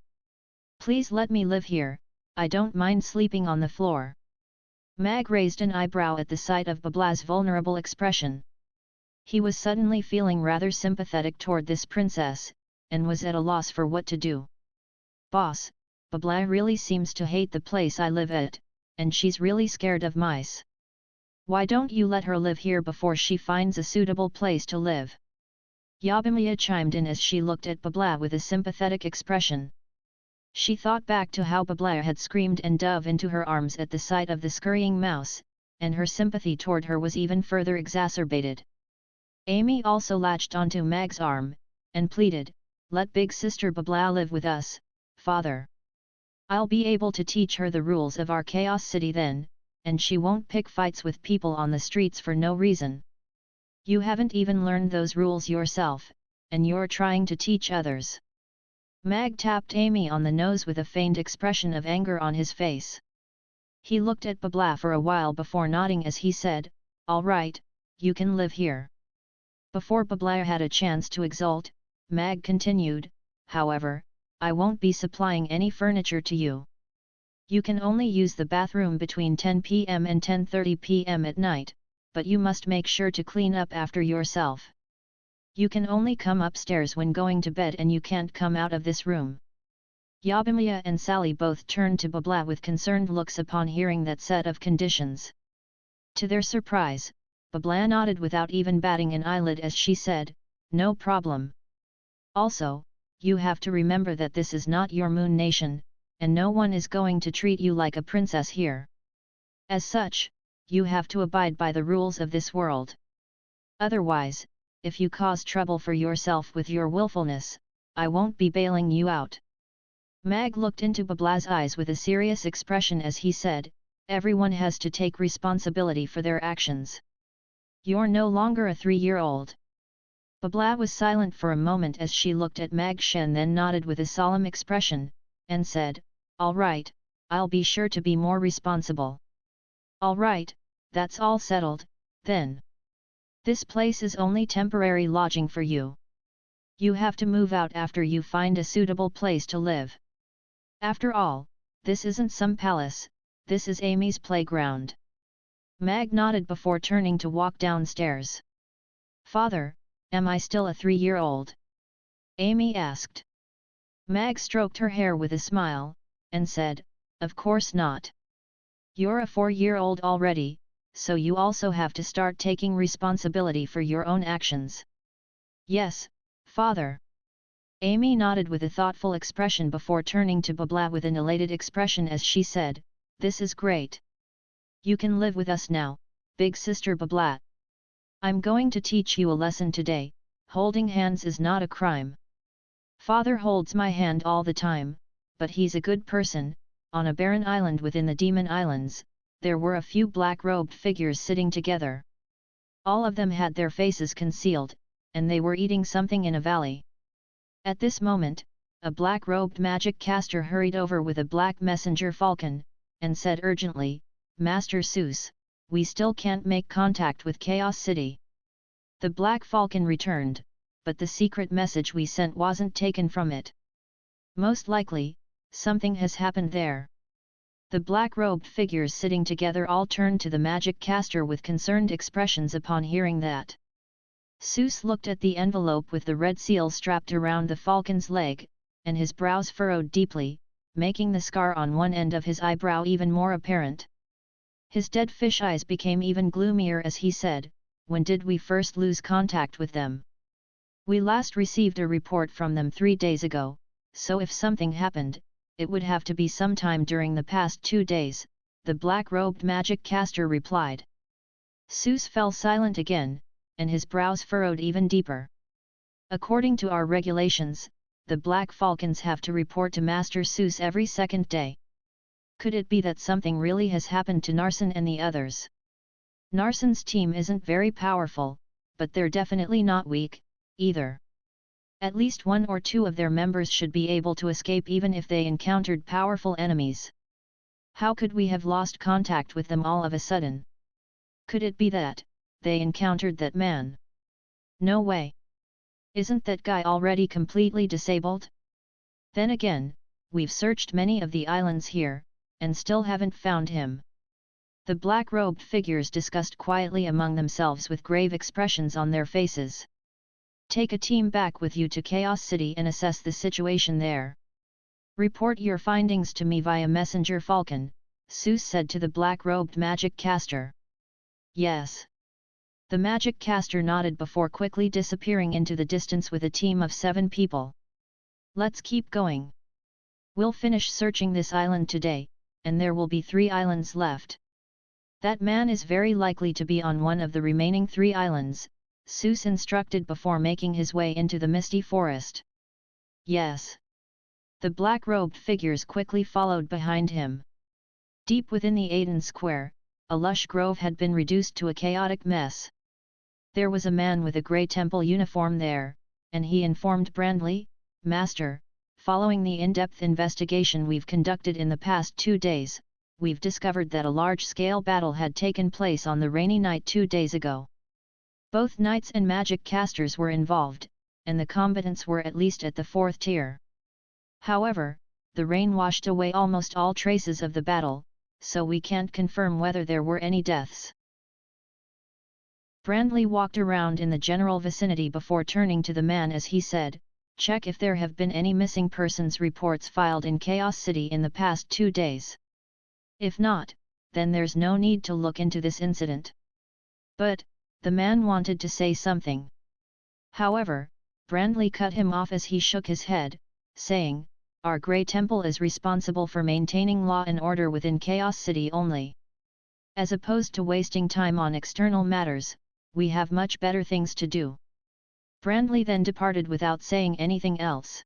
Please let me live here, I don't mind sleeping on the floor. Mag raised an eyebrow at the sight of Babla's vulnerable expression. He was suddenly feeling rather sympathetic toward this princess, and was at a loss for what to do. Boss, Babla really seems to hate the place I live at, and she's really scared of mice. Why don't you let her live here before she finds a suitable place to live? Yabimiya chimed in as she looked at Babla with a sympathetic expression. She thought back to how Babla had screamed and dove into her arms at the sight of the scurrying mouse, and her sympathy toward her was even further exacerbated. Amy also latched onto Mag's arm, and pleaded, let big sister Babla live with us, father. I'll be able to teach her the rules of our chaos city then, and she won't pick fights with people on the streets for no reason. You haven't even learned those rules yourself, and you're trying to teach others. Mag tapped Amy on the nose with a feigned expression of anger on his face. He looked at Babla for a while before nodding as he said, all right, you can live here. Before Babla had a chance to exult, Mag continued, however, I won't be supplying any furniture to you. You can only use the bathroom between 10 p.m. and 10:30 p.m. at night, but you must make sure to clean up after yourself. You can only come upstairs when going to bed and you can't come out of this room. Yabimiya and Sally both turned to Babla with concerned looks upon hearing that set of conditions. To their surprise, Babla nodded without even batting an eyelid as she said, no problem. Also, you have to remember that this is not your moon nation, and no one is going to treat you like a princess here. As such, you have to abide by the rules of this world. Otherwise, if you cause trouble for yourself with your willfulness, I won't be bailing you out." Mag looked into Babla's eyes with a serious expression as he said, "Everyone has to take responsibility for their actions. You're no longer a 3-year-old. Babla was silent for a moment as she looked at Mag Shen, then nodded with a solemn expression, and said, "All right, I'll be sure to be more responsible." "All right, that's all settled, then. This place is only temporary lodging for you. You have to move out after you find a suitable place to live. After all, this isn't some palace, this is Amy's playground." Mag nodded before turning to walk downstairs. "Father, am I still a 3-year-old?" Amy asked. Mag stroked her hair with a smile, and said, "Of course not. You're a 4-year-old already, so you also have to start taking responsibility for your own actions." "Yes, Father." Amy nodded with a thoughtful expression before turning to Babla with an elated expression as she said, "This is great. You can live with us now, big sister Babla. I'm going to teach you a lesson today. Holding hands is not a crime. Father holds my hand all the time, but he's a good person." On a barren island within the Demon Islands, there were a few black-robed figures sitting together. All of them had their faces concealed, and they were eating something in a valley. At this moment, a black-robed magic caster hurried over with a black messenger falcon, and said urgently, "Master Seuss, we still can't make contact with Chaos City." The black falcon returned, but the secret message we sent wasn't taken from it. "Most likely, something has happened there." The black-robed figures sitting together all turned to the magic caster with concerned expressions upon hearing that. Seuss looked at the envelope with the red seal strapped around the falcon's leg, and his brows furrowed deeply, making the scar on one end of his eyebrow even more apparent. His dead fish eyes became even gloomier as he said, "When did we first lose contact with them? We last received a report from them 3 days ago, so if something happened, it would have to be sometime during the past 2 days," the black-robed magic caster replied. Seuss fell silent again, and his brows furrowed even deeper. "According to our regulations, the Black Falcons have to report to Master Seuss every 2nd day. Could it be that something really has happened to Narsen and the others? Narsen's team isn't very powerful, but they're definitely not weak, either. At least 1 or 2 of their members should be able to escape even if they encountered powerful enemies. How could we have lost contact with them all of a sudden? Could it be that they encountered that man? No way. Isn't that guy already completely disabled? Then again, we've searched many of the islands here, and still haven't found him." The black-robed figures discussed quietly among themselves with grave expressions on their faces. "Take a team back with you to Chaos City and assess the situation there. Report your findings to me via Messenger Falcon," Seuss said to the black-robed magic caster. "Yes." The magic caster nodded before quickly disappearing into the distance with a team of 7 people. "Let's keep going. We'll finish searching this island today, and there will be 3 islands left. That man is very likely to be on one of the remaining 3 islands," Seuss instructed before making his way into the misty forest. "Yes." The black-robed figures quickly followed behind him. Deep within the Aiden Square, a lush grove had been reduced to a chaotic mess. There was a man with a grey temple uniform there, and he informed Brandley, "Master, following the in-depth investigation we've conducted in the past 2 days, we've discovered that a large-scale battle had taken place on the rainy night 2 days ago. Both knights and magic casters were involved, and the combatants were at least at the 4th tier. However, the rain washed away almost all traces of the battle, so we can't confirm whether there were any deaths." Brandley walked around in the general vicinity before turning to the man as he said, "Check if there have been any missing persons reports filed in Chaos City in the past 2 days. If not, then there's no need to look into this incident." But, the man wanted to say something. However, Brandley cut him off as he shook his head, saying, "Our Grey Temple is responsible for maintaining law and order within Chaos City only. As opposed to wasting time on external matters, we have much better things to do. Brandley then departed without saying anything else.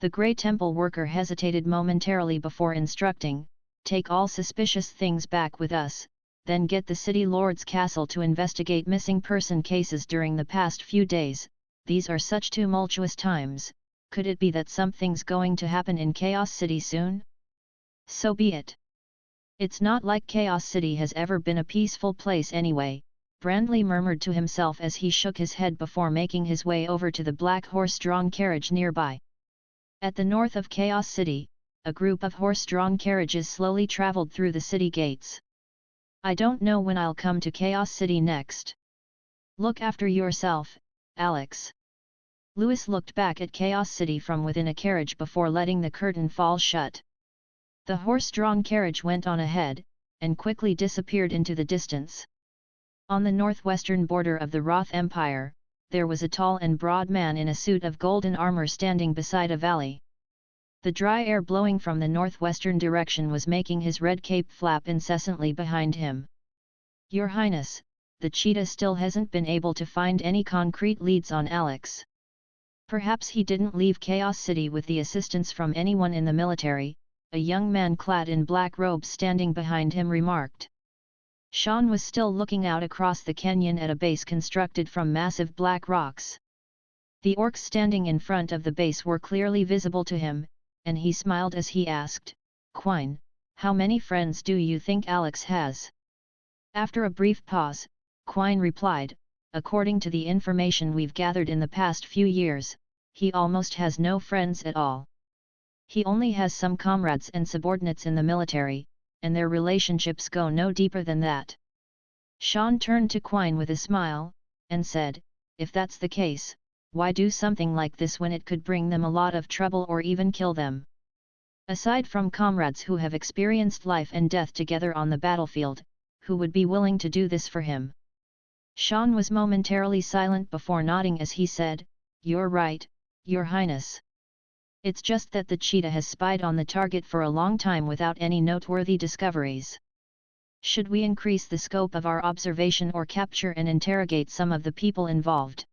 The Grey Temple worker hesitated momentarily before instructing, "Take all suspicious things back with us, then get the City Lord's castle to investigate missing person cases during the past few days. These are such tumultuous times, could it be that something's going to happen in Chaos City soon? So be it. It's not like Chaos City has ever been a peaceful place anyway," Brandley murmured to himself as he shook his head before making his way over to the black horse-drawn carriage nearby. At the north of Chaos City, a group of horse-drawn carriages slowly traveled through the city gates. "I don't know when I'll come to Chaos City next. Look after yourself, Alex." Lewis looked back at Chaos City from within a carriage before letting the curtain fall shut. The horse-drawn carriage went on ahead, and quickly disappeared into the distance. On the northwestern border of the Roth Empire, there was a tall and broad man in a suit of golden armor standing beside a valley. The dry air blowing from the northwestern direction was making his red cape flap incessantly behind him. "Your Highness, the cheetah still hasn't been able to find any concrete leads on Alex. Perhaps he didn't leave Chaos City with the assistance from anyone in the military," a young man clad in black robes standing behind him remarked. Sean was still looking out across the canyon at a base constructed from massive black rocks. The orcs standing in front of the base were clearly visible to him, and he smiled as he asked, "Quine, how many friends do you think Alex has?" After a brief pause, Quine replied, "According to the information we've gathered in the past few years, he almost has no friends at all. He only has some comrades and subordinates in the military, and their relationships go no deeper than that." Sean turned to Quine with a smile, and said, "If that's the case, why do something like this when it could bring them a lot of trouble or even kill them? Aside from comrades who have experienced life and death together on the battlefield, who would be willing to do this for him?" Sean was momentarily silent before nodding as he said, "You're right, Your Highness. It's just that the cheetah has spied on the target for a long time without any noteworthy discoveries. Should we increase the scope of our observation or capture and interrogate some of the people involved?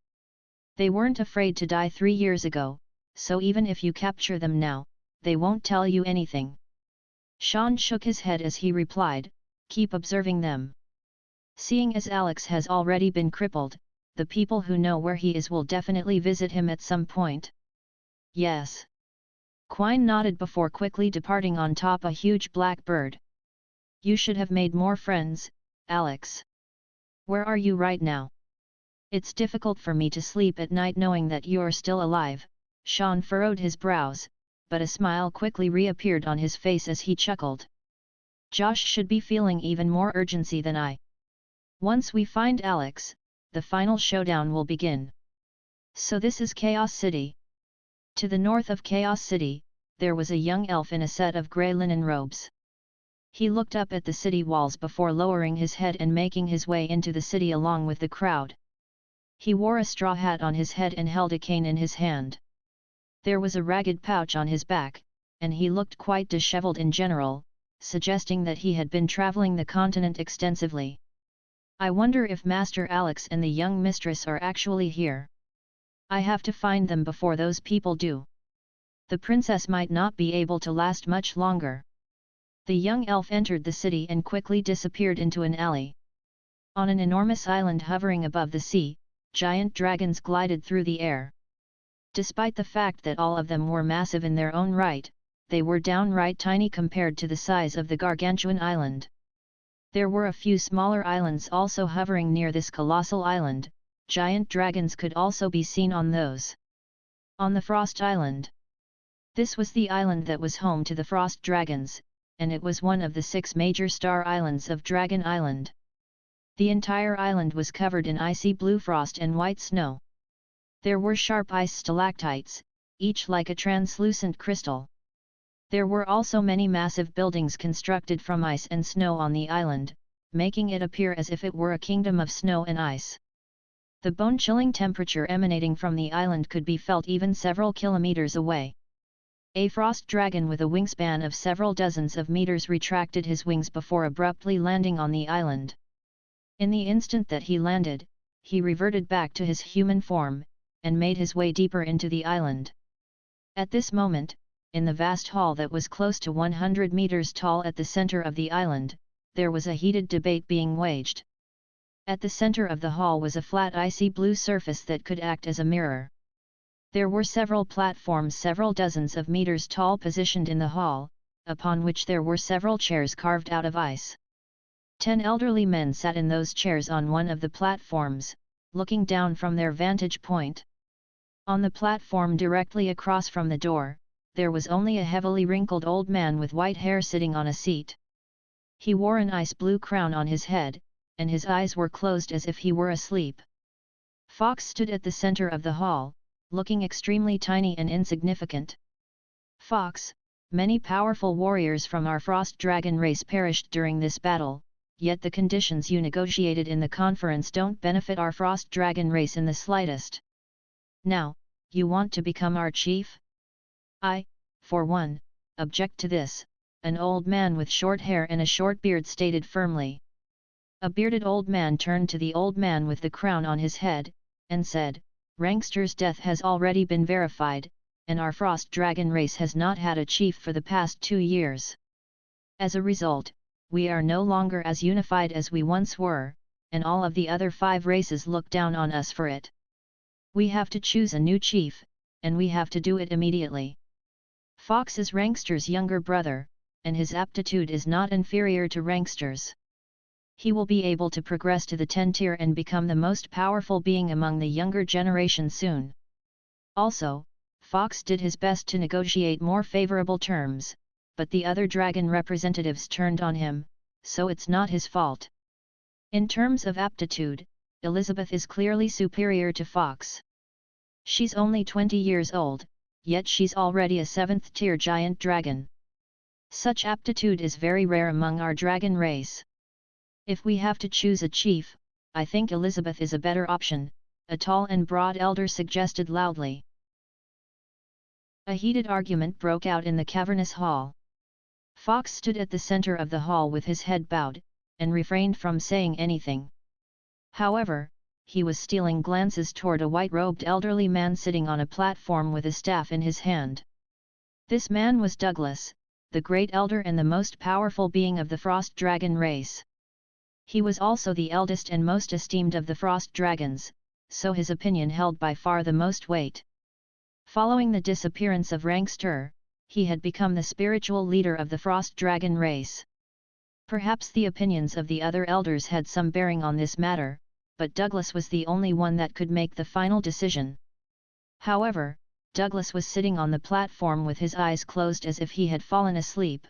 They weren't afraid to die 3 years ago, so even if you capture them now, they won't tell you anything." Sean shook his head as he replied, "Keep observing them. Seeing as Alex has already been crippled, the people who know where he is will definitely visit him at some point." "Yes." Quine nodded before quickly departing on top a huge black bird. "You should have made more friends, Alex. Where are you right now?" "It's difficult for me to sleep at night knowing that you're still alive." Sean furrowed his brows, but a smile quickly reappeared on his face as he chuckled. "Josh should be feeling even more urgency than I. Once we find Alex, the final showdown will begin." "So this is Chaos City." To the north of Chaos City, there was a young elf in a set of grey linen robes. He looked up at the city walls before lowering his head and making his way into the city along with the crowd. He wore a straw hat on his head and held a cane in his hand. There was a ragged pouch on his back, and he looked quite disheveled in general, suggesting that he had been traveling the continent extensively. "I wonder if Master Alex and the young mistress are actually here. I have to find them before those people do. The princess might not be able to last much longer." The young elf entered the city and quickly disappeared into an alley. On an enormous island hovering above the sea, giant dragons glided through the air. Despite the fact that all of them were massive in their own right, they were downright tiny compared to the size of the gargantuan island. There were a few smaller islands also hovering near this colossal island. Giant dragons could also be seen on those. On the Frost Island. This was the island that was home to the Frost Dragons, and it was one of the 6 major star islands of Dragon Island. The entire island was covered in icy blue frost and white snow. There were sharp ice stalactites, each like a translucent crystal. There were also many massive buildings constructed from ice and snow on the island, making it appear as if it were a kingdom of snow and ice. The bone-chilling temperature emanating from the island could be felt even several kilometers away. A frost dragon with a wingspan of several dozens of meters retracted his wings before abruptly landing on the island. In the instant that he landed, he reverted back to his human form, and made his way deeper into the island. At this moment, in the vast hall that was close to 100 meters tall at the center of the island, there was a heated debate being waged. At the center of the hall was a flat icy blue surface that could act as a mirror. There were several platforms several dozens of meters tall positioned in the hall, upon which there were several chairs carved out of ice. 10 elderly men sat in those chairs on one of the platforms, looking down from their vantage point. On the platform directly across from the door, there was only a heavily wrinkled old man with white hair sitting on a seat. He wore an ice blue crown on his head, and his eyes were closed as if he were asleep. Fox stood at the center of the hall, looking extremely tiny and insignificant. Fox, many powerful warriors from our frost dragon race perished during this battle, yet the conditions you negotiated in the conference don't benefit our frost dragon race in the slightest. Now, you want to become our chief? I, for one, object to this, an old man with short hair and a short beard stated firmly. A bearded old man turned to the old man with the crown on his head, and said, "Rankster's death has already been verified, and our frost dragon race has not had a chief for the past 2 years. As a result, we are no longer as unified as we once were, and all of the other 5 races look down on us for it. We have to choose a new chief, and we have to do it immediately." Fox is Rankster's younger brother, and his aptitude is not inferior to Rankster's. He will be able to progress to the 10 tier and become the most powerful being among the younger generation soon. Also, Fox did his best to negotiate more favorable terms, but the other dragon representatives turned on him, so it's not his fault. In terms of aptitude, Elizabeth is clearly superior to Fox. She's only 20 years old, yet she's already a 7th tier giant dragon. Such aptitude is very rare among our dragon race. If we have to choose a chief, I think Elizabeth is a better option, a tall and broad elder suggested loudly. A heated argument broke out in the cavernous hall. Fox stood at the center of the hall with his head bowed, and refrained from saying anything. However, he was stealing glances toward a white-robed elderly man sitting on a platform with a staff in his hand. This man was Douglas, the great elder and the most powerful being of the frost dragon race. He was also the eldest and most esteemed of the frost dragons, so his opinion held by far the most weight. Following the disappearance of Rankster, he had become the spiritual leader of the frost dragon race. Perhaps the opinions of the other elders had some bearing on this matter, but Douglas was the only one that could make the final decision. However, Douglas was sitting on the platform with his eyes closed as if he had fallen asleep.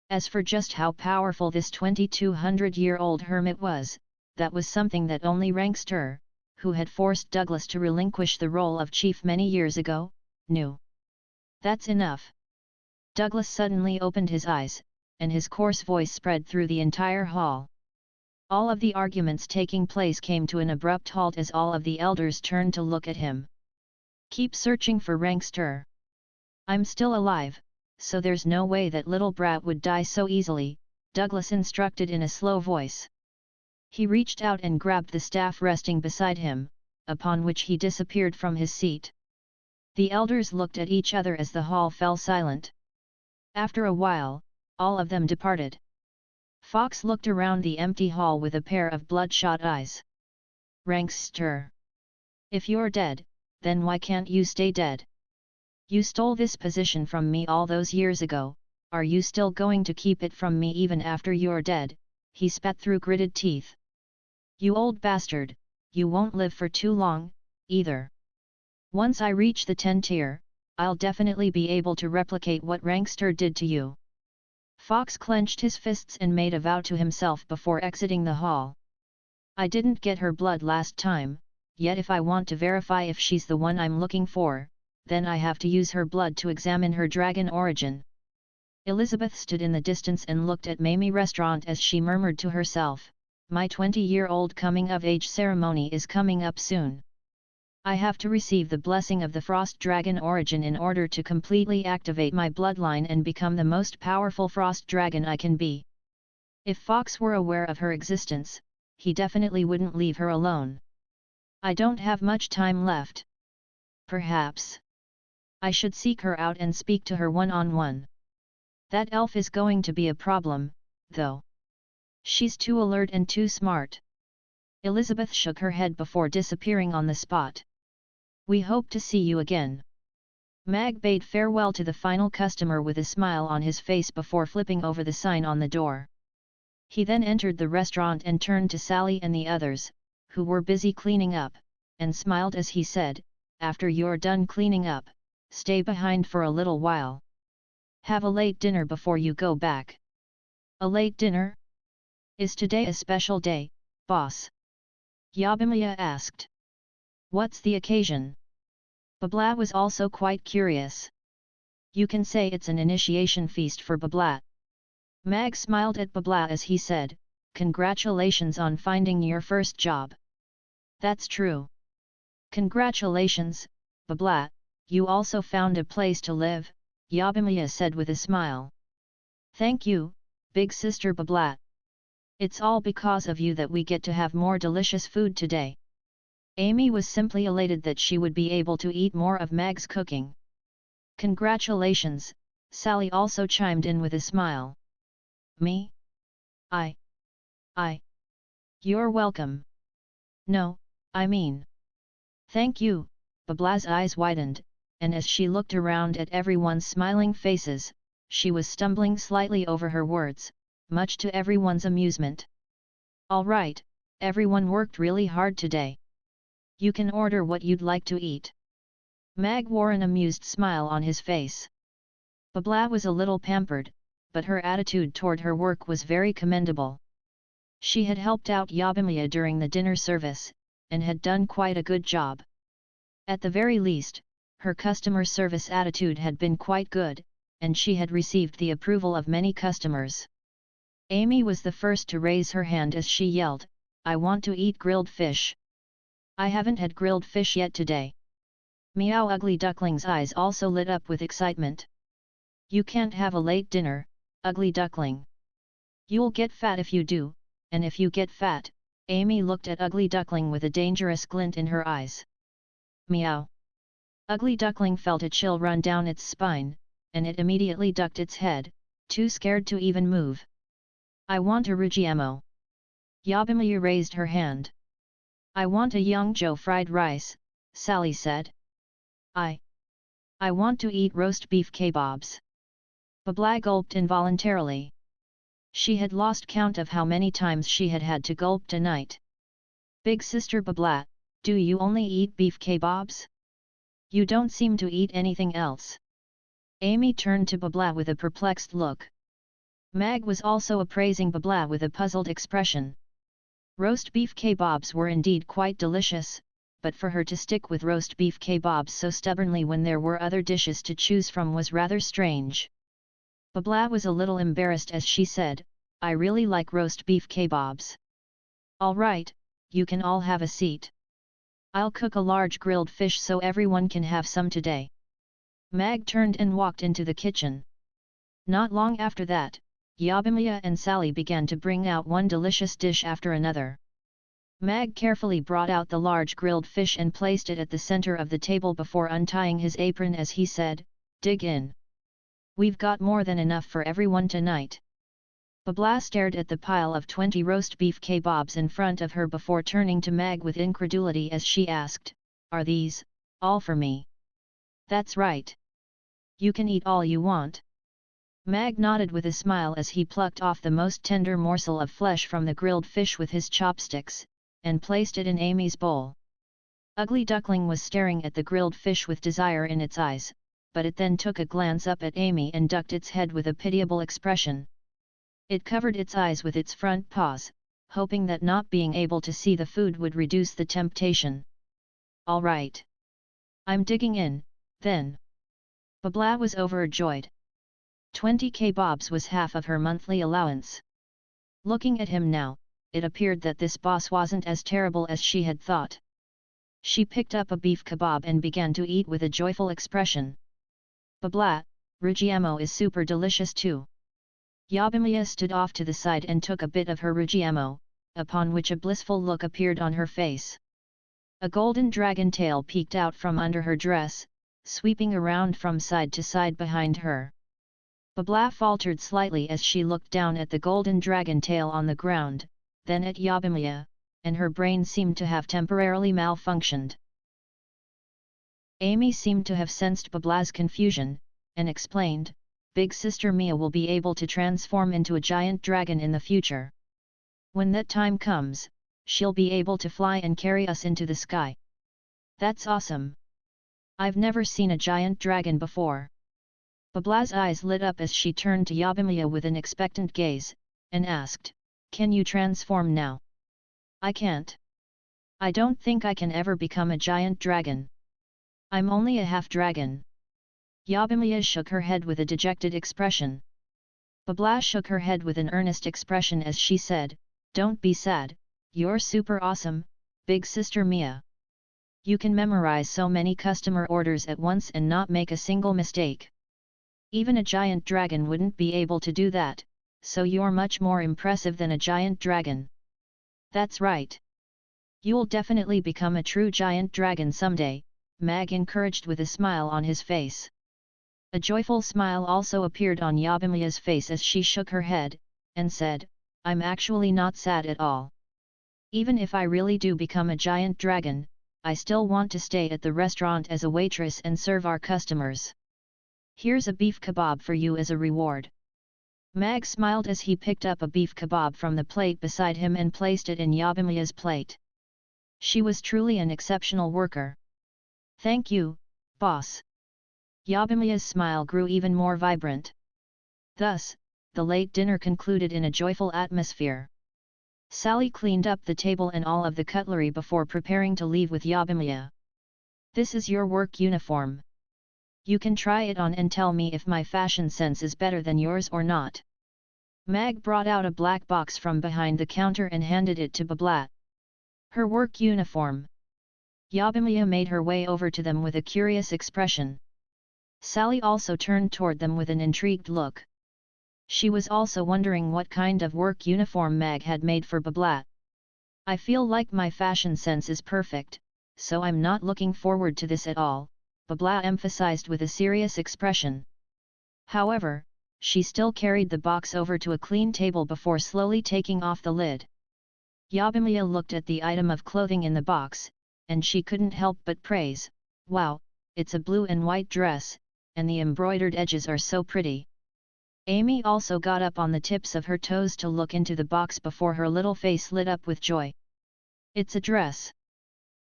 As for just how powerful this 2200-year-old hermit was, that was something that only Rankster, who had forced Douglas to relinquish the role of chief many years ago, knew. "That's enough." Douglas suddenly opened his eyes, and his coarse voice spread through the entire hall. All of the arguments taking place came to an abrupt halt as all of the elders turned to look at him. "Keep searching for Rankster. I'm still alive, so there's no way that little brat would die so easily," Douglas instructed in a slow voice. He reached out and grabbed the staff resting beside him, upon which he disappeared from his seat. The elders looked at each other as the hall fell silent. After a while, all of them departed. Fox looked around the empty hall with a pair of bloodshot eyes. "Rankster. If you're dead, then why can't you stay dead? You stole this position from me all those years ago, are you still going to keep it from me even after you're dead?" he spat through gritted teeth. "You old bastard, you won't live for too long, either. Once I reach the 10 tier, I'll definitely be able to replicate what Rankster did to you." Fox clenched his fists and made a vow to himself before exiting the hall. "I didn't get her blood last time, yet if I want to verify if she's the one I'm looking for, then I have to use her blood to examine her dragon origin." Elizabeth stood in the distance and looked at Mamie Restaurant as she murmured to herself, "My 20-year-old coming-of-age ceremony is coming up soon. I have to receive the blessing of the Frost Dragon origin in order to completely activate my bloodline and become the most powerful Frost Dragon I can be. If Fox were aware of her existence, he definitely wouldn't leave her alone. I don't have much time left. Perhaps I should seek her out and speak to her one-on-one. That elf is going to be a problem, though. She's too alert and too smart. Elizabeth shook her head before disappearing on the spot. We hope to see you again. Mag bade farewell to the final customer with a smile on his face before flipping over the sign on the door. He then entered the restaurant and turned to Sally and the others, who were busy cleaning up, and smiled as he said, "After you're done cleaning up, stay behind for a little while. Have a late dinner before you go back." "A late dinner? Is today a special day, boss?" Yabimiya asked. "What's the occasion?" Babla was also quite curious. "You can say it's an initiation feast for Babla." Mag smiled at Babla as he said, "Congratulations on finding your first job." "That's true." "Congratulations, Babla, you also found a place to live," Yabimiya said with a smile. "Thank you, big sister Babla. It's all because of you that we get to have more delicious food today." Amy was simply elated that she would be able to eat more of Mag's cooking. "Congratulations," Sally also chimed in with a smile. "Me? I. You're welcome." "No, I mean. Thank you." Babla's eyes widened, and as she looked around at everyone's smiling faces, she was stumbling slightly over her words, much to everyone's amusement. "All right, everyone worked really hard today. You can order what you'd like to eat." Mag wore an amused smile on his face. Babla was a little pampered, but her attitude toward her work was very commendable. She had helped out Yabimiya during the dinner service, and had done quite a good job. At the very least, her customer service attitude had been quite good, and she had received the approval of many customers. Amy was the first to raise her hand as she yelled, "I want to eat grilled fish. I haven't had grilled fish yet today." Meow Ugly Duckling's eyes also lit up with excitement. "You can't have a late dinner, Ugly Duckling. You'll get fat if you do, and if you get fat," Amy looked at Ugly Duckling with a dangerous glint in her eyes. Meow. Ugly Duckling felt a chill run down its spine, and it immediately ducked its head, too scared to even move. "I want a Rujiamo." Yabimiya raised her hand. "I want a Yongzhou fried rice," Sally said. I want to eat roast beef kebabs." Babla gulped involuntarily. She had lost count of how many times she had had to gulp tonight. "Big sister Babla, do you only eat beef kebabs? You don't seem to eat anything else." Amy turned to Babla with a perplexed look. Mag was also appraising Babla with a puzzled expression. Roast beef kebabs were indeed quite delicious, but for her to stick with roast beef kebabs so stubbornly when there were other dishes to choose from was rather strange. Babla was a little embarrassed as she said, "I really like roast beef kebabs." "All right, you can all have a seat. I'll cook a large grilled fish so everyone can have some today." Mag turned and walked into the kitchen. Not long after that, Yabimiya and Sally began to bring out one delicious dish after another. Mag carefully brought out the large grilled fish and placed it at the center of the table before untying his apron as he said, "Dig in. We've got more than enough for everyone tonight." Babla stared at the pile of 20 roast beef kebabs in front of her before turning to Mag with incredulity as she asked, "Are these, all for me?" "That's right. You can eat all you want." Mag nodded with a smile as he plucked off the most tender morsel of flesh from the grilled fish with his chopsticks, and placed it in Amy's bowl. Ugly Duckling was staring at the grilled fish with desire in its eyes, but it then took a glance up at Amy and ducked its head with a pitiable expression. It covered its eyes with its front paws, hoping that not being able to see the food would reduce the temptation. "All right. I'm digging in, then." Babla was overjoyed. 20 kebabs was half of her monthly allowance. Looking at him now, it appeared that this boss wasn't as terrible as she had thought. She picked up a beef kebab and began to eat with a joyful expression. Babla, Rugiemo is super delicious too. Yabimiya stood off to the side and took a bit of her Rugiemo, upon which a blissful look appeared on her face. A golden dragon tail peeked out from under her dress, sweeping around from side to side behind her. Babla faltered slightly as she looked down at the golden dragon tail on the ground, then at Yabimiya, and her brain seemed to have temporarily malfunctioned. Amy seemed to have sensed Babla's confusion, and explained, "Big Sister Mia will be able to transform into a giant dragon in the future. When that time comes, she'll be able to fly and carry us into the sky. That's awesome! I've never seen a giant dragon before." Babla's eyes lit up as she turned to Yabimiya with an expectant gaze, and asked, "Can you transform now?" "I can't. I don't think I can ever become a giant dragon. I'm only a half-dragon." Yabimiya shook her head with a dejected expression. Babla shook her head with an earnest expression as she said, "Don't be sad, you're super awesome, Big Sister Mia. You can memorize so many customer orders at once and not make a single mistake. Even a giant dragon wouldn't be able to do that, so you're much more impressive than a giant dragon." "That's right. You'll definitely become a true giant dragon someday," Mag encouraged with a smile on his face. A joyful smile also appeared on Yabimiya's face as she shook her head, and said, "I'm actually not sad at all. Even if I really do become a giant dragon, I still want to stay at the restaurant as a waitress and serve our customers. Here's a beef kebab for you as a reward." Mag smiled as he picked up a beef kebab from the plate beside him and placed it in Yabimiya's plate. She was truly an exceptional worker. "Thank you, boss." Yabimiya's smile grew even more vibrant. Thus, the late dinner concluded in a joyful atmosphere. Sally cleaned up the table and all of the cutlery before preparing to leave with Yabimiya. "This is your work uniform. You can try it on and tell me if my fashion sense is better than yours or not." Mag brought out a black box from behind the counter and handed it to Babla. "Her work uniform." Yabimiya made her way over to them with a curious expression. Sally also turned toward them with an intrigued look. She was also wondering what kind of work uniform Mag had made for Babla. "I feel like my fashion sense is perfect, so I'm not looking forward to this at all," Babla emphasized with a serious expression. However, she still carried the box over to a clean table before slowly taking off the lid. Yabimiya looked at the item of clothing in the box, and she couldn't help but praise, "Wow, it's a blue and white dress, and the embroidered edges are so pretty." Amy also got up on the tips of her toes to look into the box before her little face lit up with joy. "It's a dress.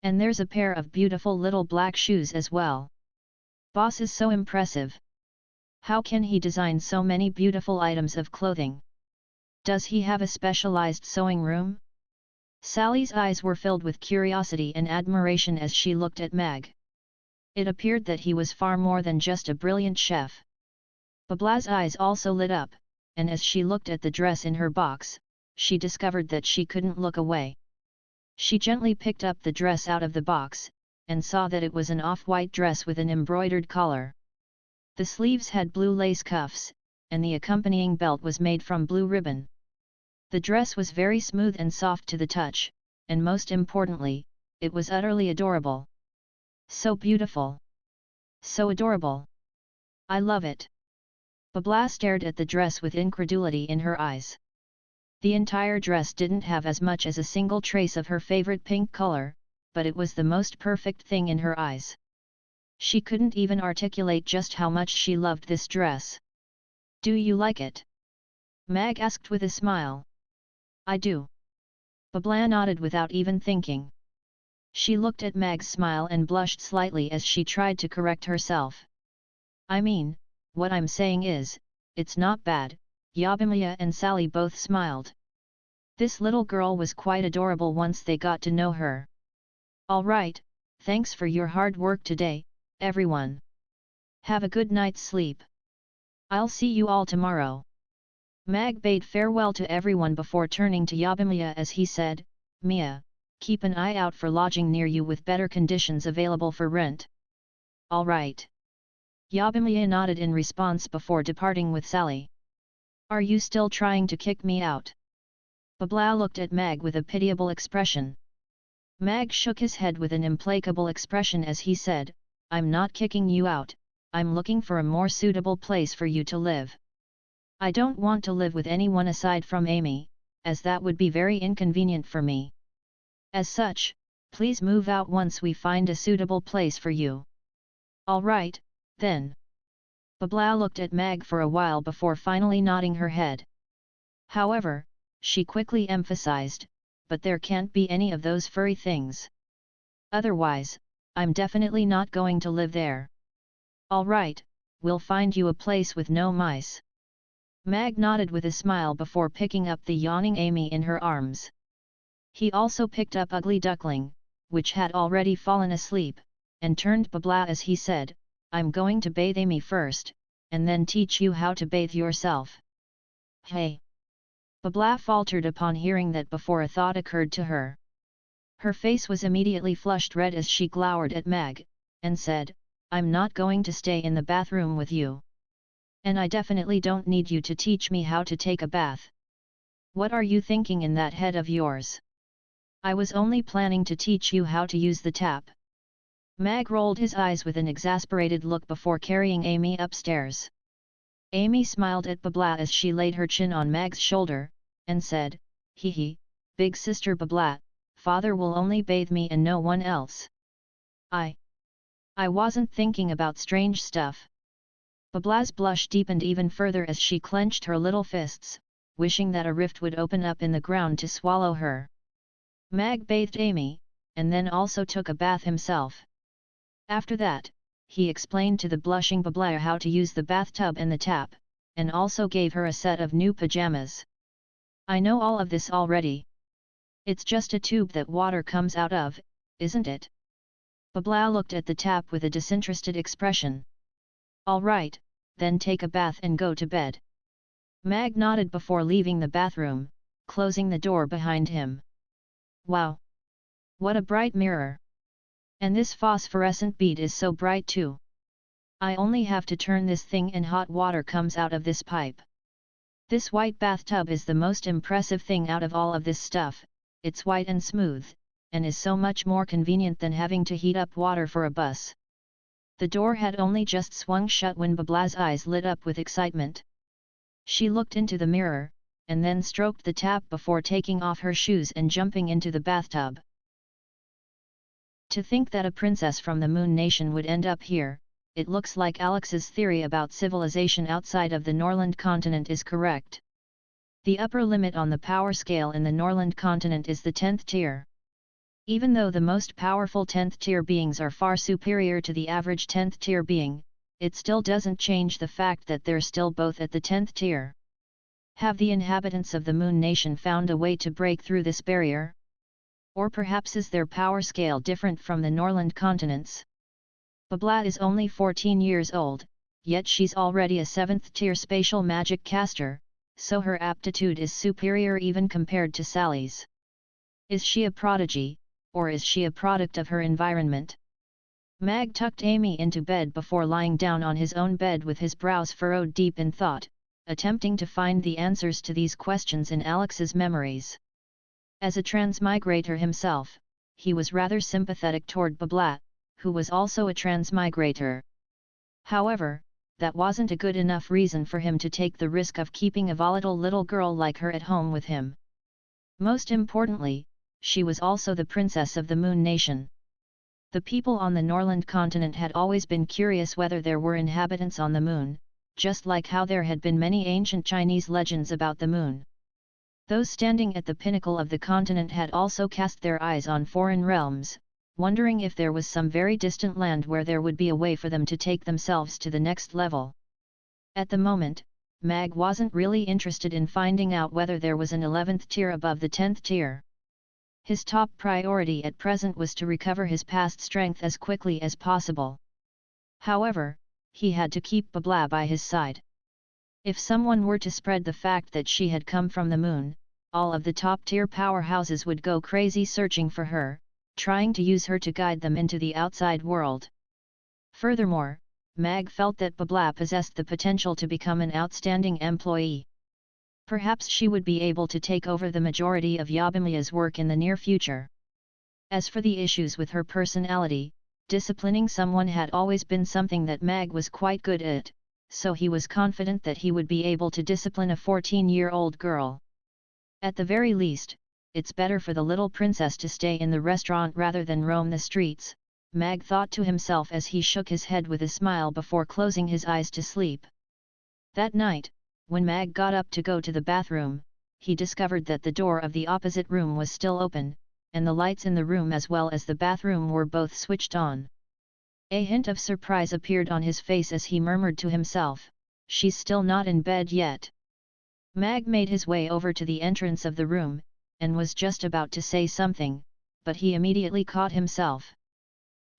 And there's a pair of beautiful little black shoes as well. Boss is so impressive. How can he design so many beautiful items of clothing? Does he have a specialized sewing room?" Sally's eyes were filled with curiosity and admiration as she looked at Mag. It appeared that he was far more than just a brilliant chef. Babla's eyes also lit up, and as she looked at the dress in her box, she discovered that she couldn't look away. She gently picked up the dress out of the box, and saw that it was an off-white dress with an embroidered collar. The sleeves had blue lace cuffs, and the accompanying belt was made from blue ribbon. The dress was very smooth and soft to the touch, and most importantly, it was utterly adorable. "So beautiful! So adorable! I love it!" Babla stared at the dress with incredulity in her eyes. The entire dress didn't have as much as a single trace of her favorite pink color, but it was the most perfect thing in her eyes. She couldn't even articulate just how much she loved this dress. "Do you like it?" Mag asked with a smile. "I do." Babla nodded without even thinking. She looked at Mag's smile and blushed slightly as she tried to correct herself. "I mean, what I'm saying is, it's not bad." Yabimiya and Sally both smiled. This little girl was quite adorable once they got to know her. "All right, thanks for your hard work today, everyone. Have a good night's sleep. I'll see you all tomorrow." Mag bade farewell to everyone before turning to Yabimiya as he said, "Mia, keep an eye out for lodging near you with better conditions available for rent. All right. Yabimiya nodded in response before departing with Sally. Are you still trying to kick me out? Babla looked at Mag with a pitiable expression. Mag shook his head with an implacable expression as he said, I'm not kicking you out, I'm looking for a more suitable place for you to live. I don't want to live with anyone aside from Amy, as that would be very inconvenient for me. As such, please move out once we find a suitable place for you. All right, then. Babla looked at Mag for a while before finally nodding her head. However, she quickly emphasized, but there can't be any of those furry things. Otherwise, I'm definitely not going to live there. All right, we'll find you a place with no mice. Mag nodded with a smile before picking up the yawning Amy in her arms. He also picked up Ugly Duckling, which had already fallen asleep, and turned Babla as he said, I'm going to bathe Amy first, and then teach you how to bathe yourself. Hey! Babla faltered upon hearing that before a thought occurred to her. Her face was immediately flushed red as she glowered at Mag, and said, I'm not going to stay in the bathroom with you. And I definitely don't need you to teach me how to take a bath. What are you thinking in that head of yours? I was only planning to teach you how to use the tap. Mag rolled his eyes with an exasperated look before carrying Amy upstairs. Amy smiled at Babla as she laid her chin on Mag's shoulder, and said, Hee hee, big sister Babla, father will only bathe me and no one else. I wasn't thinking about strange stuff. Babla's blush deepened even further as she clenched her little fists, wishing that a rift would open up in the ground to swallow her. Mag bathed Amy, and then also took a bath himself. After that, he explained to the blushing Babla how to use the bathtub and the tap, and also gave her a set of new pajamas. I know all of this already. It's just a tube that water comes out of, isn't it? Babla looked at the tap with a disinterested expression. All right, then take a bath and go to bed. Mag nodded before leaving the bathroom, closing the door behind him. Wow! What a bright mirror! And this phosphorescent bead is so bright too. I only have to turn this thing and hot water comes out of this pipe. This white bathtub is the most impressive thing out of all of this stuff, it's white and smooth, and is so much more convenient than having to heat up water for a bus. The door had only just swung shut when Babla's eyes lit up with excitement. She looked into the mirror, and then stroked the tap before taking off her shoes and jumping into the bathtub. To think that a princess from the Moon Nation would end up here, it looks like Alex's theory about civilization outside of the Norland continent is correct. The upper limit on the power scale in the Norland continent is the 10th tier. Even though the most powerful 10th tier beings are far superior to the average 10th tier being, it still doesn't change the fact that they're still both at the 10th tier. Have the inhabitants of the Moon Nation found a way to break through this barrier? Or perhaps is their power scale different from the Norland continents? Babla is only 14 years old, yet she's already a 7th tier spatial magic caster, so her aptitude is superior even compared to Sally's. Is she a prodigy, or is she a product of her environment? Mag tucked Amy into bed before lying down on his own bed with his brows furrowed deep in thought, attempting to find the answers to these questions in Alex's memories. As a transmigrator himself, he was rather sympathetic toward Babla, who was also a transmigrator. However, that wasn't a good enough reason for him to take the risk of keeping a volatile little girl like her at home with him. Most importantly, she was also the princess of the Moon Nation. The people on the Norland continent had always been curious whether there were inhabitants on the moon, just like how there had been many ancient Chinese legends about the moon. Those standing at the pinnacle of the continent had also cast their eyes on foreign realms, wondering if there was some very distant land where there would be a way for them to take themselves to the next level. At the moment, Mag wasn't really interested in finding out whether there was an 11th tier above the 10th tier. His top priority at present was to recover his past strength as quickly as possible. However, he had to keep Babla by his side. If someone were to spread the fact that she had come from the moon, all of the top-tier powerhouses would go crazy searching for her, trying to use her to guide them into the outside world. Furthermore, Mag felt that Babla possessed the potential to become an outstanding employee. Perhaps she would be able to take over the majority of Yabimia's work in the near future. As for the issues with her personality, disciplining someone had always been something that Mag was quite good at, so he was confident that he would be able to discipline a 14-year-old girl. At the very least, it's better for the little princess to stay in the restaurant rather than roam the streets, Mag thought to himself as he shook his head with a smile before closing his eyes to sleep. That night, when Mag got up to go to the bathroom, he discovered that the door of the opposite room was still open, and the lights in the room as well as the bathroom were both switched on. A hint of surprise appeared on his face as he murmured to himself, "She's still not in bed yet." Mag made his way over to the entrance of the room, and was just about to say something, but he immediately caught himself.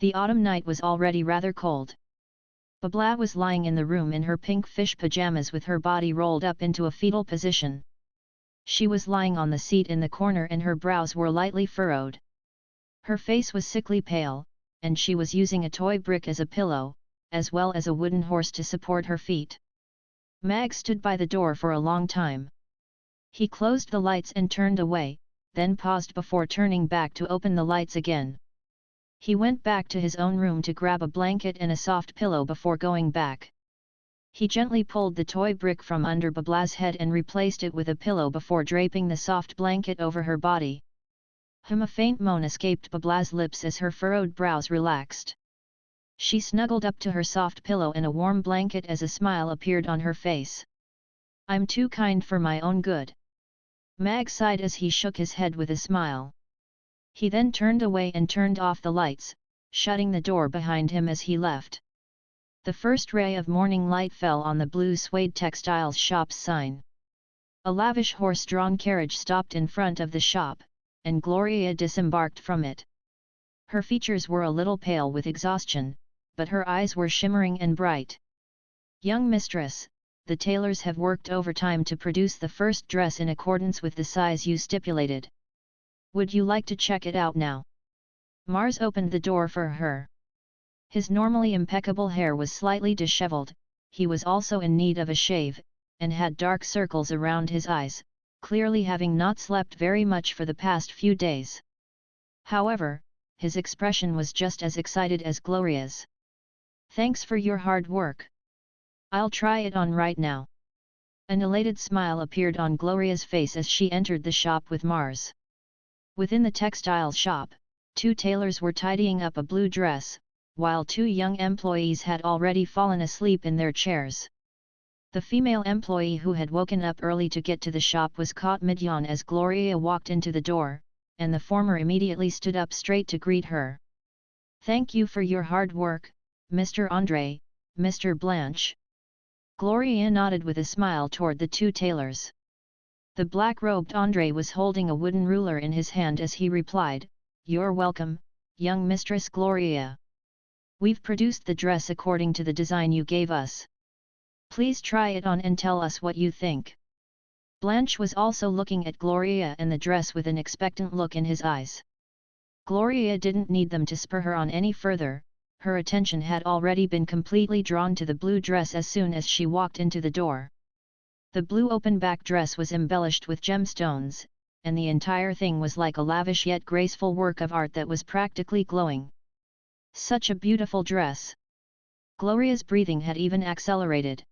The autumn night was already rather cold. Babla was lying in the room in her pink fish pajamas with her body rolled up into a fetal position. She was lying on the seat in the corner and her brows were lightly furrowed. Her face was sickly pale, and she was using a toy brick as a pillow, as well as a wooden horse to support her feet. Mag stood by the door for a long time. He closed the lights and turned away, then paused before turning back to open the lights again. He went back to his own room to grab a blanket and a soft pillow before going back. He gently pulled the toy brick from under Babla's head and replaced it with a pillow before draping the soft blanket over her body. A faint moan escaped Babla's lips as her furrowed brows relaxed. She snuggled up to her soft pillow and a warm blanket as a smile appeared on her face. "I'm too kind for my own good." Mag sighed as he shook his head with a smile. He then turned away and turned off the lights, shutting the door behind him as he left. The first ray of morning light fell on the blue suede textiles shop's sign. A lavish horse-drawn carriage stopped in front of the shop, and Gloria disembarked from it. Her features were a little pale with exhaustion, but her eyes were shimmering and bright. "Young mistress, the tailors have worked overtime to produce the first dress in accordance with the size you stipulated. Would you like to check it out now?" Mars opened the door for her. His normally impeccable hair was slightly disheveled, he was also in need of a shave, and had dark circles around his eyes, clearly having not slept very much for the past few days. However, his expression was just as excited as Gloria's. "Thanks for your hard work. I'll try it on right now." An elated smile appeared on Gloria's face as she entered the shop with Mars. Within the textile shop, two tailors were tidying up a blue dress, while two young employees had already fallen asleep in their chairs. The female employee who had woken up early to get to the shop was caught mid-yawn as Gloria walked into the door, and the former immediately stood up straight to greet her. "Thank you for your hard work, Mr. Andre, Mr. Blanche." Gloria nodded with a smile toward the two tailors. The black-robed Andre was holding a wooden ruler in his hand as he replied, "You're welcome, young Mistress Gloria. We've produced the dress according to the design you gave us. Please try it on and tell us what you think." Blanche was also looking at Gloria and the dress with an expectant look in his eyes. Gloria didn't need them to spur her on any further, her attention had already been completely drawn to the blue dress as soon as she walked into the door. The blue open-back dress was embellished with gemstones, and the entire thing was like a lavish yet graceful work of art that was practically glowing. Such a beautiful dress! Gloria's breathing had even accelerated.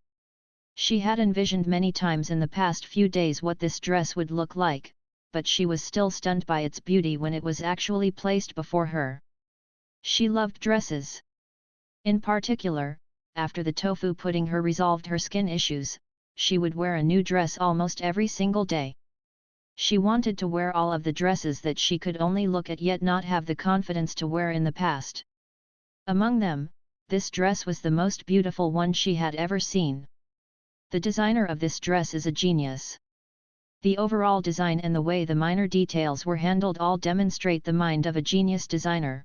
She had envisioned many times in the past few days what this dress would look like, but she was still stunned by its beauty when it was actually placed before her. She loved dresses. In particular, after the tofu pudding resolved her skin issues, she would wear a new dress almost every single day. She wanted to wear all of the dresses that she could only look at yet not have the confidence to wear in the past. Among them, this dress was the most beautiful one she had ever seen. The designer of this dress is a genius. The overall design and the way the minor details were handled all demonstrate the mind of a genius designer.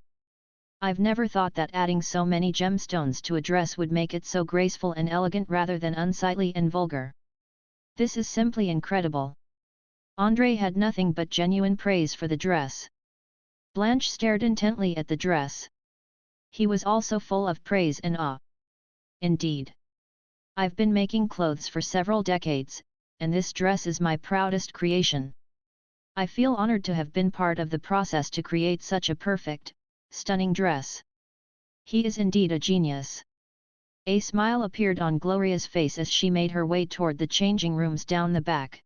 I've never thought that adding so many gemstones to a dress would make it so graceful and elegant rather than unsightly and vulgar. This is simply incredible. André had nothing but genuine praise for the dress. Blanche stared intently at the dress. He was also full of praise and awe. Indeed. I've been making clothes for several decades, and this dress is my proudest creation. I feel honored to have been part of the process to create such a perfect, stunning dress. He is indeed a genius. A smile appeared on Gloria's face as she made her way toward the changing rooms down the back.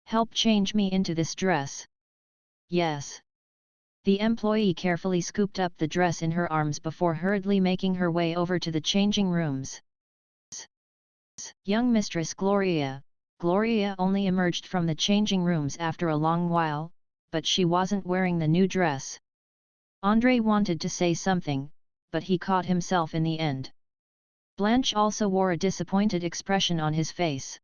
Help change me into this dress. Yes. The employee carefully scooped up the dress in her arms before hurriedly making her way over to the changing rooms. Young Mistress Gloria. Gloria only emerged from the changing rooms after a long while, but she wasn't wearing the new dress. André wanted to say something, but he caught himself in the end. Blanche also wore a disappointed expression on his face.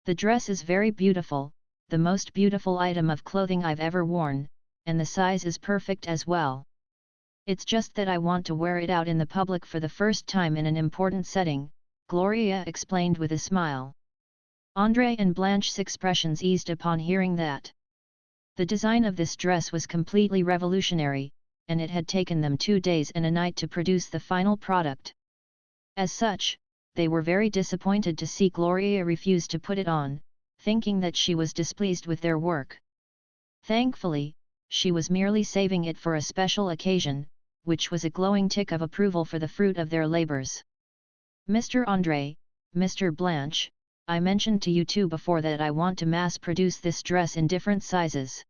The dress is very beautiful, the most beautiful item of clothing I've ever worn, and the size is perfect as well. It's just that I want to wear it out in the public for the first time in an important setting, Gloria explained with a smile. André and Blanche's expressions eased upon hearing that. The design of this dress was completely revolutionary, and it had taken them 2 days and a night to produce the final product. As such, they were very disappointed to see Gloria refuse to put it on, thinking that she was displeased with their work. Thankfully, she was merely saving it for a special occasion, which was a glowing tick of approval for the fruit of their labors. Mr. André, Mr. Blanche, I mentioned to you two before that I want to mass-produce this dress in different sizes.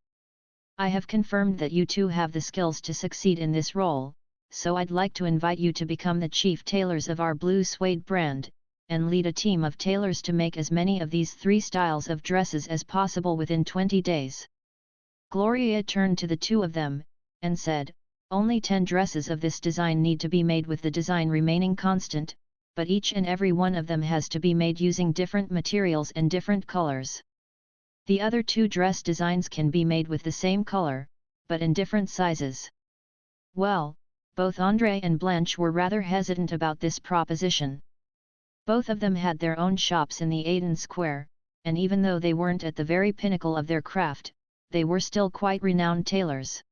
I have confirmed that you two have the skills to succeed in this role, so I'd like to invite you to become the chief tailors of our Blue Suede brand, and lead a team of tailors to make as many of these 3 styles of dresses as possible within 20 days. Gloria turned to the two of them, and said, only 10 dresses of this design need to be made with the design remaining constant, but each and every one of them has to be made using different materials and different colors. The other 2 dress designs can be made with the same color, but in different sizes. Well, both André and Blanche were rather hesitant about this proposition. Both of them had their own shops in the Aden Square, and even though they weren't at the very pinnacle of their craft, they were still quite renowned tailors.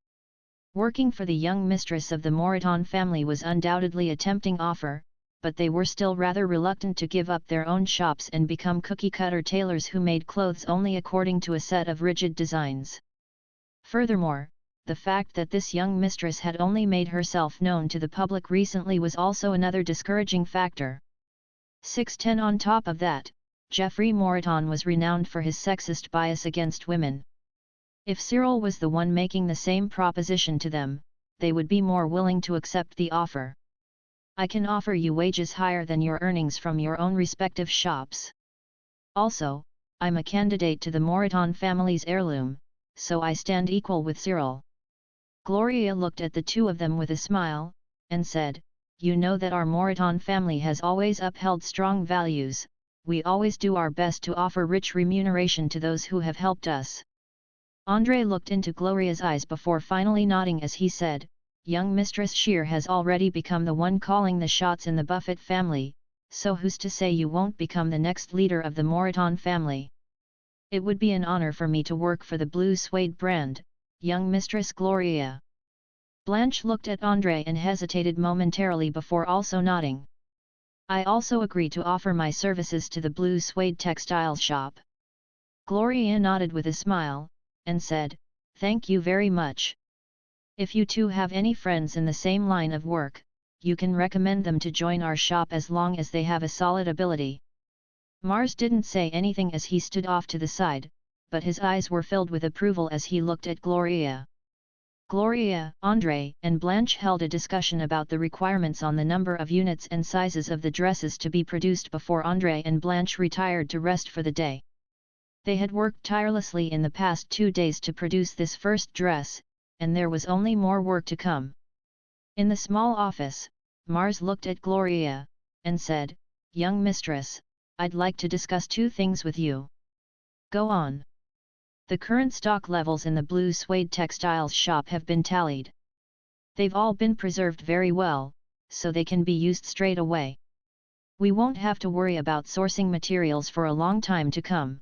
Working for the young mistress of the Moreton family was undoubtedly a tempting offer, but they were still rather reluctant to give up their own shops and become cookie-cutter tailors who made clothes only according to a set of rigid designs. Furthermore, the fact that this young mistress had only made herself known to the public recently was also another discouraging factor. 610 On top of that, Geoffrey Moreton was renowned for his sexist bias against women. If Cyril was the one making the same proposition to them, they would be more willing to accept the offer. I can offer you wages higher than your earnings from your own respective shops. Also, I'm a candidate to the Moreton family's heirloom, so I stand equal with Cyril. Gloria looked at the two of them with a smile, and said, you know that our Moreton family has always upheld strong values, we always do our best to offer rich remuneration to those who have helped us. André looked into Gloria's eyes before finally nodding as he said, young Mistress Shear has already become the one calling the shots in the Buffett family, so who's to say you won't become the next leader of the Moreton family? It would be an honor for me to work for the Blue Suede brand, young Mistress Gloria. Blanche looked at André and hesitated momentarily before also nodding. I also agree to offer my services to the Blue Suede textiles shop. Gloria nodded with a smile, and said, thank you very much. If you two have any friends in the same line of work, you can recommend them to join our shop as long as they have a solid ability. Mars didn't say anything as he stood off to the side, but his eyes were filled with approval as he looked at Gloria. Gloria, André, and Blanche held a discussion about the requirements on the number of units and sizes of the dresses to be produced before André and Blanche retired to rest for the day. They had worked tirelessly in the past 2 days to produce this first dress, and there was only more work to come. In the small office, Mars looked at Gloria, and said, young mistress, I'd like to discuss 2 things with you. Go on. The current stock levels in the Blue Suede textiles shop have been tallied. They've all been preserved very well, so they can be used straight away. We won't have to worry about sourcing materials for a long time to come.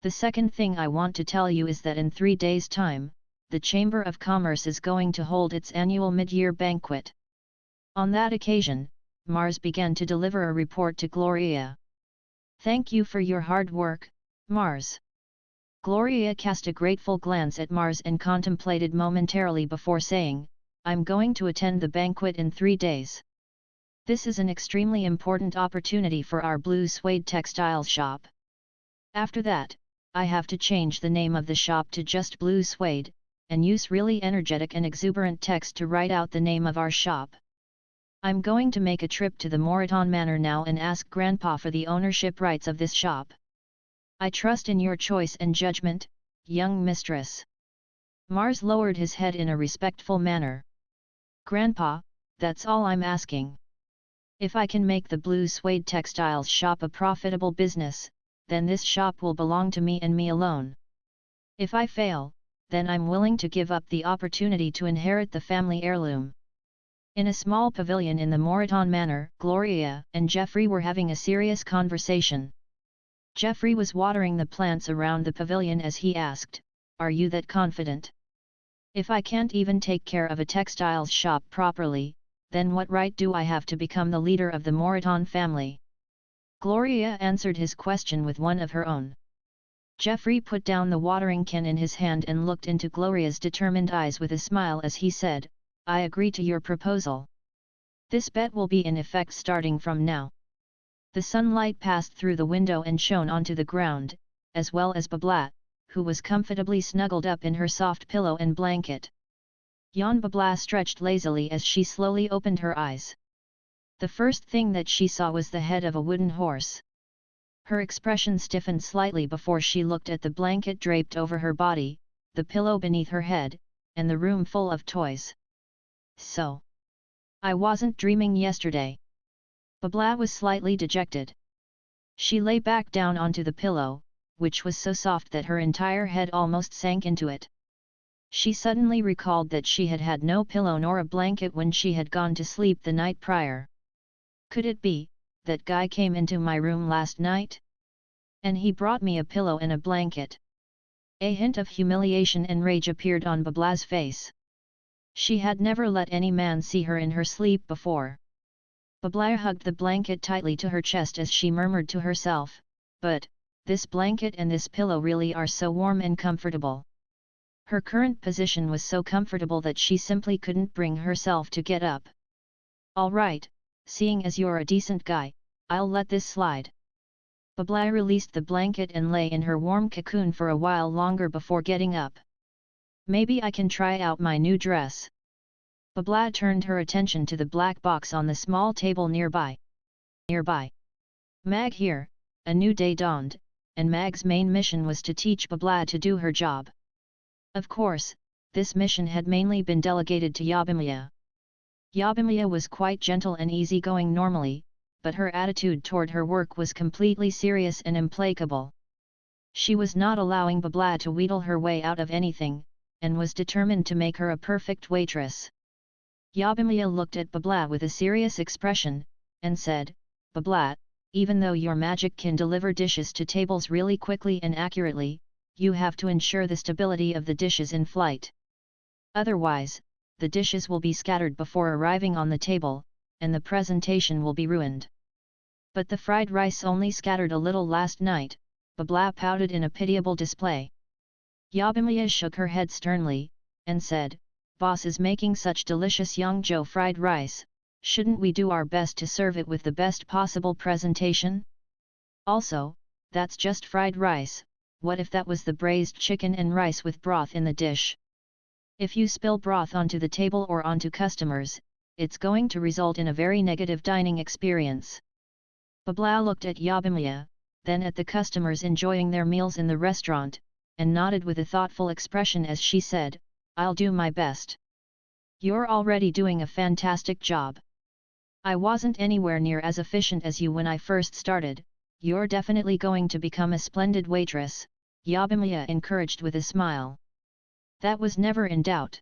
The second thing I want to tell you is that in 3 days' time, the Chamber of Commerce is going to hold its annual mid-year banquet. On that occasion, Mars began to deliver a report to Gloria. Thank you for your hard work, Mars. Gloria cast a grateful glance at Mars and contemplated momentarily before saying, I'm going to attend the banquet in 3 days. This is an extremely important opportunity for our blue suede textiles shop. After that, I have to change the name of the shop to just Blue Suede, and use really energetic and exuberant text to write out the name of our shop. I'm going to make a trip to the Moraton Manor now and ask Grandpa for the ownership rights of this shop. I trust in your choice and judgment, young mistress. Mars lowered his head in a respectful manner. Grandpa, that's all I'm asking. If I can make the Blue Suede Textiles shop a profitable business, then this shop will belong to me and me alone. If I fail, then I'm willing to give up the opportunity to inherit the family heirloom. In a small pavilion in the Moraton Manor, Gloria and Geoffrey were having a serious conversation. Geoffrey was watering the plants around the pavilion as he asked, Are you that confident? If I can't even take care of a textiles shop properly, then what right do I have to become the leader of the Moraton family? Gloria answered his question with one of her own. Geoffrey put down the watering can in his hand and looked into Gloria's determined eyes with a smile as he said, I agree to your proposal. This bet will be in effect starting from now. The sunlight passed through the window and shone onto the ground, as well as Babla, who was comfortably snuggled up in her soft pillow and blanket. Yon Babla stretched lazily as she slowly opened her eyes. The first thing that she saw was the head of a wooden horse. Her expression stiffened slightly before she looked at the blanket draped over her body, the pillow beneath her head, and the room full of toys. So, I wasn't dreaming yesterday. Babla was slightly dejected. She lay back down onto the pillow, which was so soft that her entire head almost sank into it. She suddenly recalled that she had had no pillow nor a blanket when she had gone to sleep the night prior. Could it be, that guy came into my room last night? And he brought me a pillow and a blanket. A hint of humiliation and rage appeared on Babla's face. She had never let any man see her in her sleep before. Babla hugged the blanket tightly to her chest as she murmured to herself, but, this blanket and this pillow really are so warm and comfortable. Her current position was so comfortable that she simply couldn't bring herself to get up. All right, seeing as you're a decent guy, I'll let this slide. Babla released the blanket and lay in her warm cocoon for a while longer before getting up. Maybe I can try out my new dress. Babla turned her attention to the black box on the small table nearby. Mag here, a new day dawned, and Mag's main mission was to teach Babla to do her job. Of course, this mission had mainly been delegated to Yabimiya. Yabimiya was quite gentle and easygoing normally, but her attitude toward her work was completely serious and implacable. She was not allowing Babla to wheedle her way out of anything, and was determined to make her a perfect waitress. Yabimiya looked at Babla with a serious expression, and said, Babla, even though your magic can deliver dishes to tables really quickly and accurately, you have to ensure the stability of the dishes in flight. Otherwise, the dishes will be scattered before arriving on the table, and the presentation will be ruined. But the fried rice only scattered a little last night, Babla pouted in a pitiable display. Yabimiya shook her head sternly, and said, Boss is making such delicious Yangzhou fried rice, shouldn't we do our best to serve it with the best possible presentation? Also, that's just fried rice, what if that was the braised chicken and rice with broth in the dish? If you spill broth onto the table or onto customers, it's going to result in a very negative dining experience. Babla looked at Yabimiya, then at the customers enjoying their meals in the restaurant, and nodded with a thoughtful expression as she said, I'll do my best. You're already doing a fantastic job. I wasn't anywhere near as efficient as you when I first started, you're definitely going to become a splendid waitress, Yabimiya encouraged with a smile. That was never in doubt.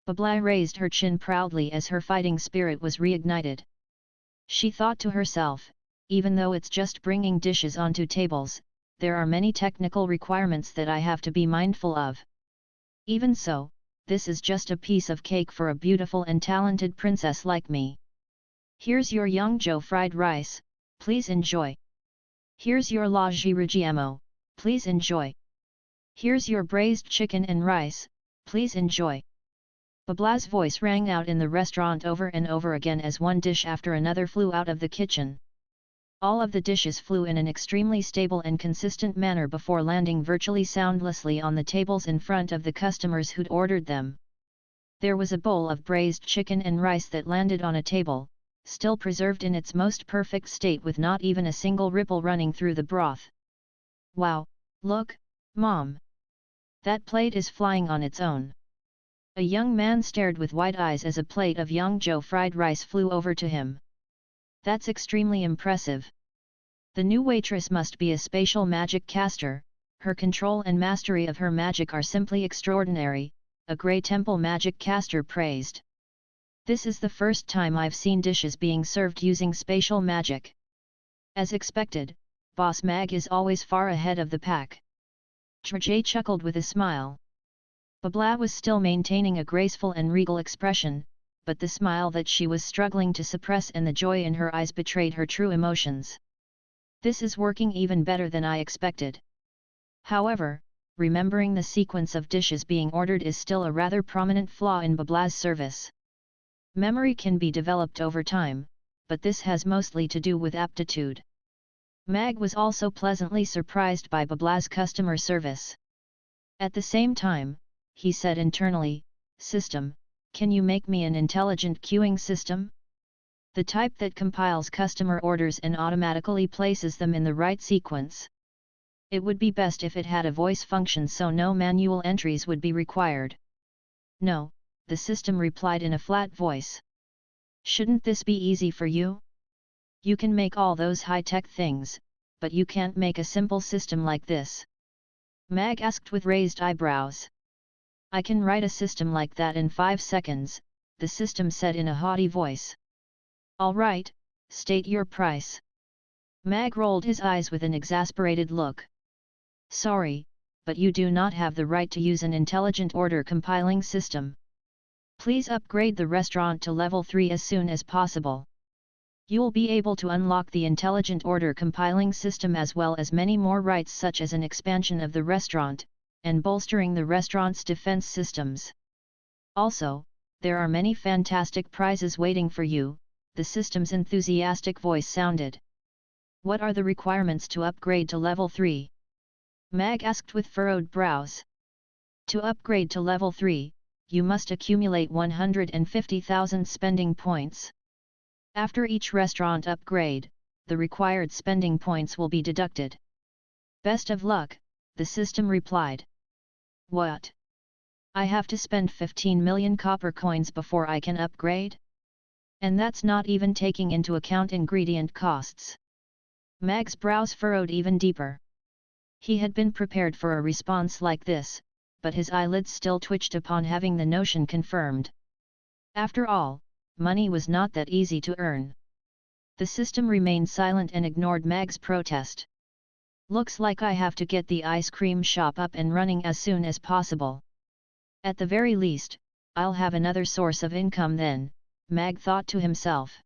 Babla raised her chin proudly as her fighting spirit was reignited. She thought to herself, even though it's just bringing dishes onto tables, there are many technical requirements that I have to be mindful of. Even so, this is just a piece of cake for a beautiful and talented princess like me. Here's your Yangzhou fried rice, please enjoy. Here's your la jirujiamo, please enjoy. Here's your braised chicken and rice, please enjoy. Babla's voice rang out in the restaurant over and over again as one dish after another flew out of the kitchen. All of the dishes flew in an extremely stable and consistent manner before landing virtually soundlessly on the tables in front of the customers who'd ordered them. There was a bowl of braised chicken and rice that landed on a table, still preserved in its most perfect state with not even a single ripple running through the broth. Wow, look, Mom! That plate is flying on its own. A young man stared with wide eyes as a plate of Yangzhou fried rice flew over to him. That's extremely impressive. The new waitress must be a spatial magic caster, her control and mastery of her magic are simply extraordinary, a Grey Temple magic caster praised. This is the first time I've seen dishes being served using spatial magic. As expected, Boss Mag is always far ahead of the pack. Zhej chuckled with a smile. Babla was still maintaining a graceful and regal expression, but the smile that she was struggling to suppress and the joy in her eyes betrayed her true emotions. This is working even better than I expected. However, remembering the sequence of dishes being ordered is still a rather prominent flaw in Babla's service. Memory can be developed over time, but this has mostly to do with aptitude. Mag was also pleasantly surprised by Babla's customer service. At the same time, he said internally, "System, can you make me an intelligent queuing system? The type that compiles customer orders and automatically places them in the right sequence. It would be best if it had a voice function so no manual entries would be required." "No," the system replied in a flat voice. "Shouldn't this be easy for you? You can make all those high-tech things, but you can't make a simple system like this." Mag asked with raised eyebrows. "I can write a system like that in 5 seconds, the system said in a haughty voice. "All right, state your price." Mag rolled his eyes with an exasperated look. "Sorry, but you do not have the right to use an intelligent order compiling system. Please upgrade the restaurant to level 3 as soon as possible. You'll be able to unlock the intelligent order compiling system as well as many more rights such as an expansion of the restaurant, and bolstering the restaurant's defense systems. Also, there are many fantastic prizes waiting for you," the system's enthusiastic voice sounded. "What are the requirements to upgrade to level 3? Mag asked with furrowed brows. "To upgrade to level 3, you must accumulate 150,000 spending points. After each restaurant upgrade, the required spending points will be deducted." "Best of luck," the system replied. "What? I have to spend 15 million copper coins before I can upgrade? And that's not even taking into account ingredient costs." Mag's brows furrowed even deeper. He had been prepared for a response like this, but his eyelids still twitched upon having the notion confirmed. After all, money was not that easy to earn. The system remained silent and ignored Mag's protest. "Looks like I have to get the ice cream shop up and running as soon as possible. At the very least, I'll have another source of income then," Mag thought to himself.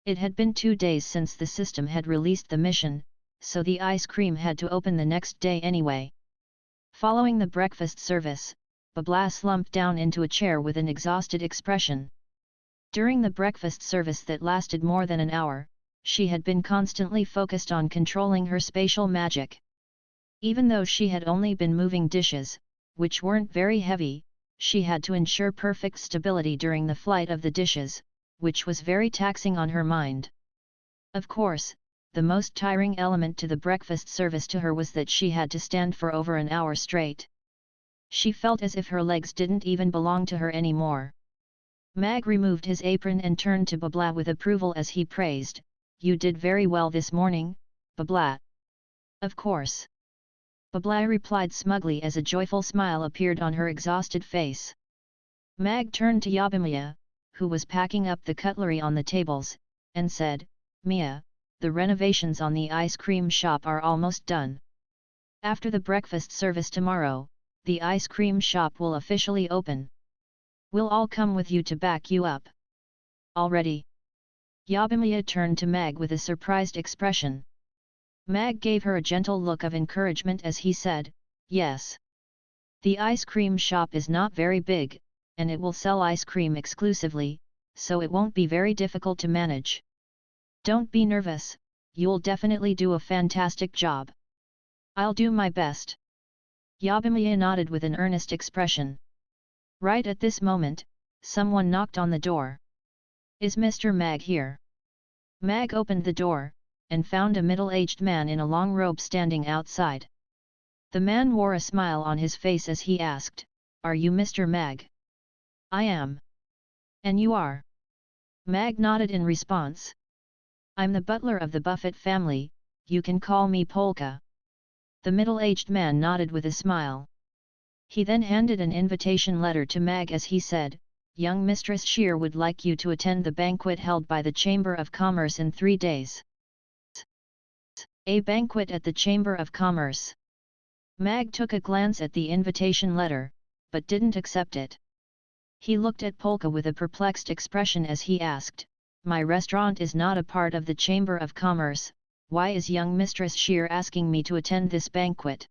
It had been 2 days since the system had released the mission, so the ice cream had to open the next day anyway. Following the breakfast service, Babla slumped down into a chair with an exhausted expression. During the breakfast service that lasted more than an hour, she had been constantly focused on controlling her spatial magic. Even though she had only been moving dishes, which weren't very heavy, she had to ensure perfect stability during the flight of the dishes, which was very taxing on her mind. Of course, the most tiring element to the breakfast service to her was that she had to stand for over an hour straight. She felt as if her legs didn't even belong to her anymore. Mag removed his apron and turned to Babla with approval as he praised, "You did very well this morning, Babla." "Of course." Babla replied smugly as a joyful smile appeared on her exhausted face. Mag turned to Yabimiya, who was packing up the cutlery on the tables, and said, "Mia, the renovations on the ice cream shop are almost done. After the breakfast service tomorrow, the ice cream shop will officially open. We'll all come with you to back you up. Already? Yabimiya turned to Mag with a surprised expression. Mag gave her a gentle look of encouragement as he said, yes. The ice cream shop is not very big, and it will sell ice cream exclusively, so it won't be very difficult to manage. Don't be nervous, you'll definitely do a fantastic job. I'll do my best. Yabimiya nodded with an earnest expression. Right at this moment, someone knocked on the door. Is Mr. Mag here? Mag opened the door, and found a middle-aged man in a long robe standing outside. The man wore a smile on his face as he asked, Are you Mr. Mag? I am. And you are? Mag nodded in response. I'm the butler of the Buffett family, you can call me Polka. The middle-aged man nodded with a smile. He then handed an invitation letter to Mag as he said, Young Mistress Shear would like you to attend the banquet held by the Chamber of Commerce in 3 days. A banquet at the Chamber of Commerce. Mag took a glance at the invitation letter, but didn't accept it. He looked at Polka with a perplexed expression as he asked, My restaurant is not a part of the Chamber of Commerce, why is young Mistress Shear asking me to attend this banquet?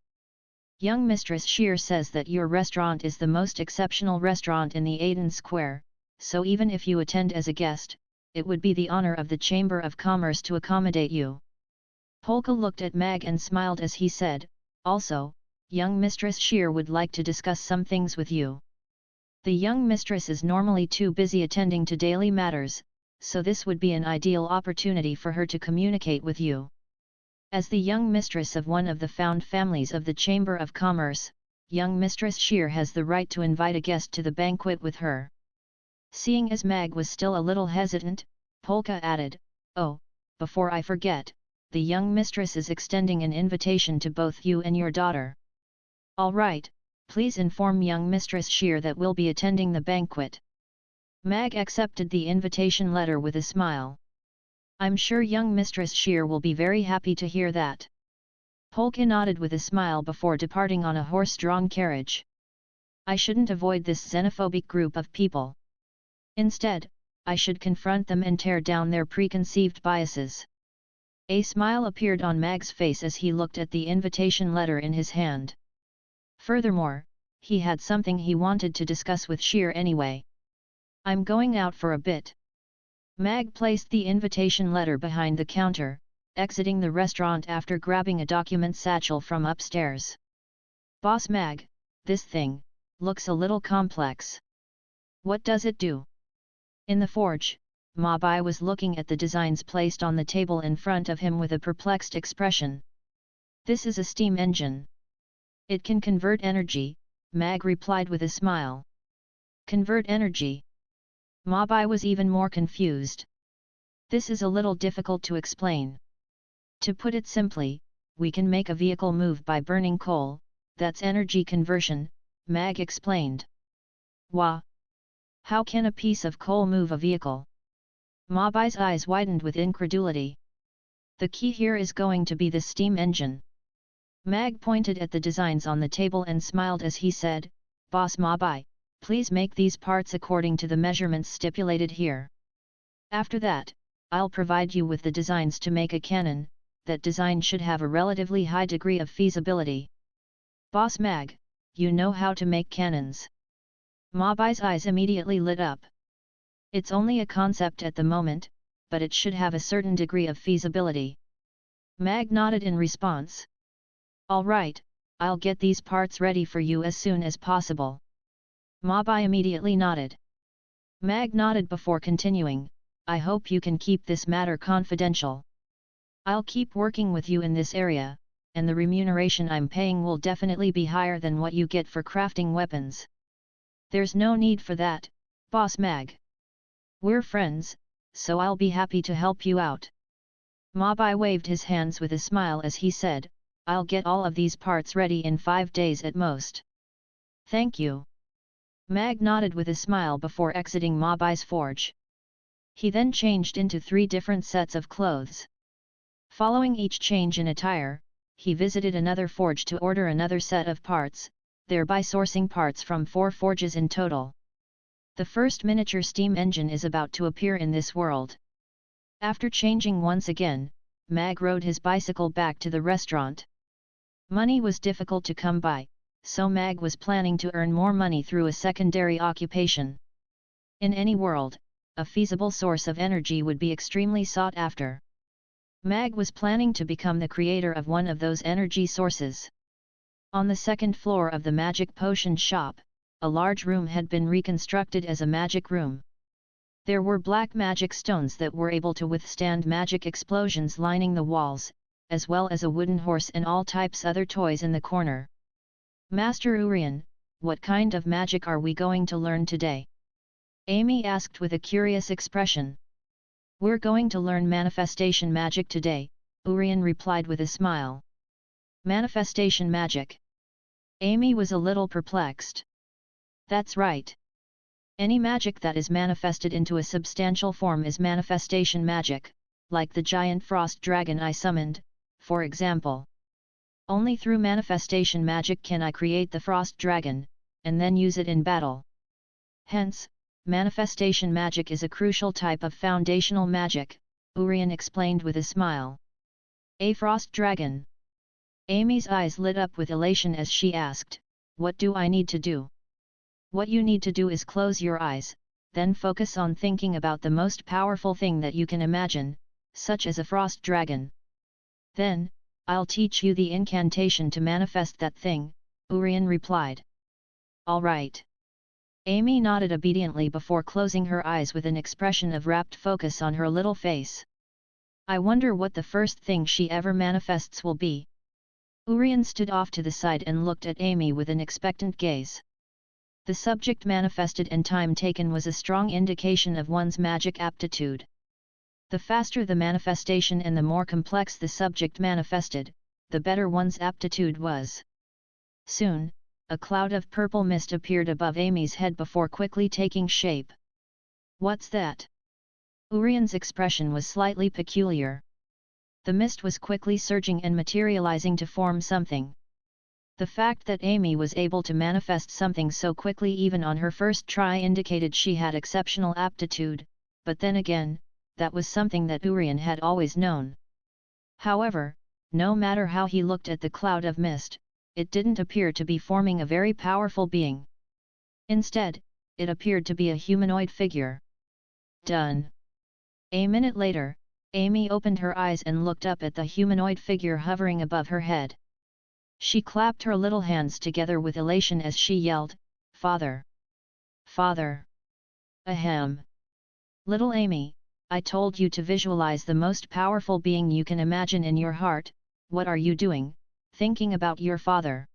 Young Mistress Shear says that your restaurant is the most exceptional restaurant in the Aden Square, so even if you attend as a guest, it would be the honor of the Chamber of Commerce to accommodate you. Polka looked at Mag and smiled as he said, Also, young Mistress Shear would like to discuss some things with you. The young mistress is normally too busy attending to daily matters, so this would be an ideal opportunity for her to communicate with you. As the young mistress of one of the found families of the Chamber of Commerce, young Mistress Shear has the right to invite a guest to the banquet with her. Seeing as Mag was still a little hesitant, Polka added, Oh, before I forget, the young mistress is extending an invitation to both you and your daughter. All right, please inform young Mistress Shear that we'll be attending the banquet. Mag accepted the invitation letter with a smile. I'm sure young Mistress Shear will be very happy to hear that. Polka nodded with a smile before departing on a horse-drawn carriage. I shouldn't avoid this xenophobic group of people. Instead, I should confront them and tear down their preconceived biases. A smile appeared on Mag's face as he looked at the invitation letter in his hand. Furthermore, he had something he wanted to discuss with Shear anyway. I'm going out for a bit. Mag placed the invitation letter behind the counter, exiting the restaurant after grabbing a document satchel from upstairs. Boss Mag, this thing looks a little complex. What does it do? In the forge, Mabai was looking at the designs placed on the table in front of him with a perplexed expression. This is a steam engine. It can convert energy, Mag replied with a smile. Convert energy? Mabai was even more confused. This is a little difficult to explain. To put it simply, we can make a vehicle move by burning coal, that's energy conversion, Mag explained. Wah! How can a piece of coal move a vehicle? Mabai's eyes widened with incredulity. The key here is going to be the steam engine. Mag pointed at the designs on the table and smiled as he said, Boss Mabai, please make these parts according to the measurements stipulated here. After that, I'll provide you with the designs to make a cannon. That design should have a relatively high degree of feasibility. Boss Mag, you know how to make cannons. Mabai's eyes immediately lit up. It's only a concept at the moment, but it should have a certain degree of feasibility. Mag nodded in response. All right, I'll get these parts ready for you as soon as possible. Mabai immediately nodded. Mag nodded before continuing, I hope you can keep this matter confidential. I'll keep working with you in this area, and the remuneration I'm paying will definitely be higher than what you get for crafting weapons. There's no need for that, Boss Mag. We're friends, so I'll be happy to help you out. Mabai waved his hands with a smile as he said, I'll get all of these parts ready in 5 days at most. Thank you. Mag nodded with a smile before exiting Mabai's forge. He then changed into 3 different sets of clothes. Following each change in attire, he visited another forge to order another set of parts, thereby sourcing parts from 4 forges in total. The first miniature steam engine is about to appear in this world. After changing once again, Mag rode his bicycle back to the restaurant. Money was difficult to come by, so Mag was planning to earn more money through a secondary occupation. In any world, a feasible source of energy would be extremely sought after. Mag was planning to become the creator of one of those energy sources. On the second floor of the magic potion shop, a large room had been reconstructed as a magic room. There were black magic stones that were able to withstand magic explosions lining the walls, as well as a wooden horse and all types other toys in the corner. Master Urian, what kind of magic are we going to learn today? Amy asked with a curious expression. We're going to learn manifestation magic today, Urian replied with a smile. Manifestation magic. Amy was a little perplexed. That's right. Any magic that is manifested into a substantial form is manifestation magic, like the giant frost dragon I summoned, for example. Only through manifestation magic can I create the frost dragon, and then use it in battle. Hence, manifestation magic is a crucial type of foundational magic, Urian explained with a smile. A frost dragon. Amy's eyes lit up with elation as she asked, what do I need to do? What you need to do is close your eyes, then focus on thinking about the most powerful thing that you can imagine, such as a frost dragon. Then, I'll teach you the incantation to manifest that thing, Urian replied. All right. Amy nodded obediently before closing her eyes with an expression of rapt focus on her little face. I wonder what the first thing she ever manifests will be. Urian stood off to the side and looked at Amy with an expectant gaze. The subject manifested and time taken was a strong indication of one's magic aptitude. The faster the manifestation and the more complex the subject manifested, the better one's aptitude was. Soon, a cloud of purple mist appeared above Amy's head before quickly taking shape. What's that? Urian's expression was slightly peculiar. The mist was quickly surging and materializing to form something. The fact that Amy was able to manifest something so quickly even on her first try indicated she had exceptional aptitude, but then again, that was something that Urian had always known. However, no matter how he looked at the cloud of mist, it didn't appear to be forming a very powerful being. Instead, it appeared to be a humanoid figure. Done. A minute later, Amy opened her eyes and looked up at the humanoid figure hovering above her head. She clapped her little hands together with elation as she yelled, Father! Father! Ahem! Little Amy, I told you to visualize the most powerful being you can imagine in your heart. What are you doing, thinking about your father?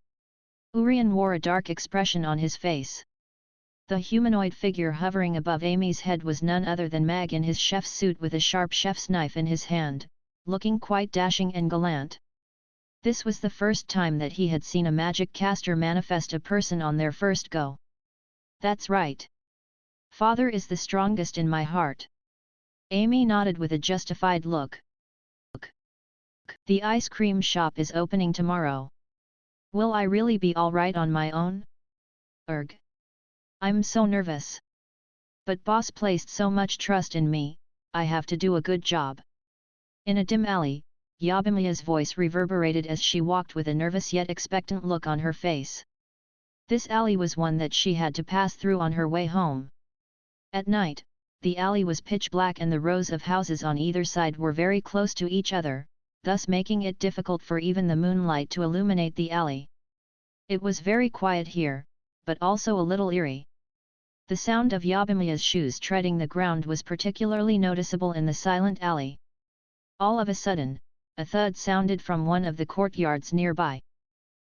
Urian wore a dark expression on his face. The humanoid figure hovering above Amy's head was none other than Mag in his chef's suit with a sharp chef's knife in his hand, looking quite dashing and gallant. This was the first time that he had seen a magic caster manifest a person on their first go. That's right. Father is the strongest in my heart. Amy nodded with a justified look. The ice cream shop is opening tomorrow. Will I really be alright on my own? Erg. I'm so nervous. But boss placed so much trust in me, I have to do a good job. In a dim alley, Yabimia's voice reverberated as she walked with a nervous yet expectant look on her face. This alley was one that she had to pass through on her way home. At night, the alley was pitch black and the rows of houses on either side were very close to each other, thus making it difficult for even the moonlight to illuminate the alley. It was very quiet here, but also a little eerie. The sound of Yabimia's shoes treading the ground was particularly noticeable in the silent alley. All of a sudden, a thud sounded from one of the courtyards nearby.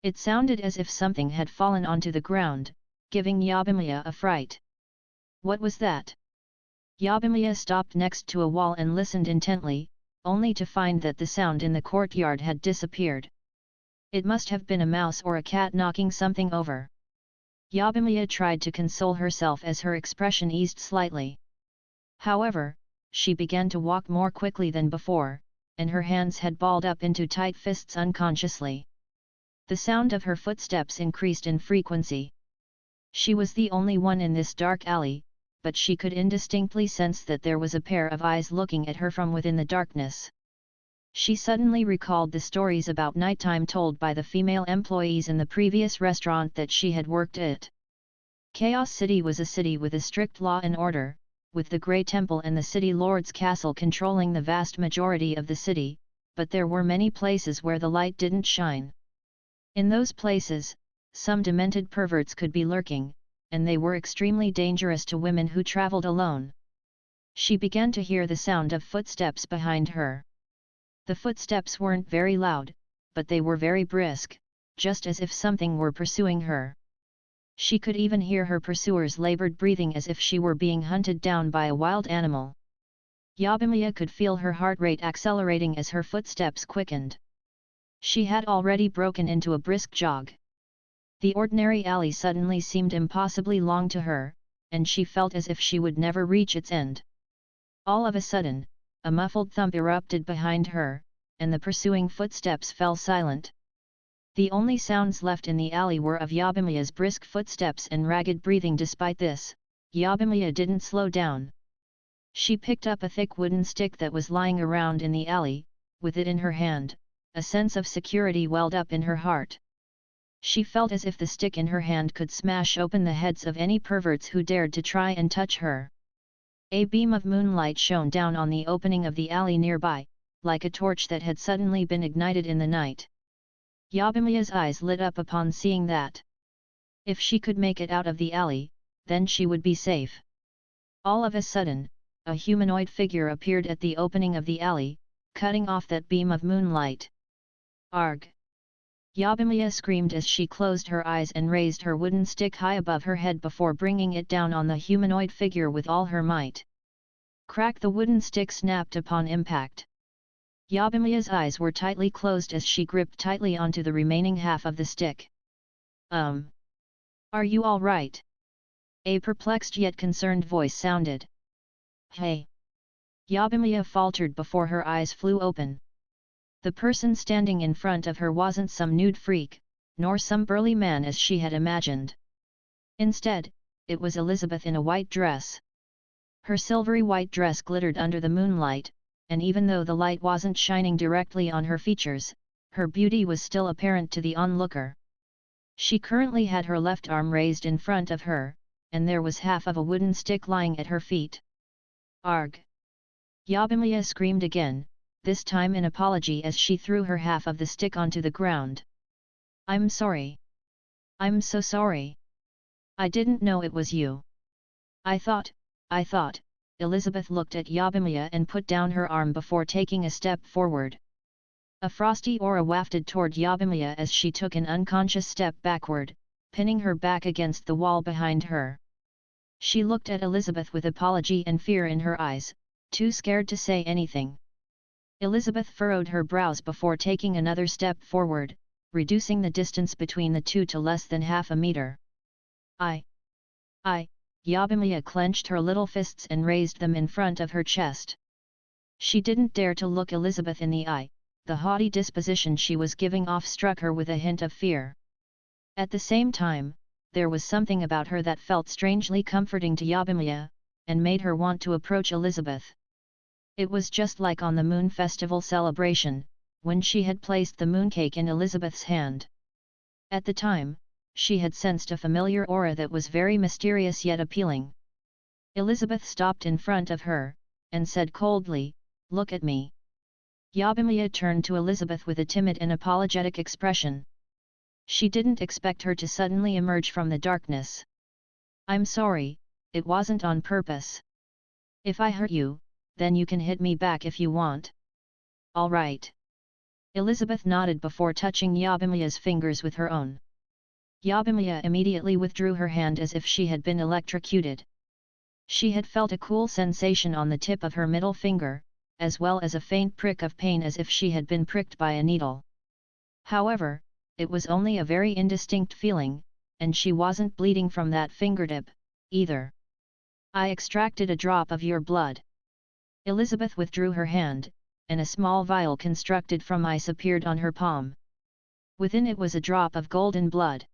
It sounded as if something had fallen onto the ground, giving Yabimia a fright. What was that? Yabimia stopped next to a wall and listened intently, only to find that the sound in the courtyard had disappeared. It must have been a mouse or a cat knocking something over. Yabimiya tried to console herself as her expression eased slightly. However, she began to walk more quickly than before, and her hands had balled up into tight fists unconsciously. The sound of her footsteps increased in frequency. She was the only one in this dark alley, but she could indistinctly sense that there was a pair of eyes looking at her from within the darkness. She suddenly recalled the stories about nighttime told by the female employees in the previous restaurant that she had worked at. Chaos City was a city with a strict law and order, with the Grey Temple and the City Lord's Castle controlling the vast majority of the city, but there were many places where the light didn't shine. In those places, some demented perverts could be lurking, and they were extremely dangerous to women who traveled alone. She began to hear the sound of footsteps behind her. The footsteps weren't very loud, but they were very brisk, just as if something were pursuing her. She could even hear her pursuers' labored breathing as if she were being hunted down by a wild animal. Yabimiya could feel her heart rate accelerating as her footsteps quickened. She had already broken into a brisk jog. The ordinary alley suddenly seemed impossibly long to her, and she felt as if she would never reach its end. All of a sudden, a muffled thump erupted behind her, and the pursuing footsteps fell silent. The only sounds left in the alley were of Yabimiya's brisk footsteps and ragged breathing. Despite this, Yabimiya didn't slow down. She picked up a thick wooden stick that was lying around in the alley. With it in her hand, a sense of security welled up in her heart. She felt as if the stick in her hand could smash open the heads of any perverts who dared to try and touch her. A beam of moonlight shone down on the opening of the alley nearby, like a torch that had suddenly been ignited in the night. Yabimiya's eyes lit up upon seeing that. If she could make it out of the alley, then she would be safe. All of a sudden, a humanoid figure appeared at the opening of the alley, cutting off that beam of moonlight. Arg! Yabimiya screamed as she closed her eyes and raised her wooden stick high above her head before bringing it down on the humanoid figure with all her might. Crack! The wooden stick snapped upon impact. Yabimiya's eyes were tightly closed as she gripped tightly onto the remaining half of the stick. Are you all right? A perplexed yet concerned voice sounded. Hey! Yabimiya faltered before her eyes flew open. The person standing in front of her wasn't some nude freak, nor some burly man as she had imagined. Instead, it was Elizabeth in a white dress. Her silvery white dress glittered under the moonlight, and even though the light wasn't shining directly on her features, her beauty was still apparent to the onlooker. She currently had her left arm raised in front of her, and there was half of a wooden stick lying at her feet. Arg! Yabimiya screamed again, this time in apology as she threw her half of the stick onto the ground. I'm sorry. I'm so sorry. I didn't know it was you. I thought, Elizabeth looked at Yabimiya and put down her arm before taking a step forward. A frosty aura wafted toward Yabimiya as she took an unconscious step backward, pinning her back against the wall behind her. She looked at Elizabeth with apology and fear in her eyes, too scared to say anything. Elizabeth furrowed her brows before taking another step forward, reducing the distance between the two to less than half a meter. Yabimiya clenched her little fists and raised them in front of her chest. She didn't dare to look Elizabeth in the eye. The haughty disposition she was giving off struck her with a hint of fear. At the same time, there was something about her that felt strangely comforting to Yabimiya, and made her want to approach Elizabeth. It was just like on the Moon Festival celebration, when she had placed the mooncake in Elizabeth's hand. At the time, she had sensed a familiar aura that was very mysterious yet appealing. Elizabeth stopped in front of her, and said coldly, "Look at me." Yabimiya turned to Elizabeth with a timid and apologetic expression. She didn't expect her to suddenly emerge from the darkness. "I'm sorry, it wasn't on purpose. If I hurt you, then you can hit me back if you want." "All right." Elizabeth nodded before touching Yabimiya's fingers with her own. Yabimiya immediately withdrew her hand as if she had been electrocuted. She had felt a cool sensation on the tip of her middle finger, as well as a faint prick of pain as if she had been pricked by a needle. However, it was only a very indistinct feeling, and she wasn't bleeding from that fingertip, either. "I extracted a drop of your blood." Elizabeth withdrew her hand, and a small vial constructed from ice appeared on her palm. Within it was a drop of golden blood.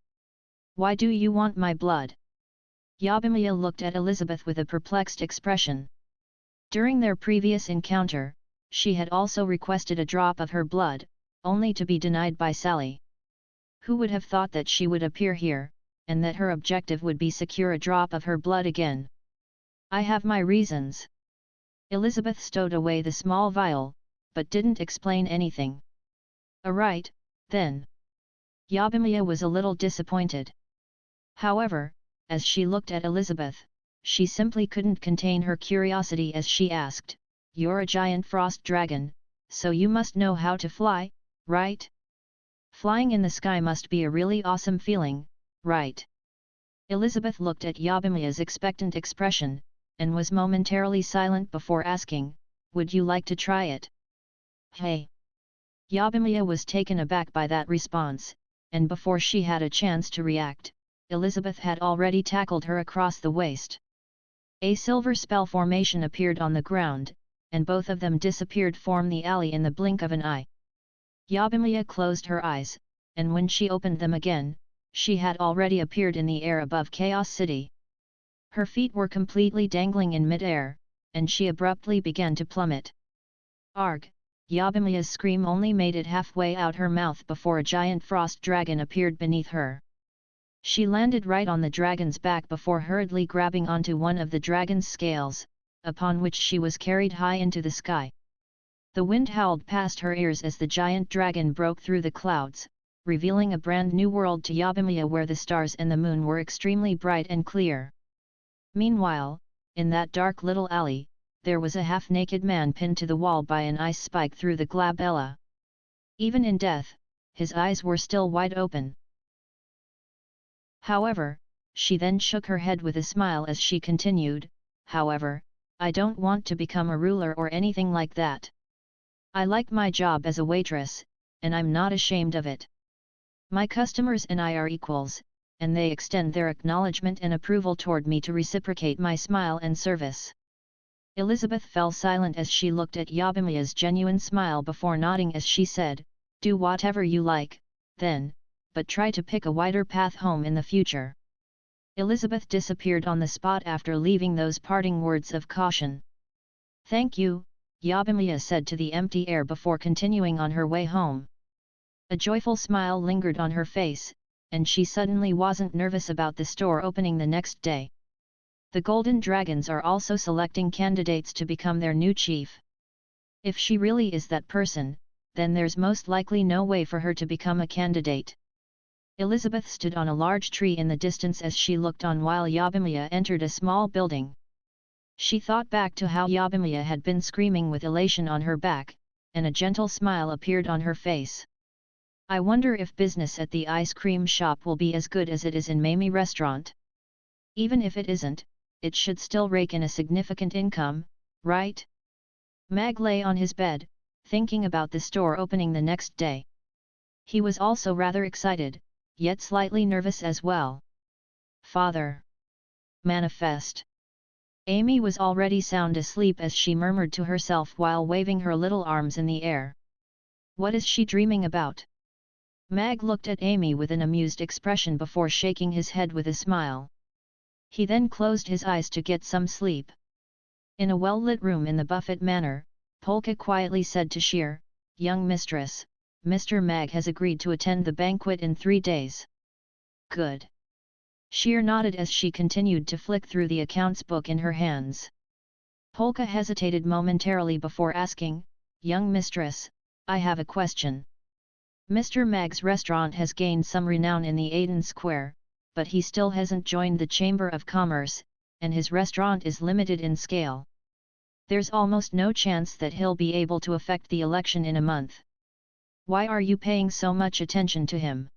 "Why do you want my blood?" Yabimiya looked at Elizabeth with a perplexed expression. During their previous encounter, she had also requested a drop of her blood, only to be denied by Sally. Who would have thought that she would appear here, and that her objective would be secure a drop of her blood again? "I have my reasons." Elizabeth stowed away the small vial, but didn't explain anything. "Alright, then." Yabimiya was a little disappointed. However, as she looked at Elizabeth, she simply couldn't contain her curiosity as she asked, "You're a giant frost dragon, so you must know how to fly, right? Flying in the sky must be a really awesome feeling, right?" Elizabeth looked at Yabimiya's expectant expression, and was momentarily silent before asking, "Would you like to try it?" "Hey!" Yabimiya was taken aback by that response, and before she had a chance to react, Elizabeth had already tackled her across the waist. A silver spell formation appeared on the ground, and both of them disappeared from the alley in the blink of an eye. Yabimiya closed her eyes, and when she opened them again, she had already appeared in the air above Chaos City. Her feet were completely dangling in mid-air, and she abruptly began to plummet. "Arg!" Yabimiya's scream only made it halfway out her mouth before a giant frost dragon appeared beneath her. She landed right on the dragon's back before hurriedly grabbing onto one of the dragon's scales, upon which she was carried high into the sky. The wind howled past her ears as the giant dragon broke through the clouds, revealing a brand new world to Yabimiya where the stars and the moon were extremely bright and clear. Meanwhile, in that dark little alley, there was a half-naked man pinned to the wall by an ice spike through the glabella. Even in death, his eyes were still wide open. However, she then shook her head with a smile as she continued, "However, I don't want to become a ruler or anything like that. I like my job as a waitress, and I'm not ashamed of it. My customers and I are equals, and they extend their acknowledgement and approval toward me to reciprocate my smile and service." Elizabeth fell silent as she looked at Yabimiya's genuine smile before nodding as she said, "Do whatever you like, then, but try to pick a wider path home in the future." Elizabeth disappeared on the spot after leaving those parting words of caution. "Thank you," Yabimiya said to the empty air before continuing on her way home. A joyful smile lingered on her face, and she suddenly wasn't nervous about the store opening the next day. The Golden Dragons are also selecting candidates to become their new chief. If she really is that person, then there's most likely no way for her to become a candidate. Elizabeth stood on a large tree in the distance as she looked on while Yabimiya entered a small building. She thought back to how Yabimiya had been screaming with elation on her back, and a gentle smile appeared on her face. "I wonder if business at the ice cream shop will be as good as it is in Mamie restaurant. Even if it isn't, it should still rake in a significant income, right?" Mag lay on his bed, thinking about the store opening the next day. He was also rather excited, yet slightly nervous as well. "Father! Manifest!" Amy was already sound asleep as she murmured to herself while waving her little arms in the air. What is she dreaming about? Mag looked at Amy with an amused expression before shaking his head with a smile. He then closed his eyes to get some sleep. In a well-lit room in the Buffett Manor, Polka quietly said to Sheer, "Young mistress, Mr. Mag has agreed to attend the banquet in 3 days." "Good." Sheer nodded as she continued to flick through the accounts book in her hands. Polka hesitated momentarily before asking, "Young mistress, I have a question. Mr. Mag's restaurant has gained some renown in the Aiden Square, but he still hasn't joined the Chamber of Commerce, and his restaurant is limited in scale. There's almost no chance that he'll be able to affect the election in a month. Why are you paying so much attention to him?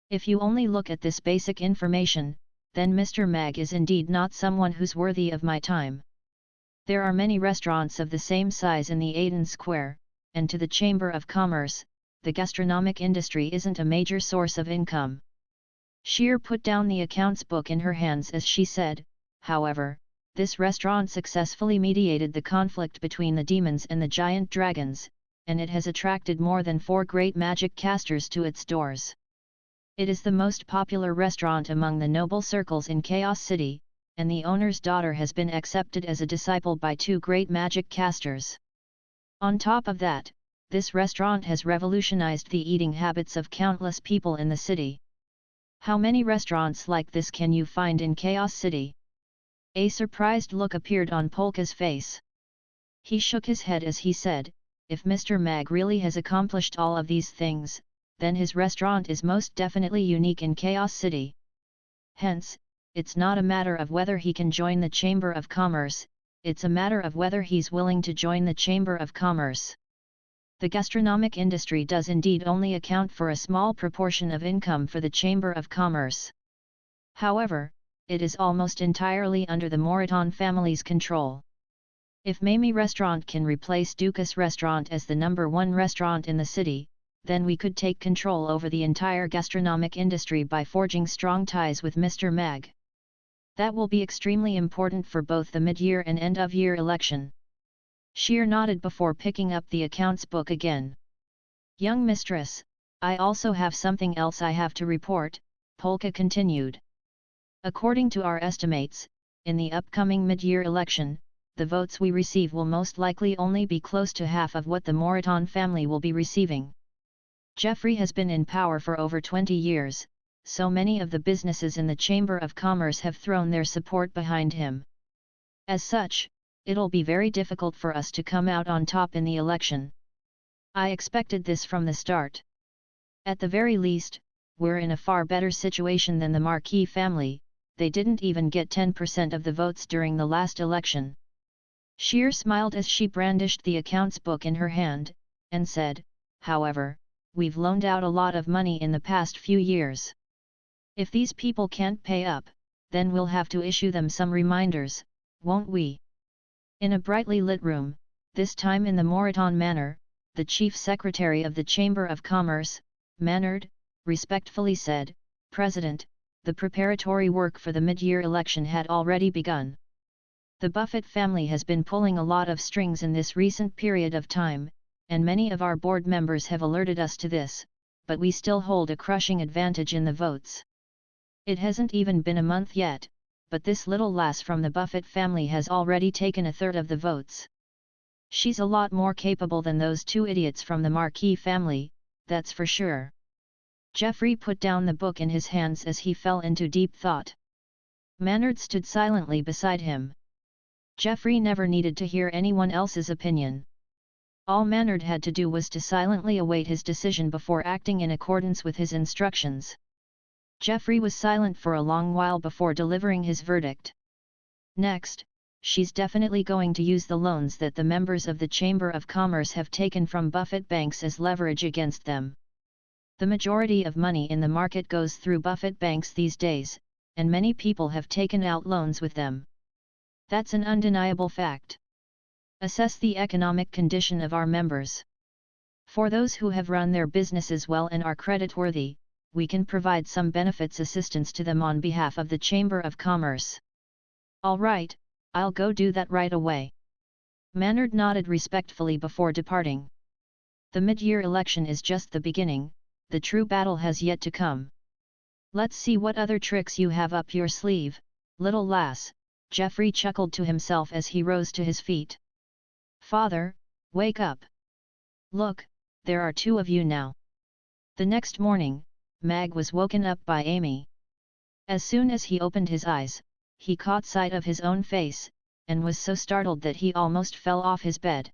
If you only look at this basic information, then Mr. Mag is indeed not someone who's worthy of my time. There are many restaurants of the same size in the Aiden Square, and to the Chamber of Commerce, the gastronomic industry isn't a major source of income." Sheer put down the accounts book in her hands as she said, "However, This restaurant successfully mediated the conflict between the demons and the giant dragons, and it has attracted more than 4 great magic casters to its doors. It is the most popular restaurant among the noble circles in Chaos City, and the owner's daughter has been accepted as a disciple by 2 great magic casters. On top of that, this restaurant has revolutionized the eating habits of countless people in the city. How many restaurants like this can you find in Chaos City? A surprised look appeared on Polka's face. He shook his head as he said, if Mr. Mag really has accomplished all of these things, then his restaurant is most definitely unique in Chaos City. Hence, it's not a matter of whether he can join the Chamber of Commerce, it's a matter of whether he's willing to join the Chamber of Commerce. The gastronomic industry does indeed only account for a small proportion of income for the Chamber of Commerce. However, it is almost entirely under the Moreton family's control. If Mamie Restaurant can replace Dukas Restaurant as the #1 restaurant in the city, then we could take control over the entire gastronomic industry by forging strong ties with Mr. Mag. That will be extremely important for both the mid-year and end-of-year election. Sheer nodded before picking up the accounts book again. Young mistress, I also have something else I have to report, Polka continued. According to our estimates, in the upcoming mid-year election, the votes we receive will most likely only be close to half of what the Moreton family will be receiving. Jeffrey has been in power for over 20 years, so many of the businesses in the Chamber of Commerce have thrown their support behind him. As such, it'll be very difficult for us to come out on top in the election. I expected this from the start. At the very least, we're in a far better situation than the Marquis family, they didn't even get 10% of the votes during the last election. Sheer smiled as she brandished the accounts book in her hand, and said, however, we've loaned out a lot of money in the past few years. If these people can't pay up, then we'll have to issue them some reminders, won't we? In a brightly lit room, this time in the Moreton Manor, the Chief Secretary of the Chamber of Commerce, Mannard, respectfully said, President, the preparatory work for the mid-year election had already begun. The Buffett family has been pulling a lot of strings in this recent period of time, and many of our board members have alerted us to this, but we still hold a crushing advantage in the votes. It hasn't even been a month yet, but this little lass from the Buffett family has already taken 1/3 of the votes. She's a lot more capable than those 2 idiots from the Marquis family, that's for sure. Jeffrey put down the book in his hands as he fell into deep thought. Mannard stood silently beside him. Jeffrey never needed to hear anyone else's opinion. All Mannard had to do was to silently await his decision before acting in accordance with his instructions. Jeffrey was silent for a long while before delivering his verdict. Next, she's definitely going to use the loans that the members of the Chamber of Commerce have taken from Buffett banks as leverage against them. The majority of money in the market goes through Buffett banks these days, and many people have taken out loans with them. That's an undeniable fact. Assess the economic condition of our members. For those who have run their businesses well and are creditworthy, we can provide some benefits assistance to them on behalf of the Chamber of Commerce. All right, I'll go do that right away. Mannard nodded respectfully before departing. The mid-year election is just the beginning, the true battle has yet to come. Let's see what other tricks you have up your sleeve, little lass, Jeffrey chuckled to himself as he rose to his feet. Father, wake up. Look, there are 2 of you now. The next morning, Mag was woken up by Amy. As soon as he opened his eyes, he caught sight of his own face, and was so startled that he almost fell off his bed.